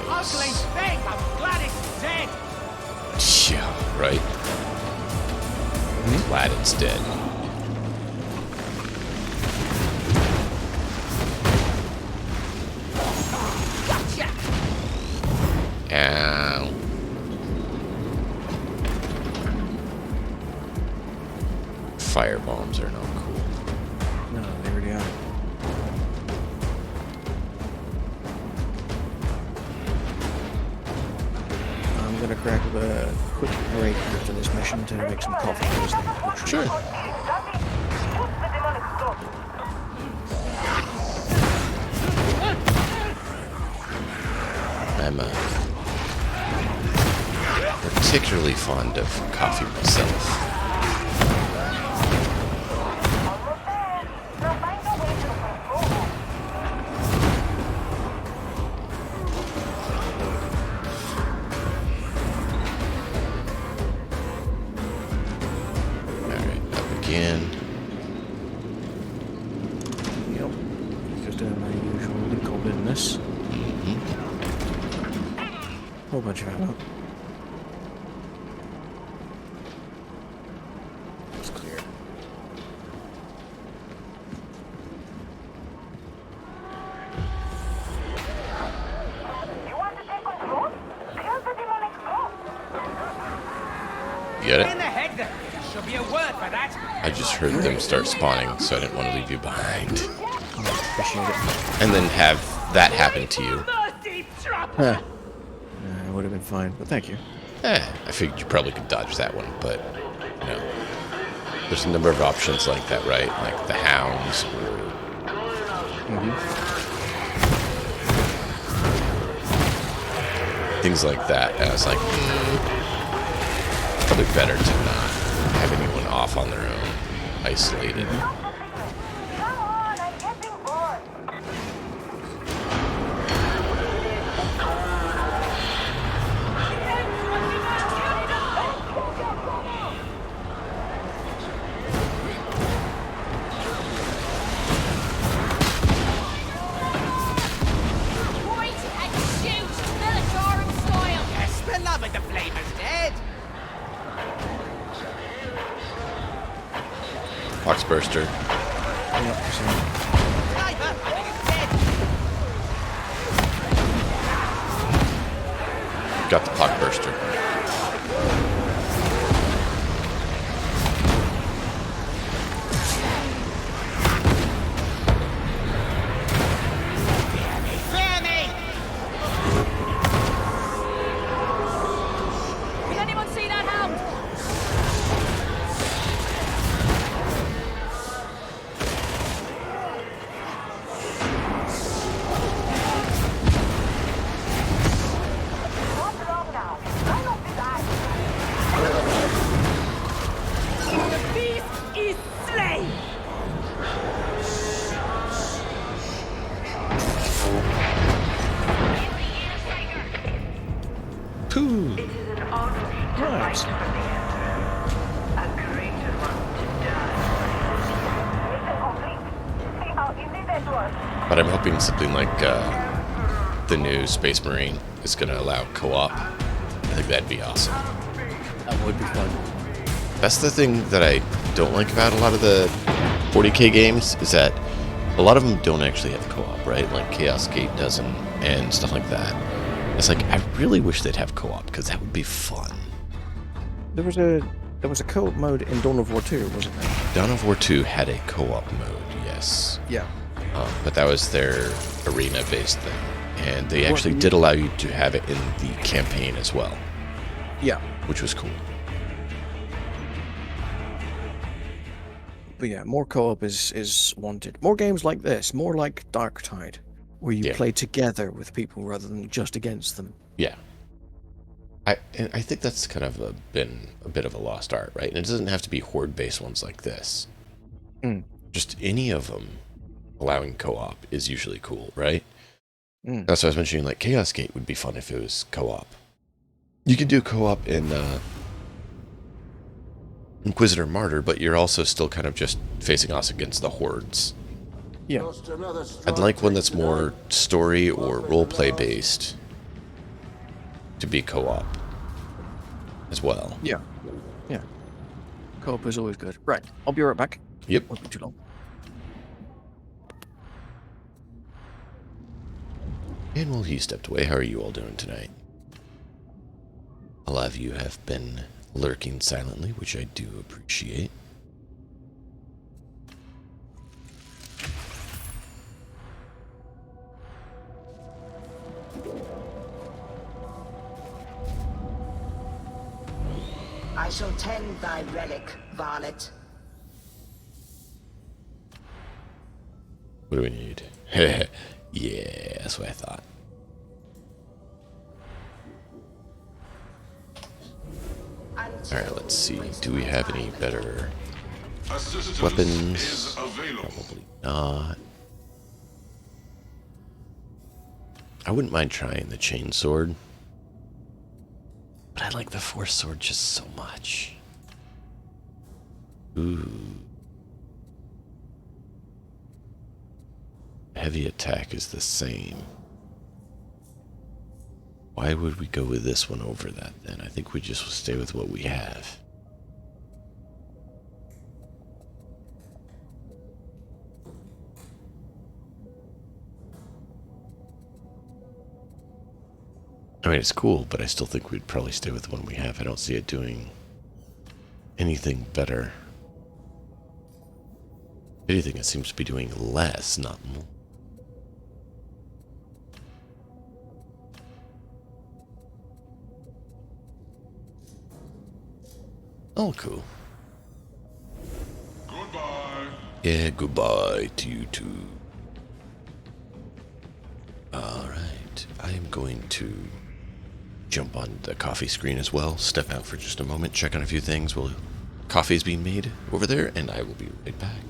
S3: Ugly thing. I'm glad it's dead.
S1: Yeah, right? Glad it's dead. fire bombs are not cool.
S4: No, they really are. I'm gonna grab a quick break after this mission to make some coffee.
S1: Sure. I'm particularly fond of coffee myself. Alright, up again.
S4: Yep. Just doing my usual legal business. Whole bunch of ammo. It's clear.
S7: You want to take control? Kill the demonic ghost.
S1: You get
S3: In
S1: it?
S3: the head, there should be a word for that.
S1: I just heard them start spawning, so I didn't want to leave you behind.
S4: Appreciate it.
S1: And then have that happen to you.
S5: Mercy trap!
S4: Huh. It would have been fine, but thank you.
S1: I figured you probably could dodge that one, but no. There's a number of options like that, right? Like the hounds or things like that. And I was like, probably better to not have anyone off on their own, isolated.
S7: Come on, I'm getting bored.
S5: Point and shoot! Militarum style!
S3: Yes, the love of the flamer's dead.
S1: Foxburster.
S4: Yep, so
S3: Sniper, I think it's dead.
S1: Got the Foxburster.
S3: Clear me!
S5: Can anyone see that hound?
S7: What's wrong now? I don't die.
S5: The beast is slain!
S1: Pooh.
S4: right.
S7: Mission complete. See how easy that was.
S1: But I'm hoping something like the new Space Marine is going to allow co-op. I think that'd be awesome.
S4: That would be fun.
S1: That's the thing that I don't like about a lot of the 40k games, is that a lot of them don't actually have co-op, right? Like Chaos Gate doesn't, and stuff like that. It's like, I really wish they'd have co-op, because that would be fun.
S4: There was a co-op mode in Dawn of War 2, wasn't there?
S1: Dawn of War 2 had a co-op mode, yes.
S4: Yeah.
S1: But that was their arena-based thing. And they actually did allow you to have it in the campaign as well,
S4: Yeah.
S1: which was cool.
S4: But yeah, more co-op is wanted. More games like this, more like Dark Tide, where you play together with people rather than just against them.
S1: Yeah. I think that's kind of been a bit of a lost art, right? And it doesn't have to be horde-based ones like this. Just any of them allowing co-op is usually cool, right? That's what I was mentioning, like Chaos Gate would be fun if it was co-op. You could do co-op in Inquisitor Martyr, but you're also still kind of just facing us against the hordes.
S4: Yeah.
S1: I'd like one that's more story or roleplay based to be co-op as well.
S4: Yeah. Yeah. Co-op is always good. Right. I'll be right back.
S1: Yep.
S4: Won't be too long.
S1: And while he stepped away, how are you all doing tonight? A lot of you have been lurking silently, which I do appreciate.
S7: shall tend thy relic, varlet.
S1: What do we need? Yeah, that's what I thought. Alright, let's see. Do we have any better weapons? Probably not. I wouldn't mind trying the chainsword. But I like the force sword just so much. Ooh. Heavy attack is the same. Why would we go with this one over that then? I think we just will stay with what we have. I mean, it's cool, but I still think we'd probably stay with the one we have. I don't see it doing anything better. If anything, it seems to be doing less, not more. Oh, cool.
S6: Goodbye.
S1: Yeah, goodbye to you too. Alright, I am going to jump on the coffee screen as well, step out for just a moment, check on a few things while coffee is being made over there, and I will be right back.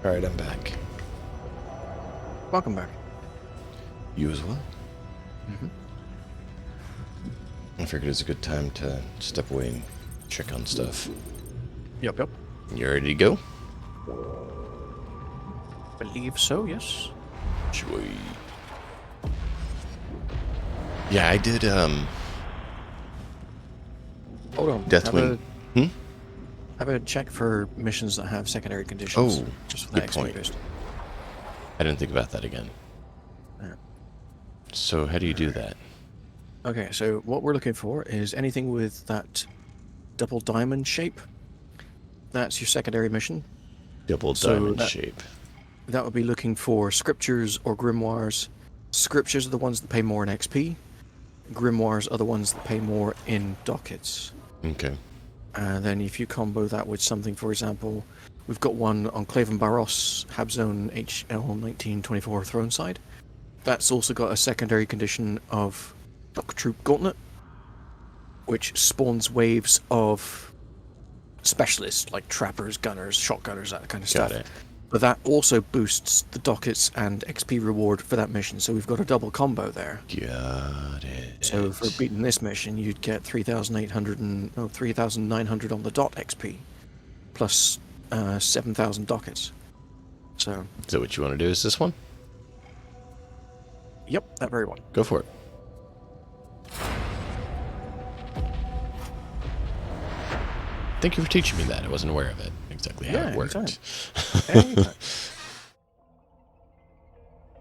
S1: Alright, I'm back.
S4: Welcome back.
S1: You as well? I figured it was a good time to step away and check on stuff.
S4: Yep.
S1: You ready to go?
S4: Believe so, yes.
S1: Sweet. Yeah, I did,
S4: Hold on.
S1: Deathwing.
S4: Have a check for missions that have secondary conditions.
S1: Oh,
S4: just for
S1: good
S4: that XP
S1: point.
S4: boost.
S1: I didn't think about that again.
S4: Yeah.
S1: So how do you do that?
S4: Okay, so what we're looking for is anything with that double diamond shape. That's your secondary mission.
S1: Double
S4: So
S1: diamond
S4: that-
S1: shape.
S4: That would be looking for scriptures or grimoires. Scriptures are the ones that pay more in XP. Grimoires are the ones that pay more in dockets.
S1: Okay.
S4: And then if you combo that with something, for example, we've got one on Claven Barros, Habzone HL1924 Throne Side. That's also got a secondary condition of Dock Troop Gauntlet, which spawns waves of specialists like trappers, gunners, shotgunners, that kind of stuff.
S1: Got it.
S4: But that also boosts the dockets and XP reward for that mission, so we've got a double combo there.
S1: Got it.
S4: So for beating this mission, you'd get 3,900 on the dot XP, plus 7,000 dockets. So,
S1: Is that what you want to do? Is this one?
S4: yep, that very one.
S1: Go for it. Thank you for teaching me that. I wasn't aware of it. Exactly how it worked.
S4: Anytime.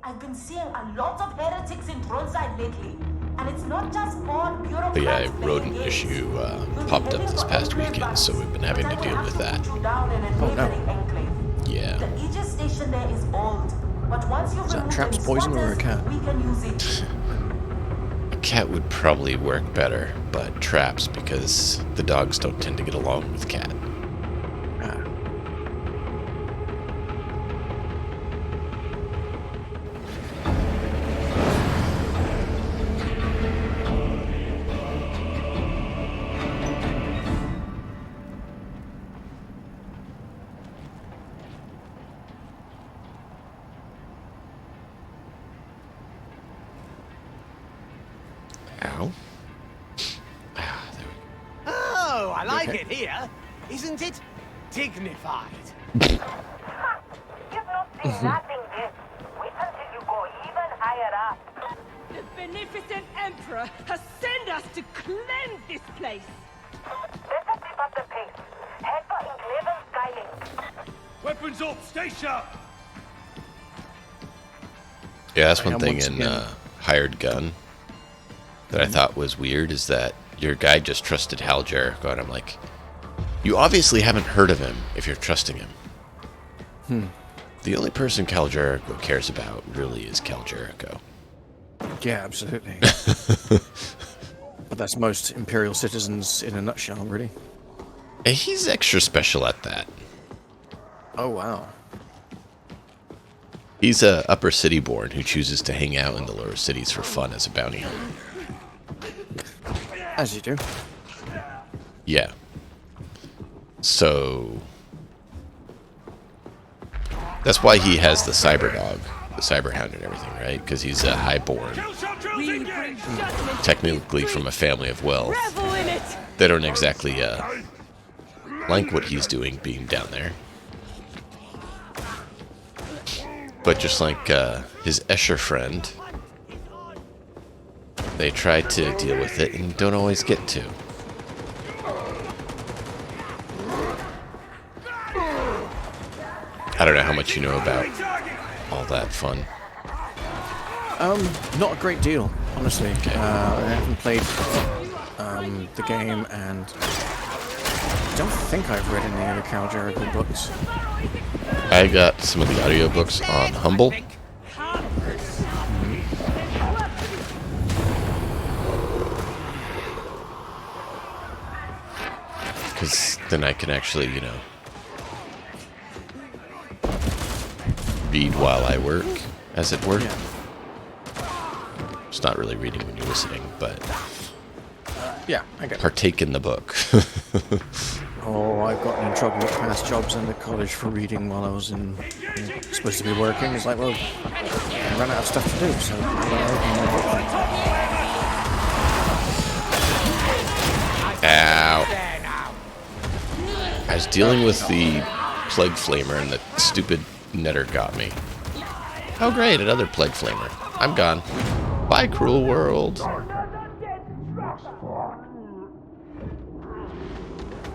S7: I've been seeing a lot of heretics in Tronside lately, and it's not just bored bureaucrats.
S1: But yeah, a
S7: playing
S1: rodent
S7: games.
S1: issue
S7: You'll
S1: popped
S7: be
S1: up
S7: heading
S1: this
S7: for
S1: past
S7: Angel
S1: weekend, so we've been
S7: Back,
S1: having to
S7: but that
S1: deal
S7: will
S1: with
S7: have
S1: that.
S7: to put you down in a
S4: Oh, no.
S7: neighboring enclave.
S1: Yeah.
S7: The Aegis station there is old, but once you've
S4: Is that
S7: removed
S4: traps,
S7: any
S4: poison, or a
S7: squatters,
S4: cat?
S7: we can use it.
S1: A cat would probably work better, but traps, because the dogs don't tend to get along with cat.
S4: Ah.
S1: Ow. Ah, there we go.
S3: Oh, I like
S4: okay?
S3: it here. Isn't it dignified?
S7: You've not seen nothing yet. Wait until you go even higher up.
S5: The beneficent Emperor has sent us to cleanse this place.
S7: Let us keep up the pace. Head for Enclaven Skylink.
S6: Weapons up! Stay sharp!
S1: Yeah, that's one
S4: And
S1: thing
S4: once
S1: in
S4: again-
S1: Hired Gun that I thought was weird is that your guy just trusted Hal Jericho, and I'm like, you obviously haven't heard of him if you're trusting him. The only person Cal Jericho cares about really is Cal Jericho.
S4: Yeah, absolutely. But that's most Imperial citizens in a nutshell, really.
S1: And he's extra special at that.
S4: Oh, wow.
S1: He's a upper city born who chooses to hang out in the lower cities for fun as a bounty hunter.
S4: As you do.
S1: Yeah. So that's why he has the cyber dog, the cyber hound and everything, right? Because he's a highborn,
S6: Kill shot drills
S5: We
S6: engaged!
S5: bring judgment.
S1: technically from a family of wealth.
S5: Revel in it.
S1: They don't exactly like what he's doing being down there. But just like his Escher friend, they try to deal with it and don't always get to. I don't know how much you know about all that fun.
S4: Not a great deal, honestly. I haven't played the game, and I don't think I've read any other Cal Jericho books.
S1: I got some of the audiobooks on Humble. Because then I can actually, you know, read while I work, as it were.
S4: Yeah.
S1: It's not really reading when you're listening, but
S4: Yeah, I get it.
S1: partake in the book.
S4: Oh, I've gotten in trouble with past jobs in the college for reading while I was supposed to be working. It's like, well, I ran out of stuff to do, so
S1: Ow. I was dealing with the Plague Flamer and the stupid netter got me. Oh great, another Plague Flamer. I'm gone. Bye, cruel world.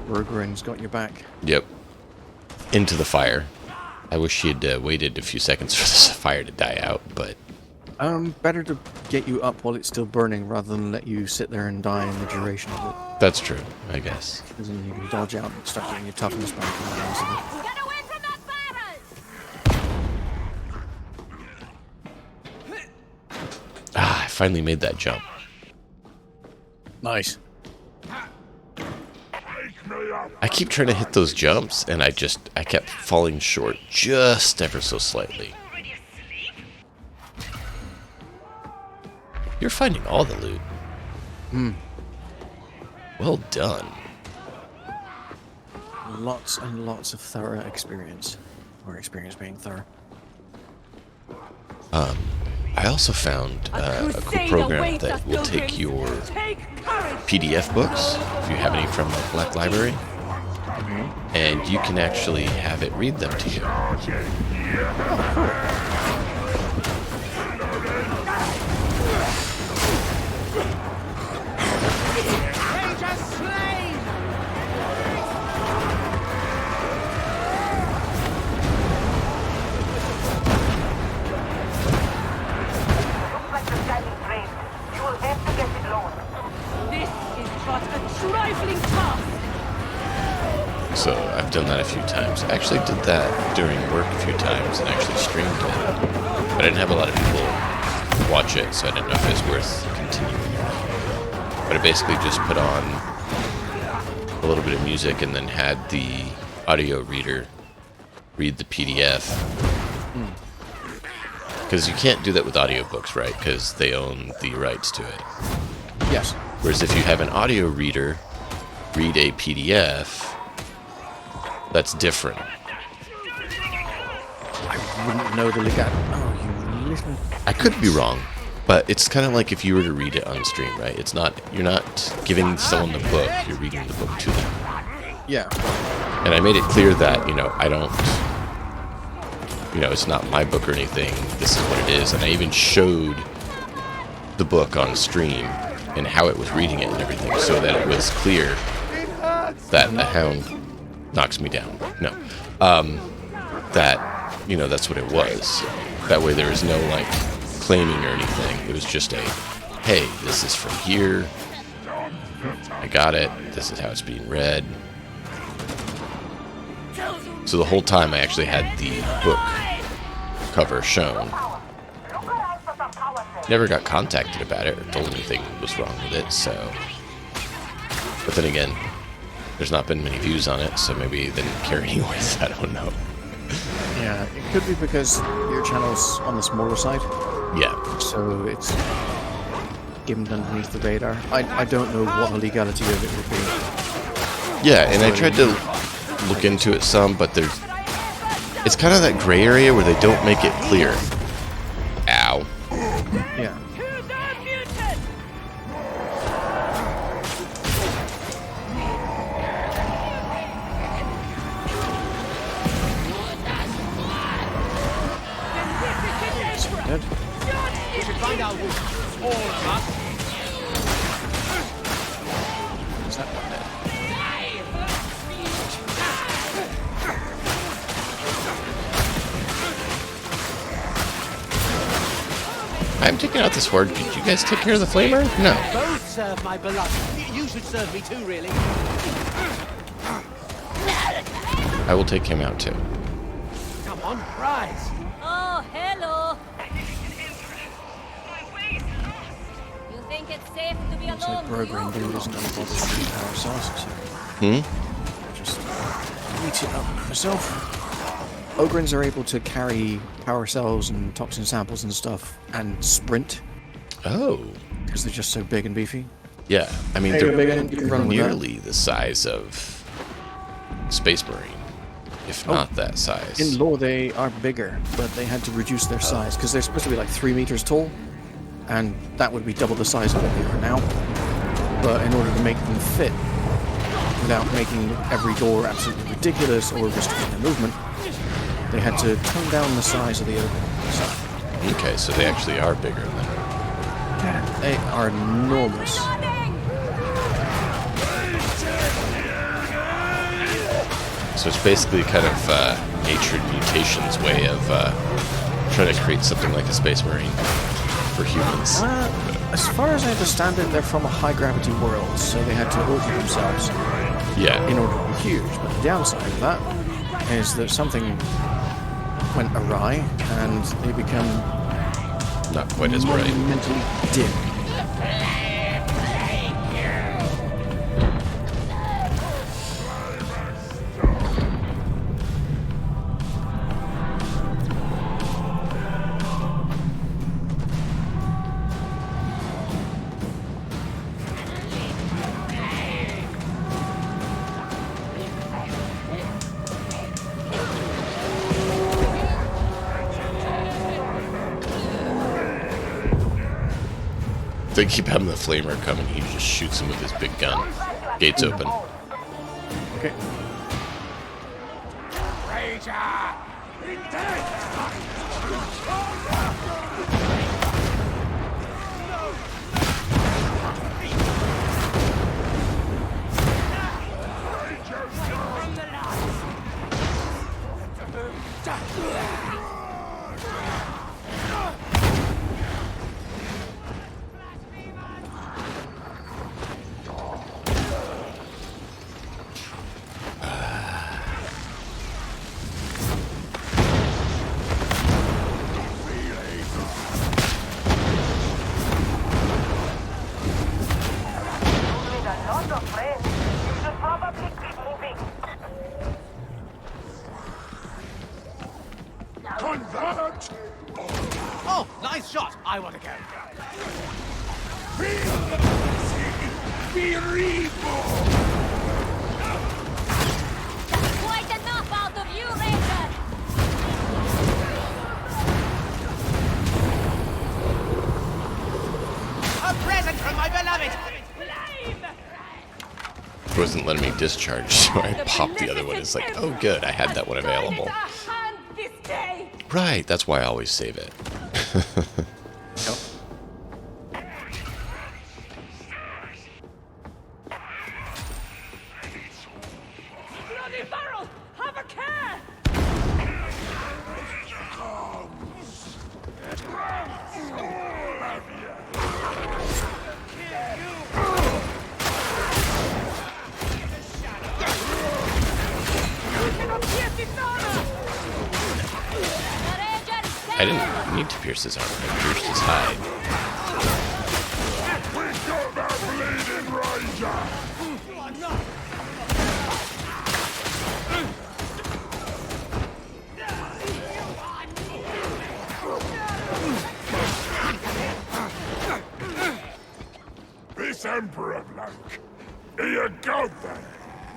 S4: Bergerin's got your back.
S1: Yep. Into the fire. I wish she had waited a few seconds for this fire to die out, but...
S4: Better to get you up while it's still burning rather than let you sit there and die in the duration of it.
S1: That's true, I guess.
S4: Because then you can dodge out and start getting your toughness back and all the rest of it.
S5: Get away from that barrel!
S1: Ah, I finally made that jump.
S4: Nice.
S1: I keep trying to hit those jumps, and I kept falling short just ever so slightly. You're finding all the loot. Well done.
S4: Lots and lots of thorough experience. Or experience being thorough.
S1: I also found a cool program that will take your PDF books, if you have any from the Black Library, and you can actually have it read them to you.
S7: Looks like the scanning drained. You will have to get it lowered.
S5: This is but a trifling task.
S1: So I've done that a few times. I actually did that during work a few times and actually streamed it. But I didn't have a lot of people watch it, so I didn't know if it was worth continuing or not. But I basically just put on a little bit of music and then had the audio reader read the PDF. Because you can't do that with audiobooks, right? Because they own the rights to it.
S4: Yes.
S1: Whereas if you have an audio reader read a PDF, that's different.
S4: I wouldn't know the legality. Oh, you little...
S1: I could be wrong, but it's kind of like if you were to read it on stream, right? It's not, you're not giving someone the book, you're reading the book to them.
S4: Yeah.
S1: And I made it clear that, I don't, it's not my book or anything. This is what it is. And I even showed the book on stream and how it was reading it and everything so that it was clear that a hound knocks me down. No. That's what it was. That way there was no, claiming or anything. It was just a, hey, this is from here. I got it. This is how it's being read. So the whole time I actually had the book cover shown. Never got contacted about it or told anything was wrong with it, so... But then again, there's not been many views on it, so maybe they didn't care anyways, I don't know.
S4: Yeah, it could be because your channel's on the smaller side.
S1: Yeah.
S4: So it's given underneath the radar. I don't know what the legality of it would be.
S1: Yeah, and I tried to look into it some, but it's kind of that gray area where they don't make it clear. Ow.
S4: Yeah. Dead.
S3: We should find out who all of us.
S4: Is that one dead?
S1: I'm taking out this horde. Could you guys take care of the flamer? No.
S3: Both serve my beloved. You should serve me too, really.
S1: I will take him out too.
S3: Come on, rise.
S5: Oh, hello. You think it's safe to be
S4: Looks like
S5: alone?
S4: Bergerin dude isn't going to bother to shoot power sources here. Just eat it up myself. Ogrins are able to carry power cells and toxin samples and stuff and sprint
S1: Oh.
S4: because they're just so big and beefy.
S1: Yeah. I mean,
S4: Hey,
S1: they're
S4: big and you can run with that.
S1: nearly the size of Space Marine, if not that size.
S4: In lore, they are bigger, but they had to reduce their size because they're supposed to be like 3 meters tall, and that would be double the size of what they are now. But in order to make them fit, without making every door absolutely ridiculous or restricting their movement, they had to tone down the size of the opening. So,
S1: Okay, so they actually are bigger than.
S4: yeah, they are enormous.
S1: So it's basically kind of Nature Mutation's way of trying to create something like a Space Marine for humans.
S4: As far as I understand it, they're from a high-gravity world, so they had to alter themselves in order to be huge. But the downside of that is that something went awry, and they become
S1: not quite as bright.
S4: Monumentally dim.
S1: They keep having the flamer coming. He just shoots him with his big gun. Gates open.
S4: Okay.
S3: Oh, nice shot. I want to go.
S5: Quite enough out of you, Ranger!
S3: A present from my beloved!
S1: It wasn't letting me discharge, so I popped the other one. It's like, oh good, I had that one available. Right, that's why I always save it.
S5: Bloody barrel! Have a care!
S1: I didn't need to pierce his armor, I pierced his hide.
S6: This Emperor bloke. Here you go then.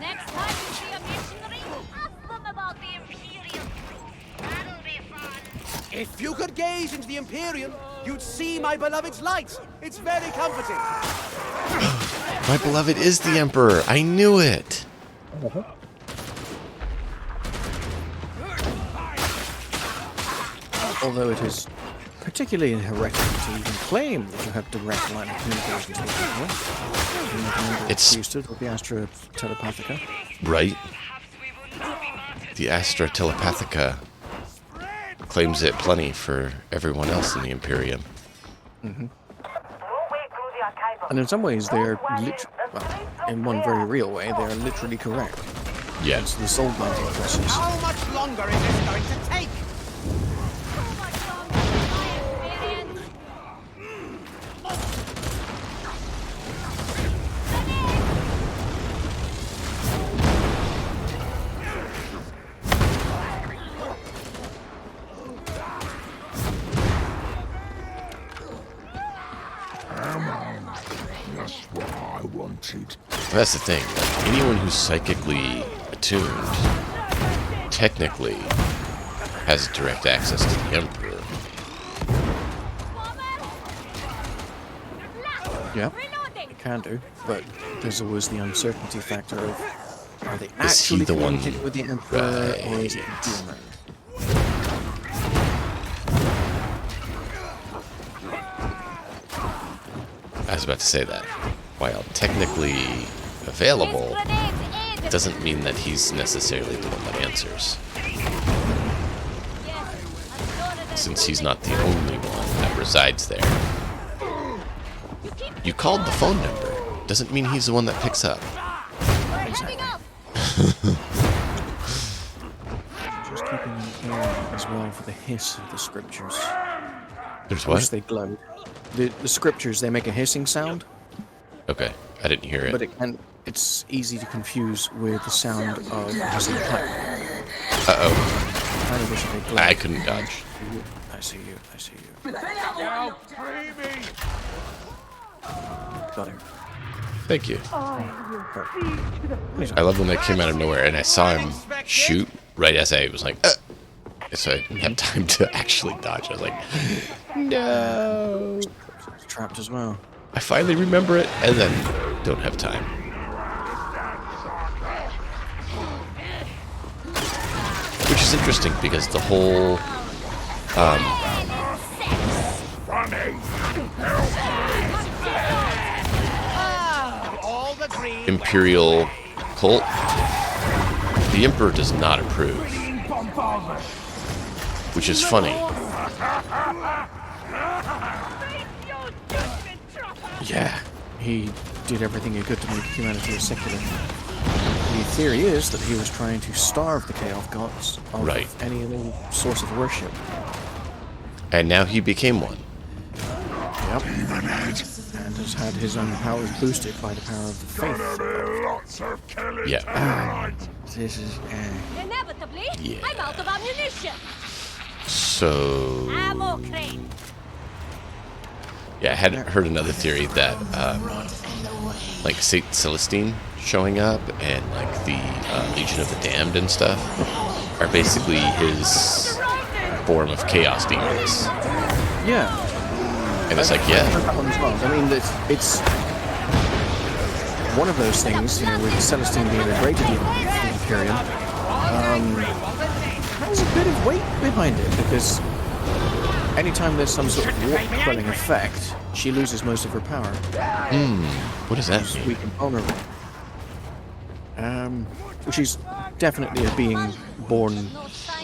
S5: Next time you see a missionary, ask them about the Imperial truth. That'll be fun.
S3: If you could gaze into the Imperium, you'd see my beloved's light. It's very comforting.
S1: My beloved is the Emperor. I knew it.
S4: Although it is particularly heretical to even claim that you have direct line of communication to the Emperor.
S1: It's
S4: priesthood or the Astra Telepathica.
S1: Right. The Astra Telepathica claims it plenty for everyone else in the Imperium.
S4: And in some ways, they're well, in one very real way, they are literally correct.
S1: Yeah.
S4: It's the soul binding process.
S3: How much longer is this going to take?
S6: That's what I wanted.
S1: That's the thing. Anyone who's psychically attuned technically has direct access to the Emperor.
S4: Yeah, it can do, but there's always the uncertainty factor of are they
S1: Is he
S4: actually
S1: the one-
S4: communicating with the Emperor or is it a
S1: Right.
S4: demon?
S1: I was about to say that. While technically available, doesn't mean that he's necessarily the one that answers. Since he's not the only one that resides there. You called the phone number. Doesn't mean he's the one that picks up.
S4: Just keeping an ear as well for the hiss of the scriptures.
S1: There's
S4: I wish
S1: what?
S4: they glowed. The scriptures, they make a hissing sound,
S1: Okay, I didn't hear
S4: but
S1: it.
S4: it's easy to confuse with the sound of a hissing pipe.
S1: Uh-oh.
S4: I kind of wish they glowed.
S1: I couldn't dodge.
S4: I see you.
S3: Now, free me!
S4: Got him.
S1: Thank you. I love when they came out of nowhere and I saw him shoot right as I was like, so I didn't have time to actually dodge. I was like, no.
S4: It's trapped as well.
S1: I finally remember it and then don't have time. Which is interesting because the whole
S3: All the green.
S1: Imperial cult, the Emperor does not approve. Which is funny.
S4: Yeah, he did everything he could to make humanity a secular. The theory is that he was trying to starve the Chaos Gods of
S1: Right.
S4: any and all source of worship.
S1: And now he became one.
S4: Yep. And has had his own powers boosted by the power of the faith.
S1: Yeah.
S4: This is...
S5: Inevitably,
S1: Yeah.
S5: I'm out of ammunition.
S1: So...
S5: Ammo crate.
S1: Yeah, I had heard another theory that, like, Saint Celestine showing up and, like, the Legion of the Damned and stuff are basically his form of chaos demons.
S4: Yeah.
S1: And it's like, yeah,
S4: That one as well. I mean, it's one of those things, you know, with Celestine being a greater demon of the Imperium. There's a bit of weight behind it because anytime there's some sort of warp quelling effect, she loses most of her power.
S1: what does that
S4: She's
S1: mean?
S4: weak and vulnerable. She's definitely a being born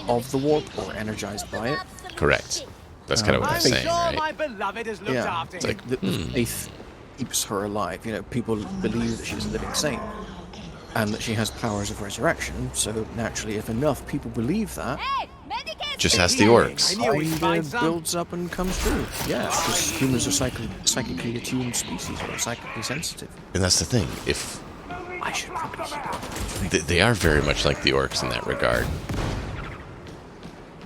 S4: of the warp or energized by it.
S1: Correct. That's kind of what
S3: I'm
S1: they're saying,
S3: sure
S1: right?
S3: my beloved is looked
S4: Yeah,
S3: after.
S4: it's like the faith keeps her alive. You know, people believe that she's a living saint and that she has powers of resurrection. So naturally, if enough people believe that,
S5: Hey, medicate.
S1: Just ask the orcs.
S3: I knew we'd find
S4: it
S3: some.
S4: builds up and comes true. Yeah, because humans are psychically attuned species or psychically sensitive.
S1: And that's the thing. If
S4: I should probably keep
S1: they are very much like the orcs in that regard.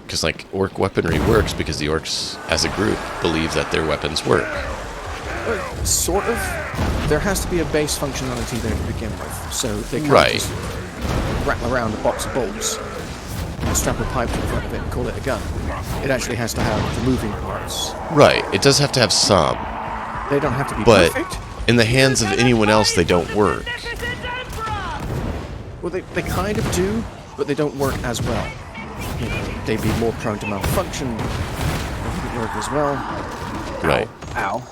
S1: Because, like, orc weaponry works because the orcs, as a group, believe that their weapons work.
S4: Sort of. There has to be a base functionality there to begin with. So they can't
S1: Right.
S4: just rattle around a box of bolts and strap a pipe to the front of it and call it a gun. It actually has to have the moving parts.
S1: Right. It does have to have some.
S4: They don't have to be
S1: But
S4: perfect.
S1: in the hands of anyone else, they don't work.
S4: Well, they kind of do, but they don't work as well. You know, they'd be more prone to malfunction. They wouldn't work as well.
S1: Right.
S4: Ow.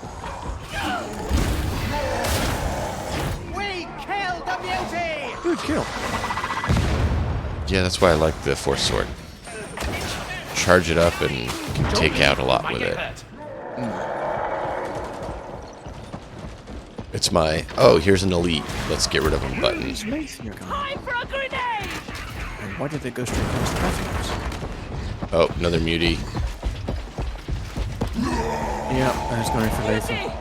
S3: We killed the beauty!
S4: Good kill.
S1: Yeah, that's why I like the Force Sword. Charge it up and can take out a lot with it. It's my, oh, here's an elite, let's get rid of him button.
S4: It's Mace in your gun.
S5: Time for a grenade.
S4: And why did they go straight past the traffic?
S1: Oh, another mutie.
S4: Yeah, I was going for Lathan.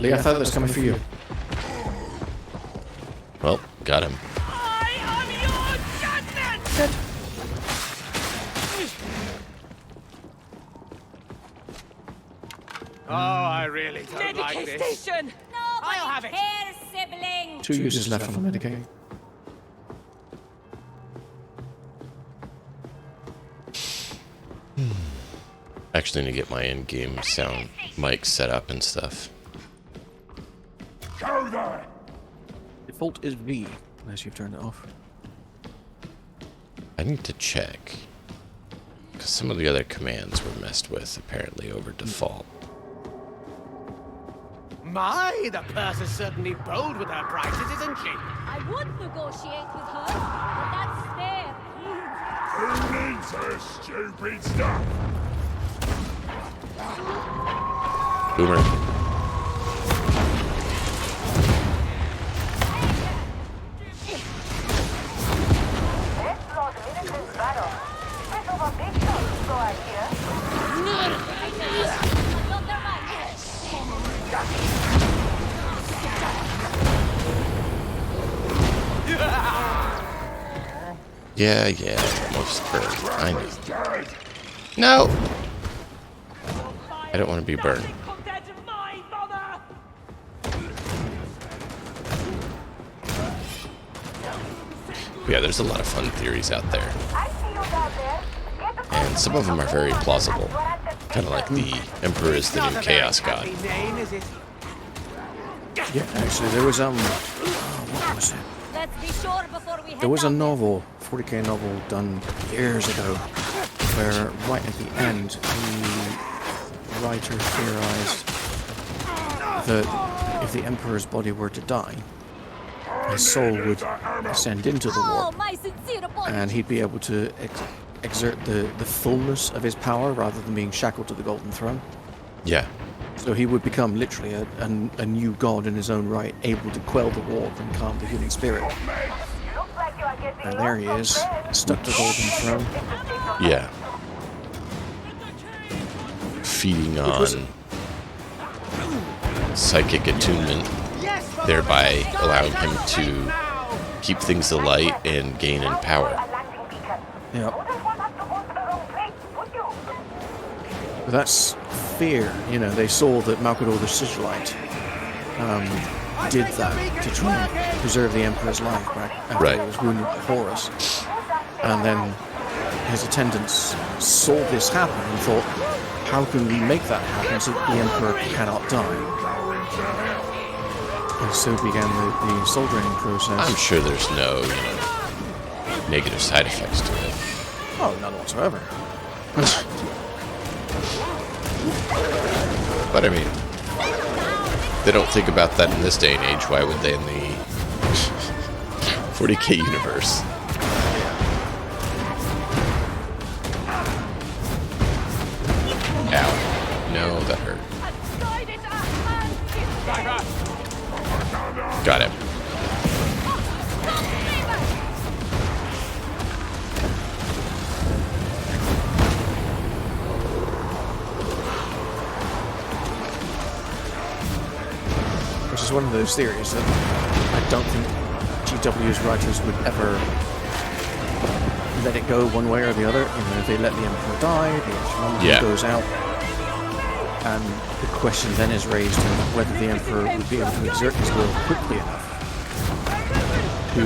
S4: Lee, I thought that was coming for you.
S1: Well, got him.
S5: I am your judgment.
S3: Oh, I really don't like
S5: Medicate
S3: this.
S5: station.
S3: I'll have it.
S5: Cares, sibling.
S4: 2 uses left on the Medicaid.
S1: Actually need to get my in-game sound mic set up and stuff.
S6: Go there!
S4: Default is V, unless you've turned it off.
S1: I need to check. Because some of the other commands were messed with, apparently, over default.
S3: My, the purse is certainly bold with her prices, isn't she?
S5: I would negotiate with her, but that's fair.
S6: Who needs her stupid stuff?
S1: Boomer.
S7: Let's log militant battle. Bit of a big shot to go out here.
S1: Yeah, almost burned. I know. No! I don't want to be burned. Yeah, there's a lot of fun theories out there.
S7: I see you down there. Get the
S1: And some of them are very plausible. Kind of like the Emperor is the
S3: Not
S1: new
S3: a very
S1: Chaos God.
S3: happy name, is it?
S4: Yeah, actually, there was what was it?
S5: Let's be sure before we head
S4: There was a
S5: down there.
S4: novel, 40k novel done years ago, where right at the end, the writer theorized that if the Emperor's body were to die, his soul would ascend into the
S5: Oh,
S4: warp,
S5: my sincere apologies.
S4: and he'd be able to exert the fullness of his power rather than being shackled to the Golden Throne.
S1: Yeah.
S4: So he would become literally a new god in his own right, able to quell the warp and calm the human spirit.
S7: looks like you are getting
S4: And there he is, stuck to the Golden Throne.
S1: Yeah. Feeding on psychic attunement, thereby allowing him to keep things alight and gain in power.
S4: Yep.
S7: Wouldn't want us to go to the wrong place, would you?
S4: But that's fear. You know, they saw that Malkador the Sigilite did that to try and preserve the Emperor's life back after
S1: Right.
S4: he was wounded by Horus. And then his attendants saw this happen and thought, how can we make that happen so that the Emperor cannot die? And so began the soul draining process.
S1: I'm sure there's no, negative side effects to it.
S4: Oh, none whatsoever.
S1: But I mean, they don't think about that in this day and age. Why would they in the 40k universe? Ow. No, that hurt. Got him.
S4: Which is one of those theories that I don't think GW's writers would ever let it go one way or the other. You know, if they let the Emperor die, the Astronomy goes out. And the question then is raised of whether the Emperor would be able to exert his will quickly enough to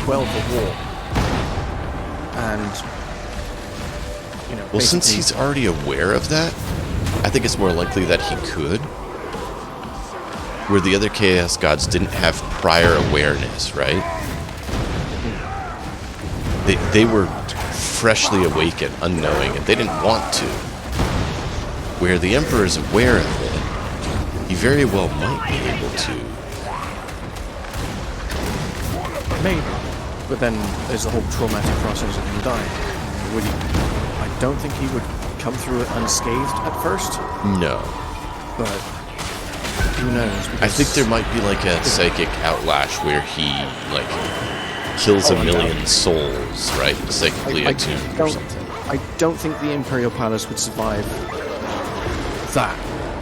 S4: quell the war. And, you know,
S1: Well, since
S4: basically-
S1: he's already aware of that, I think it's more likely that he could. Where the other Chaos Gods didn't have prior awareness, right? They were freshly awakened, unknowing, and they didn't want to. Where the Emperor is aware of it, he very well might be able to.
S4: Maybe. But then there's the whole traumatic process of him dying. Would he, I don't think he would come through it unscathed at first,
S1: No.
S4: but who knows?
S1: I think there might be like a psychic outlash where he, like, kills a million souls, right? Psychically attuned or something.
S4: I don't think the Imperial Palace would survive that.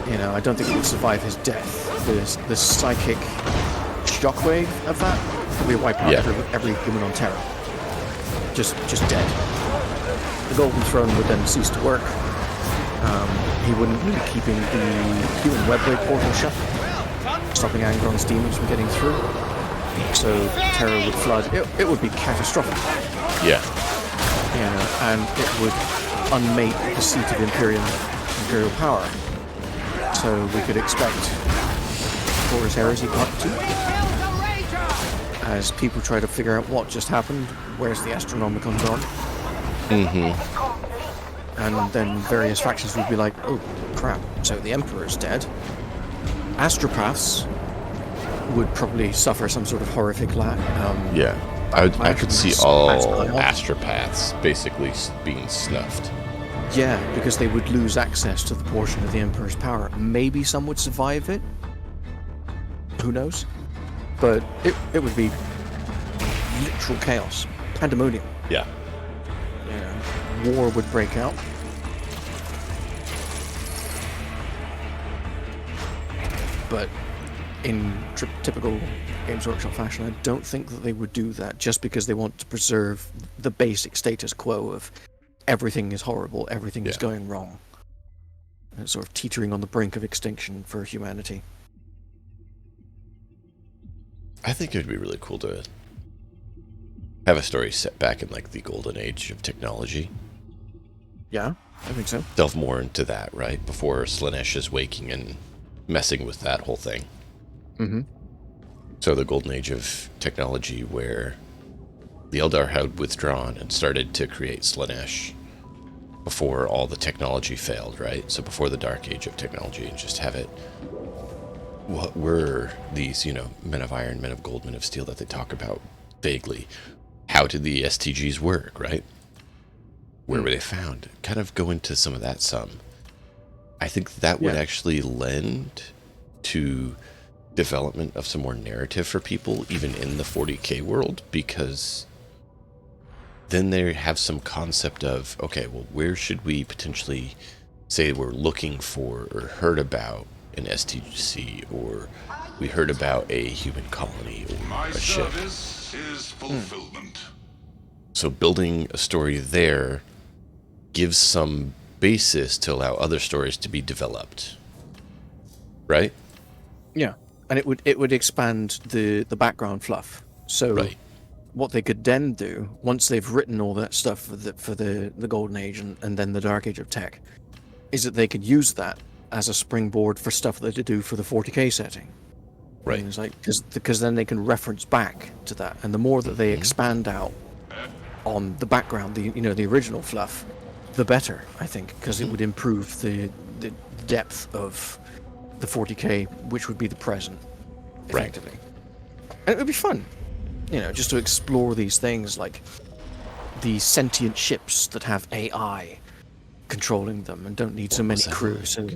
S4: You know, I don't think it would survive his death. The psychic shockwave of that would wipe out every human on Terra. Just dead. The Golden Throne would then cease to work. He wouldn't be keeping the human webway portal shut, stopping Angron's demons from getting through. So Terra would flood. It would be catastrophic.
S1: Yeah.
S4: You know, and it would unmake the seat of imperial power. So we could expect Horus Heresy Part 2. As people try to figure out what just happened, where's the Astronomicon gone? And then various factions would be like, oh crap, so the Emperor's dead. Astropaths would probably suffer some sort of horrific
S1: Yeah, I could see all astropaths basically being snuffed.
S4: Yeah, because they would lose access to the portion of the Emperor's power. Maybe some would survive it. Who knows? But it would be literal chaos. Pandemonium.
S1: Yeah.
S4: War would break out. But in typical Games Workshop fashion, I don't think that they would do that just because they want to preserve the basic status quo of everything is horrible, everything is going wrong. And it's sort of teetering on the brink of extinction for humanity.
S1: I think it would be really cool to have a story set back in like the golden age of technology.
S4: Yeah, I think so.
S1: Delve more into that, right? Before Slaanesh is waking and messing with that whole thing. So the golden age of technology where the Eldar had withdrawn and started to create Slaanesh before all the technology failed, right? So before the dark age of technology, and just have it. What were these, men of iron, men of gold, men of steel that they talk about vaguely? How did the STGs work, right? Where were they found? Kind of go into some of that some. I think that would actually lend to development of some more narrative for people, even in the 40k world, because then they have some concept of, okay, well, where should we potentially say we're looking for or heard about an STGC, or we heard about a human colony or a ship.
S6: Service is fulfillment.
S1: So building a story there gives some basis to allow other stories to be developed, right?
S4: Yeah, and it would expand the background fluff. So what they could then do once they've written all that stuff for the golden age and then the dark age of tech, is that they could use that as a springboard for stuff that they do for the 40k setting.
S1: Right.
S4: And it's like because then they can reference back to that, and the more that they expand out on the background, the original fluff, the better, I think, because it would improve the depth of the 40k, which would be the present, effectively. And it would be fun, just to explore these things, like the sentient ships that have AI controlling them and don't need so many crews. So,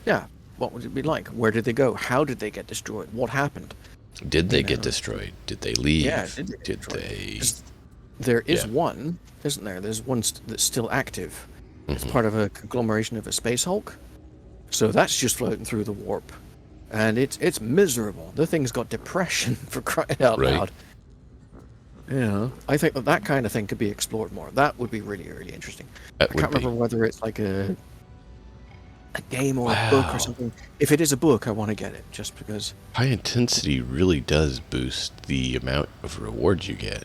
S4: yeah, what would it be like? Where did they go? How did they get destroyed? What happened?
S1: Did they get destroyed? Did they leave?
S4: Yeah,
S1: did they?
S4: There is one, isn't there? There's one that's still active. It's part of a conglomeration of a Space Hulk. So that's just floating through the warp. And it's miserable. The thing's got depression, for crying out loud. Yeah, I think that kind of thing could be explored more. That would be really, really interesting. I can't remember whether it's like a game or a book or something. If it is a book, I want to get it, just because.
S1: High intensity really does boost the amount of rewards you get.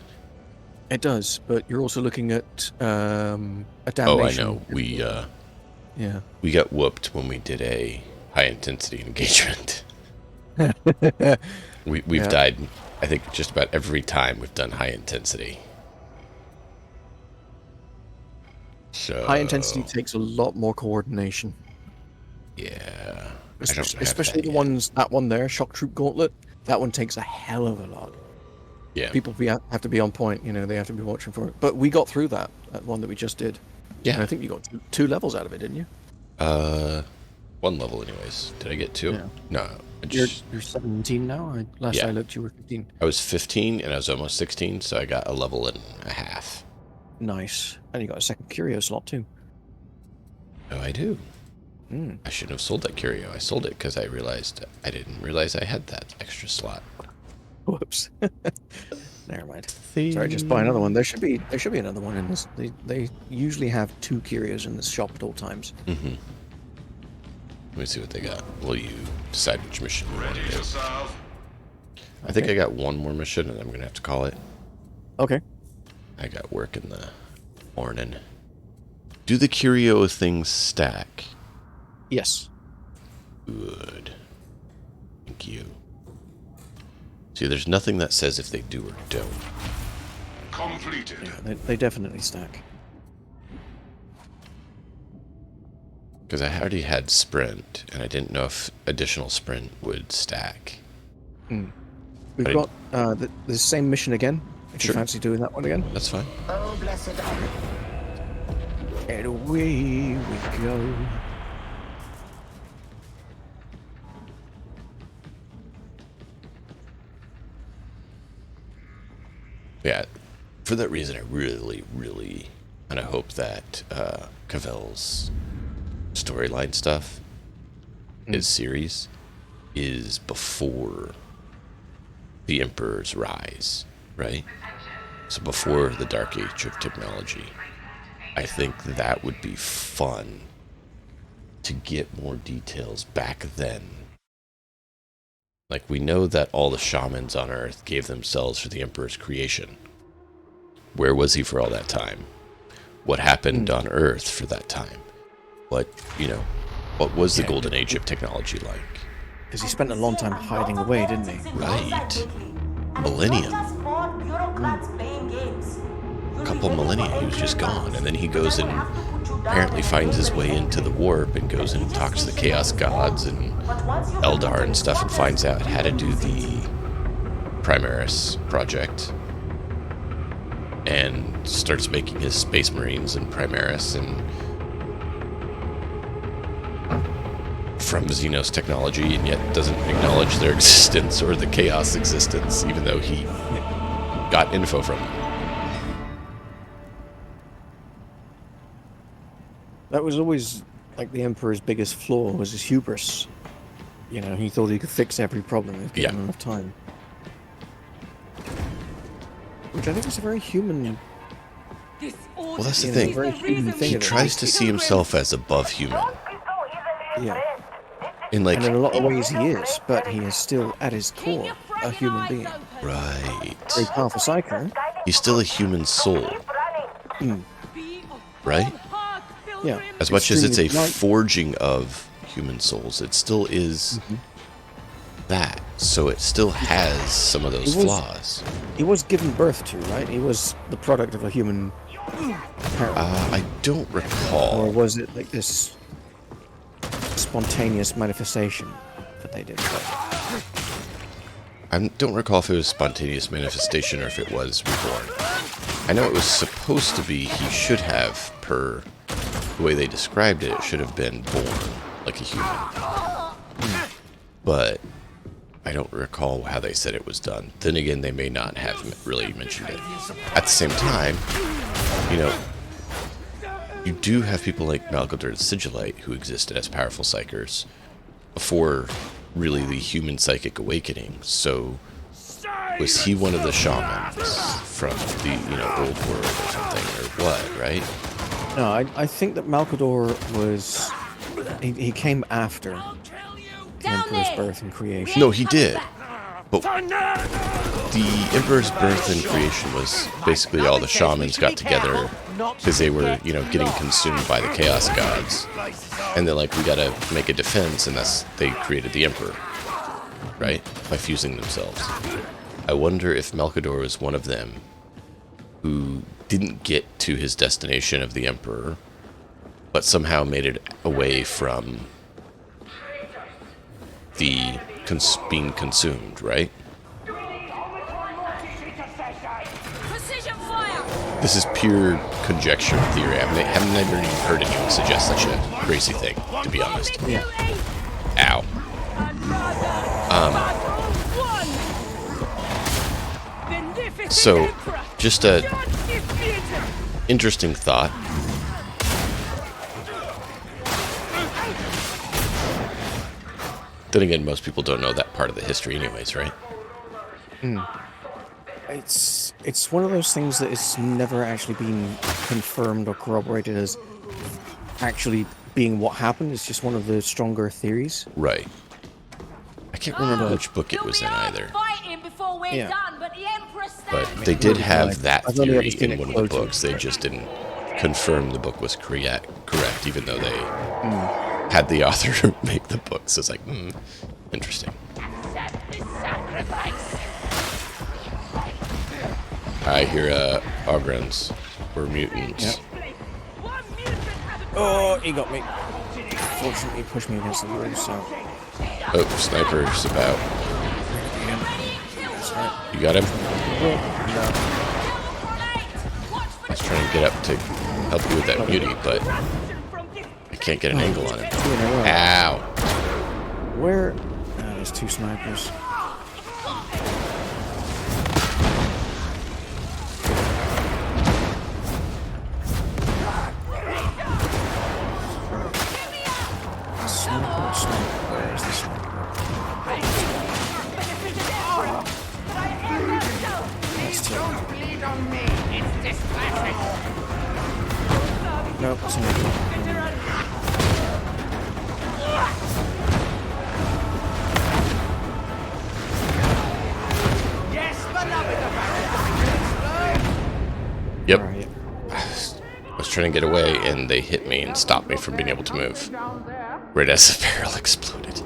S4: It does, but you're also looking at a damnation.
S1: Oh, I know. We got whooped when we did a high intensity engagement. We've died, I think, just about every time we've done high intensity. So
S4: high intensity takes a lot more coordination.
S1: Yeah,
S4: especially the ones, that one there, Shock Troop Gauntlet. That one takes a hell of a lot.
S1: Yeah,
S4: people have to be on point. They have to be watching for it. But we got through that one that we just did.
S1: Yeah,
S4: and I think you got two levels out of it, didn't you?
S1: One level, anyways. Did I get two?
S4: Yeah.
S1: No.
S4: You're 17 now. Last I looked, you were 15.
S1: I was 15 and I was almost 16, so I got a level and a half.
S4: Nice. And you got a second curio slot too.
S1: Oh, I do. I shouldn't have sold that curio. I sold it because I didn't realize I had that extra slot.
S4: Whoops. Never mind. Sorry, just buy another one. There should be another one in this. They usually have 2 curios in this shop at all times.
S1: Let me see what they got. Will you decide which mission you want to do? I think I got one more mission, and I'm gonna have to call it.
S4: Okay.
S1: I got work in the morning. Do the curio things stack?
S4: Yes.
S1: Good. Thank you. See, there's nothing that says if they do or don't.
S6: Completed.
S4: Yeah, they definitely stack.
S1: Because I already had sprint, and I didn't know if additional sprint would stack.
S4: We've got the same mission again. If you fancy doing that one again.
S1: That's fine.
S2: Oh, blessed
S4: And away we go.
S1: Yeah, for that reason, I really, really kind of hope that Cavell's storyline stuff, his series, is before the Emperor's rise, right? So before the Dark Age of technology. I think that would be fun to get more details back then. Like, we know that all the shamans on Earth gave themselves for the Emperor's creation. Where was he for all that time? What happened on Earth for that time? What was the golden age of technology like?
S4: Because he spent a long time hiding away, didn't he?
S1: Right. Millennium. A couple millennia, he was just gone. And then he goes and apparently finds his way into the warp and goes and talks to the Chaos Gods and Eldar and stuff and finds out how to do the Primaris project. And starts making his Space Marines and Primaris and from Xenos technology, and yet doesn't acknowledge their existence or the Chaos existence, even though he got info from them.
S4: That was always like the Emperor's biggest flaw was his hubris. You know, he thought he could fix every problem if given enough time. Which I think is a very human.
S1: Well, that's the thing.
S4: Very human thing.
S1: He tries to see himself as above human.
S4: Yeah.
S1: And
S4: in a lot of ways he is, but he is still, at his core, a human being.
S1: Right.
S4: Very powerful Psyker.
S1: He's still a human soul. Right?
S4: Yeah.
S1: As much as it's a
S4: Extremely
S1: forging of human souls, it still is that. So it still has some of those flaws.
S4: He was given birth to, right? He was the product of a human parent.
S1: I don't recall.
S4: Or was it like this spontaneous manifestation that they did?
S1: I don't recall if it was spontaneous manifestation or if it was reborn. I know it was supposed to be, he should have, per the way they described it, it should have been born like a human. But I don't recall how they said it was done. Then again, they may not have really mentioned it. At the same time, you know, you do have people like Malgador the Sigillite who existed as powerful psychers before really the human psychic awakening. So was he one of the shamans from the, old world or something, or what, right?
S4: No, I think that Malgador was... He came after the Emperor's birth and creation.
S1: No, he did. But the Emperor's birth and creation was basically all the shamans got together because they were, getting consumed by the Chaos Gods. And they're like, we gotta make a defense, and they created the Emperor, right? By fusing themselves. I wonder if Malgador was one of them who didn't get to his destination of the Emperor, but somehow made it away from the being consumed, right? This is pure conjecture and theory. I haven't never even heard anyone suggest such a crazy thing, to be honest.
S4: Yeah.
S1: Ow. So, just a interesting thought. Then again, most people don't know that part of the history anyways, right?
S4: It's one of those things that is never actually been confirmed or corroborated as actually being what happened. It's just one of the stronger theories.
S1: Right. I can't remember which book it was in either.
S4: Yeah.
S1: But they did have that theory in one of the books. They just didn't confirm the book was correct, even though they had the author make the book. So it's like, interesting. I hear Ogrons or mutants.
S4: Yep. Oh, he got me. Fortunately, he pushed me against the wall, so...
S1: Oh, sniper's about. You got him?
S4: No.
S1: I was trying to get up to help you with that mutie, but I can't get an angle on him. Ow!
S4: Where? There's two snipers. Where is the sniper?
S3: Don't bleed on me. It's dispassionate.
S4: Nope, it's not.
S3: Yes, beloved of
S1: Yep.
S4: Alright.
S1: I was trying to get away, and they hit me and stopped me from being able to move. Right as the barrel exploded.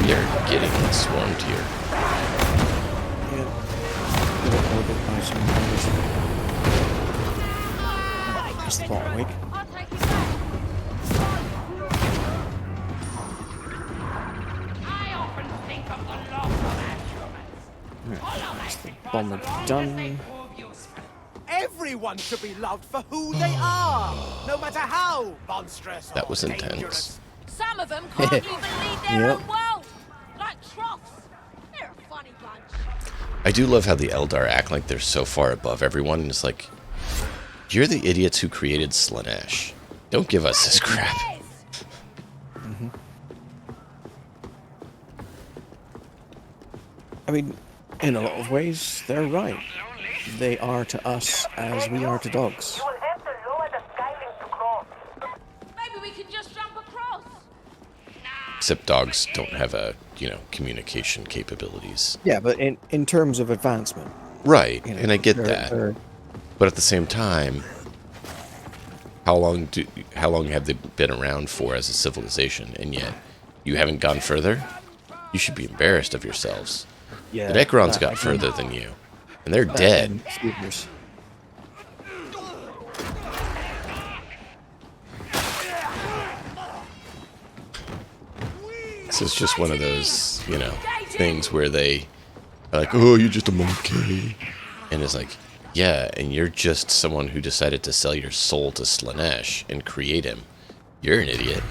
S1: We are getting swarmed here.
S4: Yeah. That's the bottom weak. Bomber done.
S3: Everyone should be loved for who they are, no matter how monstrous.
S1: That
S3: or
S1: was intense.
S3: dangerous.
S5: Some of them can't even leave their
S4: Yep.
S5: own world. Like troughs. They're a funny bunch.
S1: I do love how the Eldar act like they're so far above everyone, and it's like, you're the idiots who created Slaanesh. Don't give us this crap.
S4: I mean, in a lot of ways, they're right. They are to us as we are to dogs.
S7: You will have to lower the skylink to cross.
S5: Maybe we can just jump across.
S1: Except dogs don't have communication capabilities.
S4: Yeah, but in terms of advancement.
S1: Right,
S4: You know,
S1: and I get
S4: they're-
S1: that.
S4: they're-
S1: But at the same time, how long have they been around for as a civilization, and yet you haven't gone further? You should be embarrassed of yourselves.
S4: Yeah,
S1: The Necrons
S4: that
S1: got
S4: I can-
S1: further than you, and they're
S4: that
S1: dead.
S4: and Speakers.
S1: This is just one of those, things where they are like, oh, you're just a monkey. And it's like, yeah, and you're just someone who decided to sell your soul to Slaanesh and create him. You're an idiot.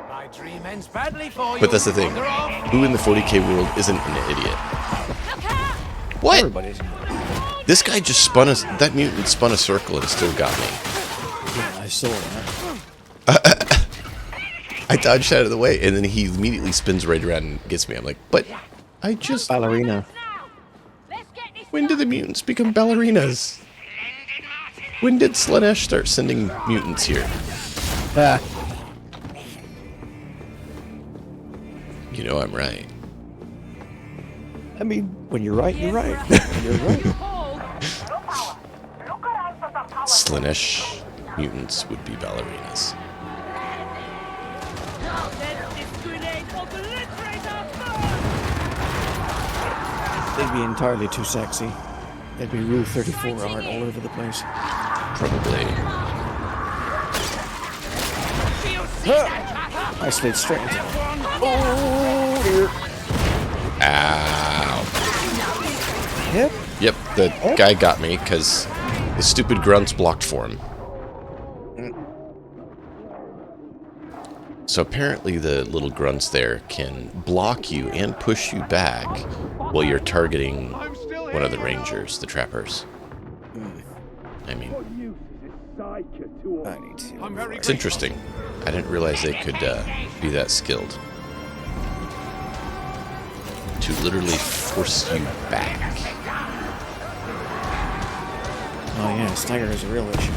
S3: My dream ends badly for you.
S1: But that's the thing.
S3: Wander off.
S1: Who in the 40k world isn't an idiot? What?
S4: Everybody's.
S1: This guy just spun us. That mutant spun a circle and still got me.
S4: Yeah, I saw that.
S1: I dodged out of the way, and then he immediately spins right around and gets me. I'm like, but I just...
S4: Ballerina.
S1: When did the mutants become ballerinas? When did Slaanesh start sending mutants here?
S4: Ah.
S1: You know I'm right.
S4: I mean, when you're right, you're right. When you're right.
S7: Look around for some power.
S1: Slaanesh mutants would be ballerinas.
S4: They'd be entirely too sexy. They'd be Rule 34 art all over the place.
S1: Probably.
S4: I slid straight into them. Oh, dear.
S1: Ow.
S4: Yep.
S1: Yep, the guy got me because the stupid grunts blocked for him. So apparently the little grunts there can block you and push you back while you're targeting one of the rangers, the trappers. I mean,
S4: I need to.
S3: I'm very
S1: it's interesting. I didn't realize they could be that skilled. To literally force you back.
S4: Oh yeah, stagger is a real issue.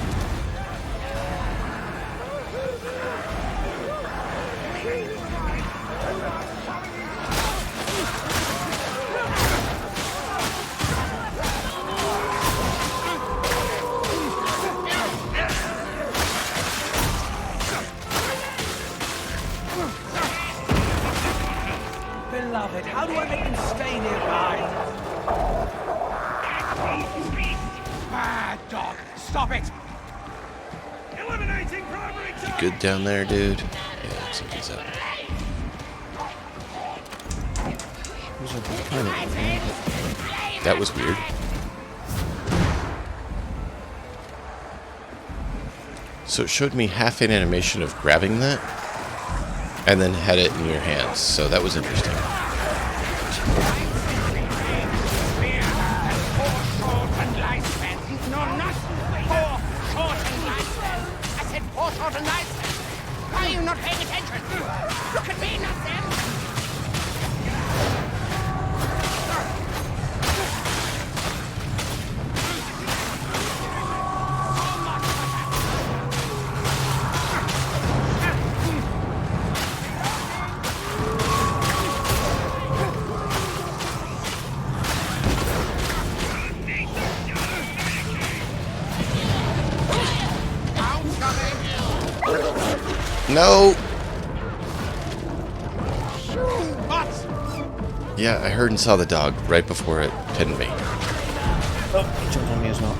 S3: beloved, how do I make them stay nearby? Bad dog, stop it! Eliminating primary
S1: You good down there, dude? Yeah, something's up. That was weird. So it showed me half an animation of grabbing that, and then had it in your hands. So that was interesting.
S3: Why are you not paying attention? Look at me, not them!
S1: No! Yeah, I heard and saw the dog right before it pinned me.
S4: Oh, he jumped on me as well.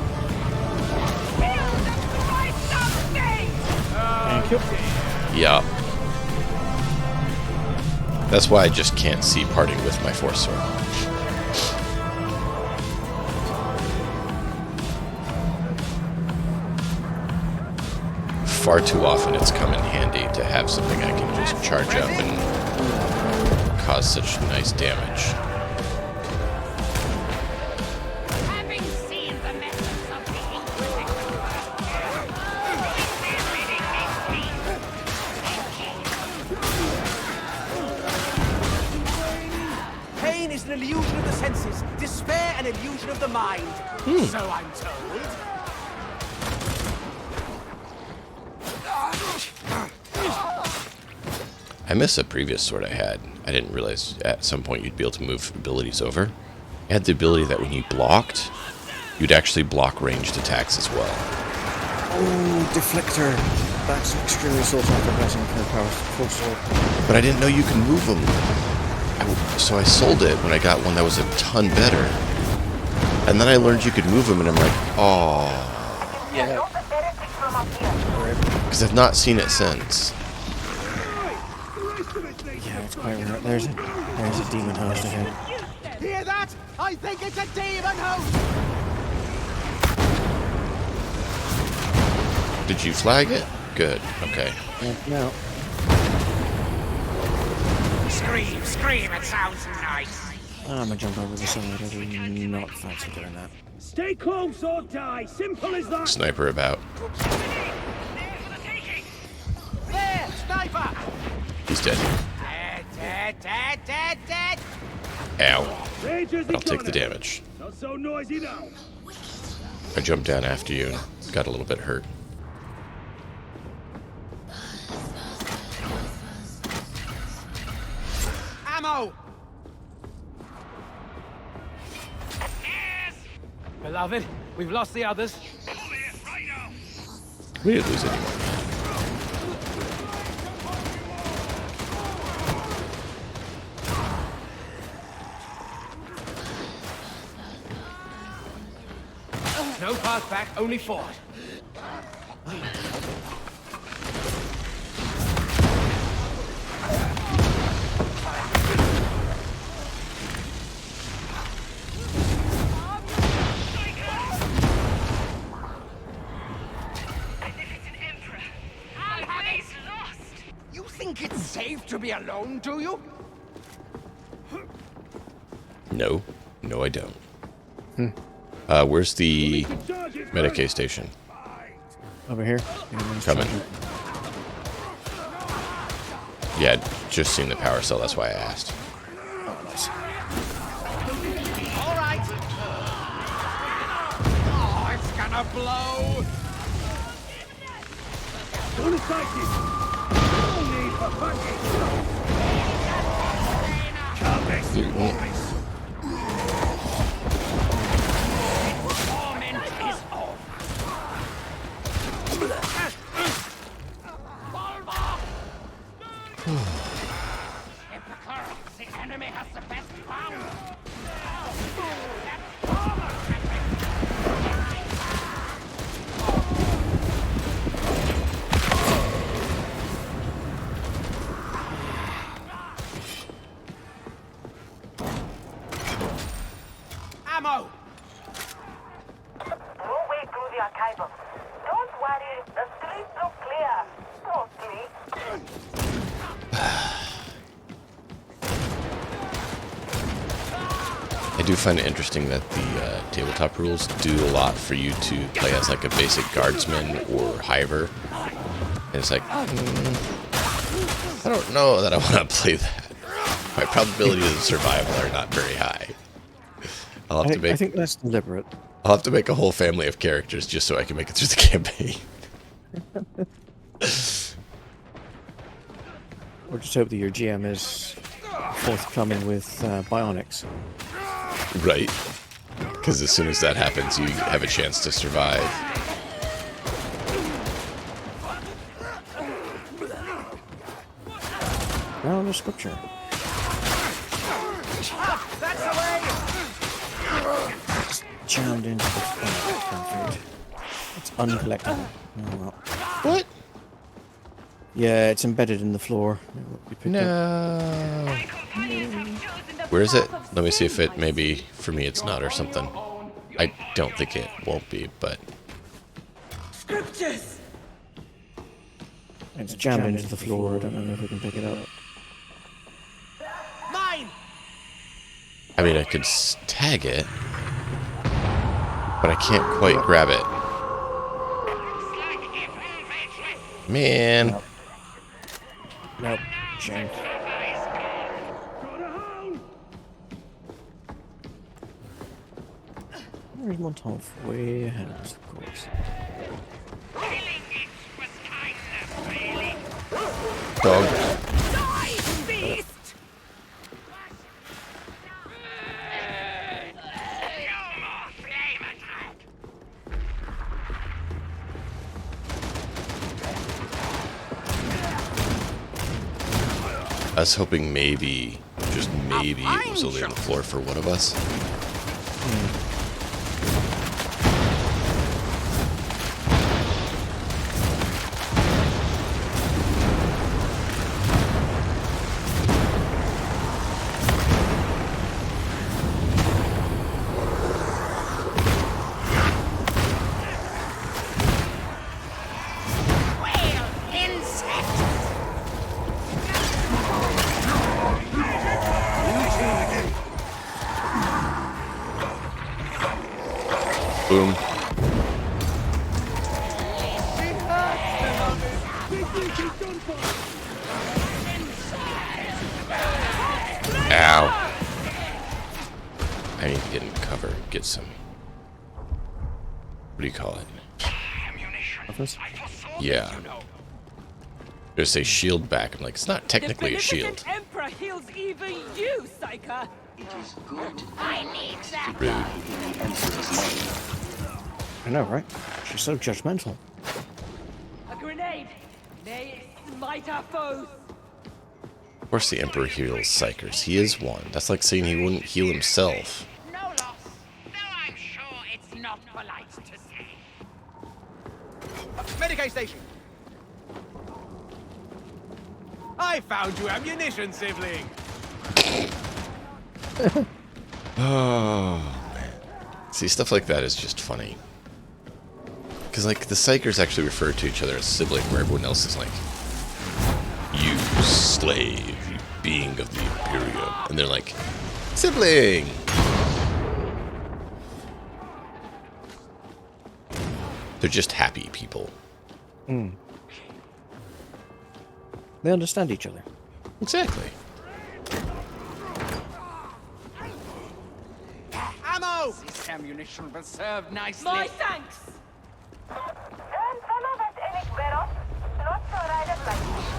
S4: Thank you.
S1: Yeah. That's why I just can't see parting with my Force Sword. Far too often it's come in handy to have something I can just charge up and cause such nice damage.
S7: Having seen the methods of the
S3: Pain is an illusion of the senses, despair an illusion of the mind. So I'm told.
S1: I miss a previous sword I had. I didn't realize at some point you'd be able to move abilities over. It had the ability that when you blocked, you'd actually block ranged attacks as well.
S4: Oh, deflector. That's extremely sought after blessing for a power Force Sword.
S1: But I didn't know you can move them. So I sold it when I got one that was a ton better. And then I learned you could move them, and I'm like, oh.
S4: Yeah.
S1: Because I've not seen it since.
S4: Yeah, it's quite rare. There's a demon host ahead.
S3: Hear that? I think it's a demon host!
S1: Did you flag it? Good. Okay.
S4: No.
S3: Scream, scream, it sounds nice.
S4: I'm gonna jump over the side. I do not fancy doing that.
S6: Stay close or die. Simple as that.
S1: Sniper about.
S3: There, sniper!
S1: He's dead.
S3: Dead.
S1: Ow.
S6: Rangers
S1: I'll take the
S6: economy.
S1: damage.
S6: Not so noisy now.
S1: I jumped down after you and got a little bit hurt.
S3: Ammo! Beloved, we've lost the others.
S1: We didn't lose anyone.
S3: No path back, only forward. You think it's safe to be alone, do you?
S1: No. No, I don't. Where's the Medicaid station?
S4: Over here.
S1: Coming. Yeah, just seen the power cell, that's why I asked.
S4: Oh, nice.
S3: All right. Oh, it's gonna blow.
S6: Don't attack it. No need for fighting. Can't make you boys.
S3: Enemy has the best power. Ammo!
S7: No way through the archival. Don't worry, the streets look clear. Mostly.
S1: I do find it interesting that the tabletop rules do a lot for you to play as like a basic guardsman or hiver. And it's like, I don't know that I want to play that. My probabilities of survival are not very high.
S4: I think that's deliberate.
S1: I'll have to make a whole family of characters just so I can make it through the campaign.
S4: Or just hope that your GM is forthcoming with bionics.
S1: Right. Because as soon as that happens, you have a chance to survive.
S4: Now the scripture.
S3: That's the way!
S4: Jammed into the concrete. It's uncollectible. Oh, well.
S1: What?
S4: Yeah, it's embedded in the floor.
S1: No. Where is it? Let me see if it maybe for me it's not or something. I don't think it won't be, but
S5: Scriptures!
S4: It's jammed into the floor. I don't know if we can pick it up.
S3: Mine!
S1: I mean I could tag it, but I can't quite grab it. Man.
S4: Nope. Shame. There's Montov way ahead of us, of course.
S1: Dog.
S5: Die, beast!
S1: I was hoping maybe, just maybe, it was only on the floor for one of us. Boom. Ow. I need to get in cover and get some. What do you call it?
S4: Office?
S1: Yeah. Gonna say shield back. I'm like, it's not technically a shield.
S5: The Emperor heals even you, Psyker!
S1: Rude.
S4: I know, right? She's so judgmental.
S5: A grenade! May it smite our foes!
S1: Of course the Emperor heals Psykers. He is one. That's like saying he wouldn't heal himself.
S3: No loss, though I'm sure it's not polite to say. Medicaid station. I found you ammunition, sibling.
S1: Oh, man. See, stuff like that is just funny. Because, like, the Psykers actually refer to each other as sibling, where everyone else is like, you slave, you being of the Imperium. And they're like, sibling! They're just happy people.
S4: Mm. They understand each other.
S1: Exactly.
S3: Ammo! This ammunition will serve nicely.
S5: My thanks!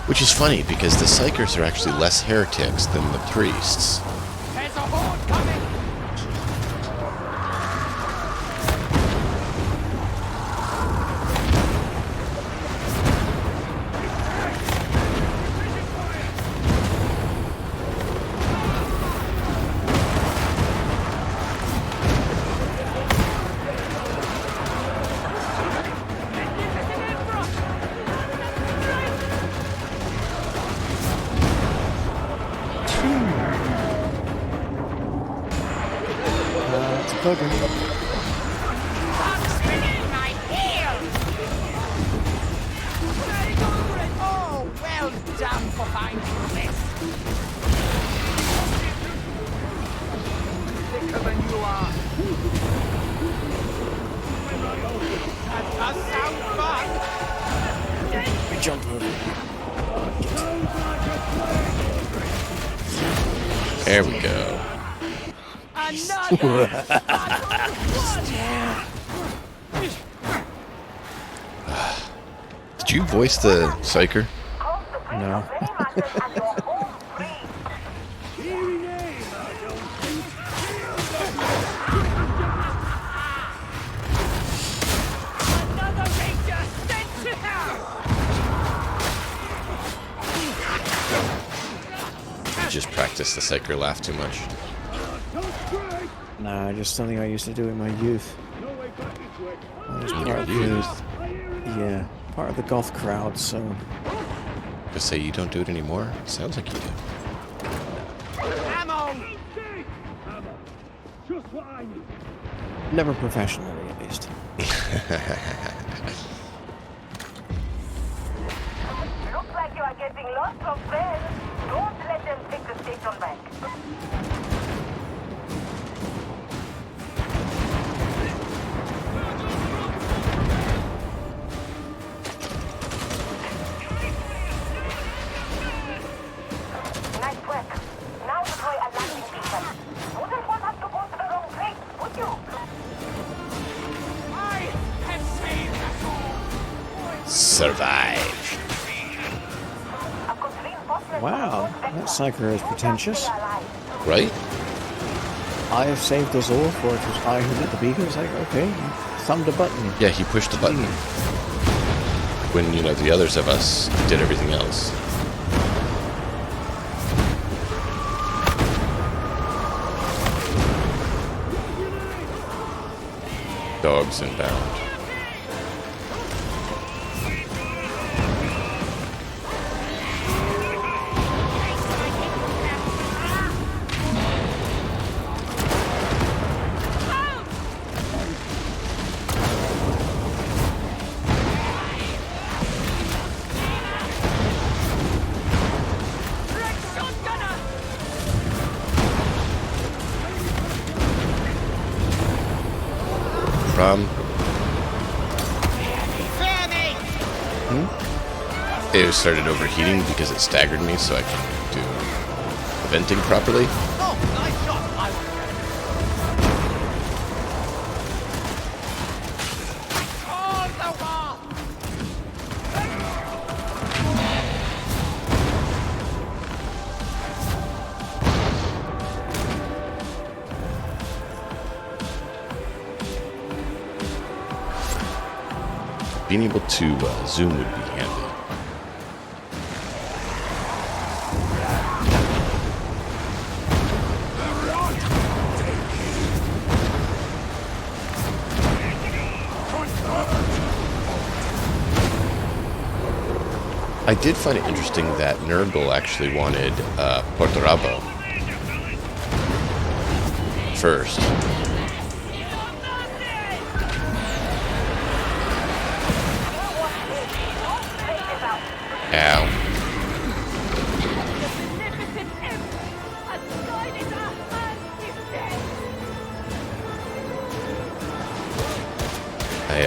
S1: Which is funny, because the Psykers are actually less heretics than the priests.
S3: There's a horde coming!
S4: bugger.
S3: I'm spinning my heel! Oh, well done for finding this. Thicker than you are. That does sound fun.
S4: We jump over.
S1: There we go.
S3: Another!
S1: Did you voice the Psyker?
S4: No.
S5: Another ranger sent to hell!
S1: Just practice the Psyker laugh too much.
S4: Nah, just something I used to do in my youth. I was part of yeah, part of the goth crowd, so...
S1: Just say you don't do it anymore? Sounds like you do.
S3: Ammo!
S4: Never professionally, at least.
S7: Looks like you are getting lots of friends. Don't let them take the station back. Nice work. Now deploy a landing beacon. Wouldn't want us to go to the wrong place, would you?
S3: I have saved us all!
S1: Survive.
S7: A good reinforcement.
S4: Wow, that Psyker is pretentious.
S1: Right?
S4: I have saved us all, for it was I who lit the beacon. It's like, okay, you thumbed a button.
S1: Yeah, he pushed the button. When, you know, the others of us did everything else. Dogs inbound. It started overheating because it staggered me, so I couldn't do the venting properly.
S3: Oh, nice shot! I was all the wall!
S1: Being able to zoom would be handy. I did find it interesting that Nurgle actually wanted Portorabo first. Ow. I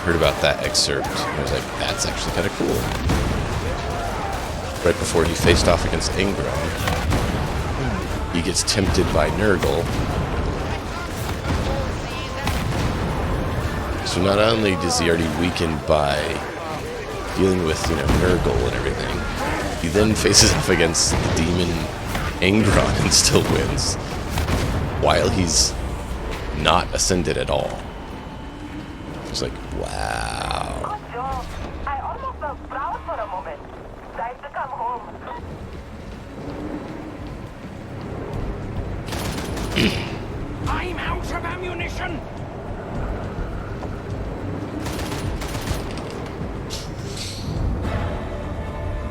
S1: heard about that excerpt and I was like, that's actually kind of cool. Right before he faced off against Ingram, he gets tempted by Nurgle. So not only does he already weakened by dealing with, you know, Nurgle and everything, he then faces off against the demon Ingram and still wins, while he's not ascended at all. It's like, wow.
S7: Good job. I almost felt proud for a moment. Time to come home.
S3: I'm out of ammunition!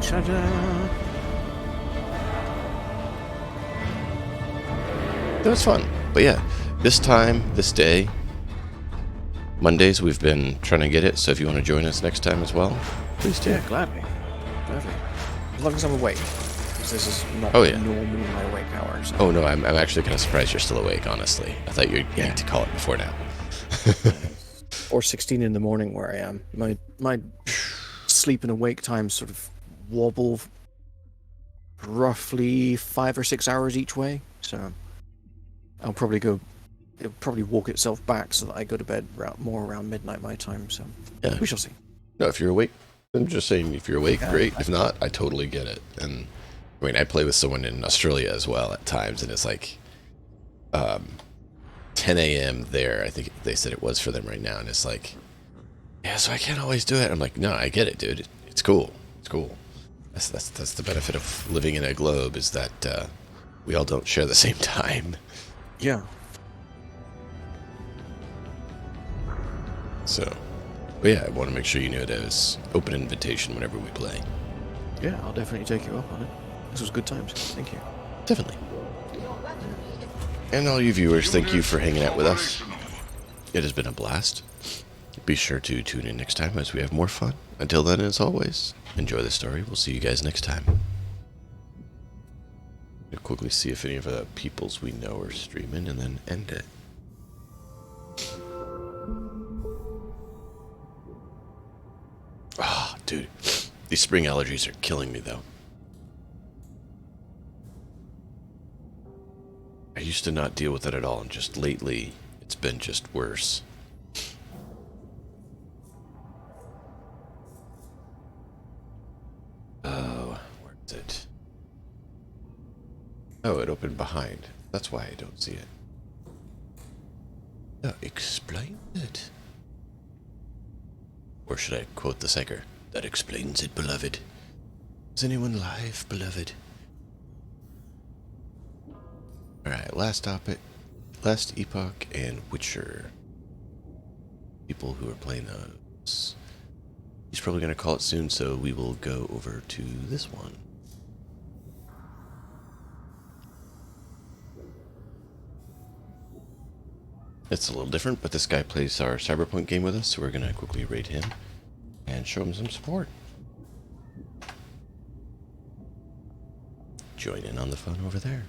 S4: Ta-da!
S1: That was fun. But yeah, This time, this day, Mondays, we've been trying to get it, so if you want to join us next time as well, please do.
S4: Yeah, gladly. Gladly. As long as I'm awake. Because this is not normally my awake hour. So.
S1: Oh, no, I'm actually kind of surprised you're still awake, honestly. I thought you'd need to call it before now.
S4: Or 16 in the morning where I am. My sleep and awake times sort of wobble roughly 5 or 6 hours each way. So I'll probably it'll probably walk itself back so that I go to bed more around midnight my time. So we shall see.
S1: No, if you're awake, I'm just saying if you're awake, great. If not, I totally get it. And I mean, I play with someone in Australia as well at times, and it's like 10 a.m. there. I think they said it was for them right now, and it's like, yeah, so I can't always do it. I'm like, no, I get it, dude. It's cool. It's cool. That's the benefit of living in a globe, is that we all don't share the same time.
S4: Yeah.
S1: So, but yeah, I want to make sure you know it as open invitation whenever we play.
S4: Yeah, I'll definitely take you up on it. This was good times. Thank you.
S1: Definitely. And all you viewers, thank you for hanging out with us. It has been a blast. Be sure to tune in next time as we have more fun. Until then, as always, enjoy the story. We'll see you guys next time. We'll quickly see if any of the peoples we know are streaming and then end it. Ah, dude. These spring allergies are killing me, though. I used to not deal with it at all, and just lately, it's been just worse. Oh, where is it? Oh, it opened behind. That's why I don't see it. Oh, explain it. Or should I quote the Psyker? That explains it, beloved. Is anyone live, beloved? Alright, last Epoch and Witcher. People who are playing those. He's probably going to call it soon, so we will go over to this one. It's a little different, but this guy plays our Cyberpunk game with us, so we're going to quickly rate him and show him some support. Join in on the fun over there.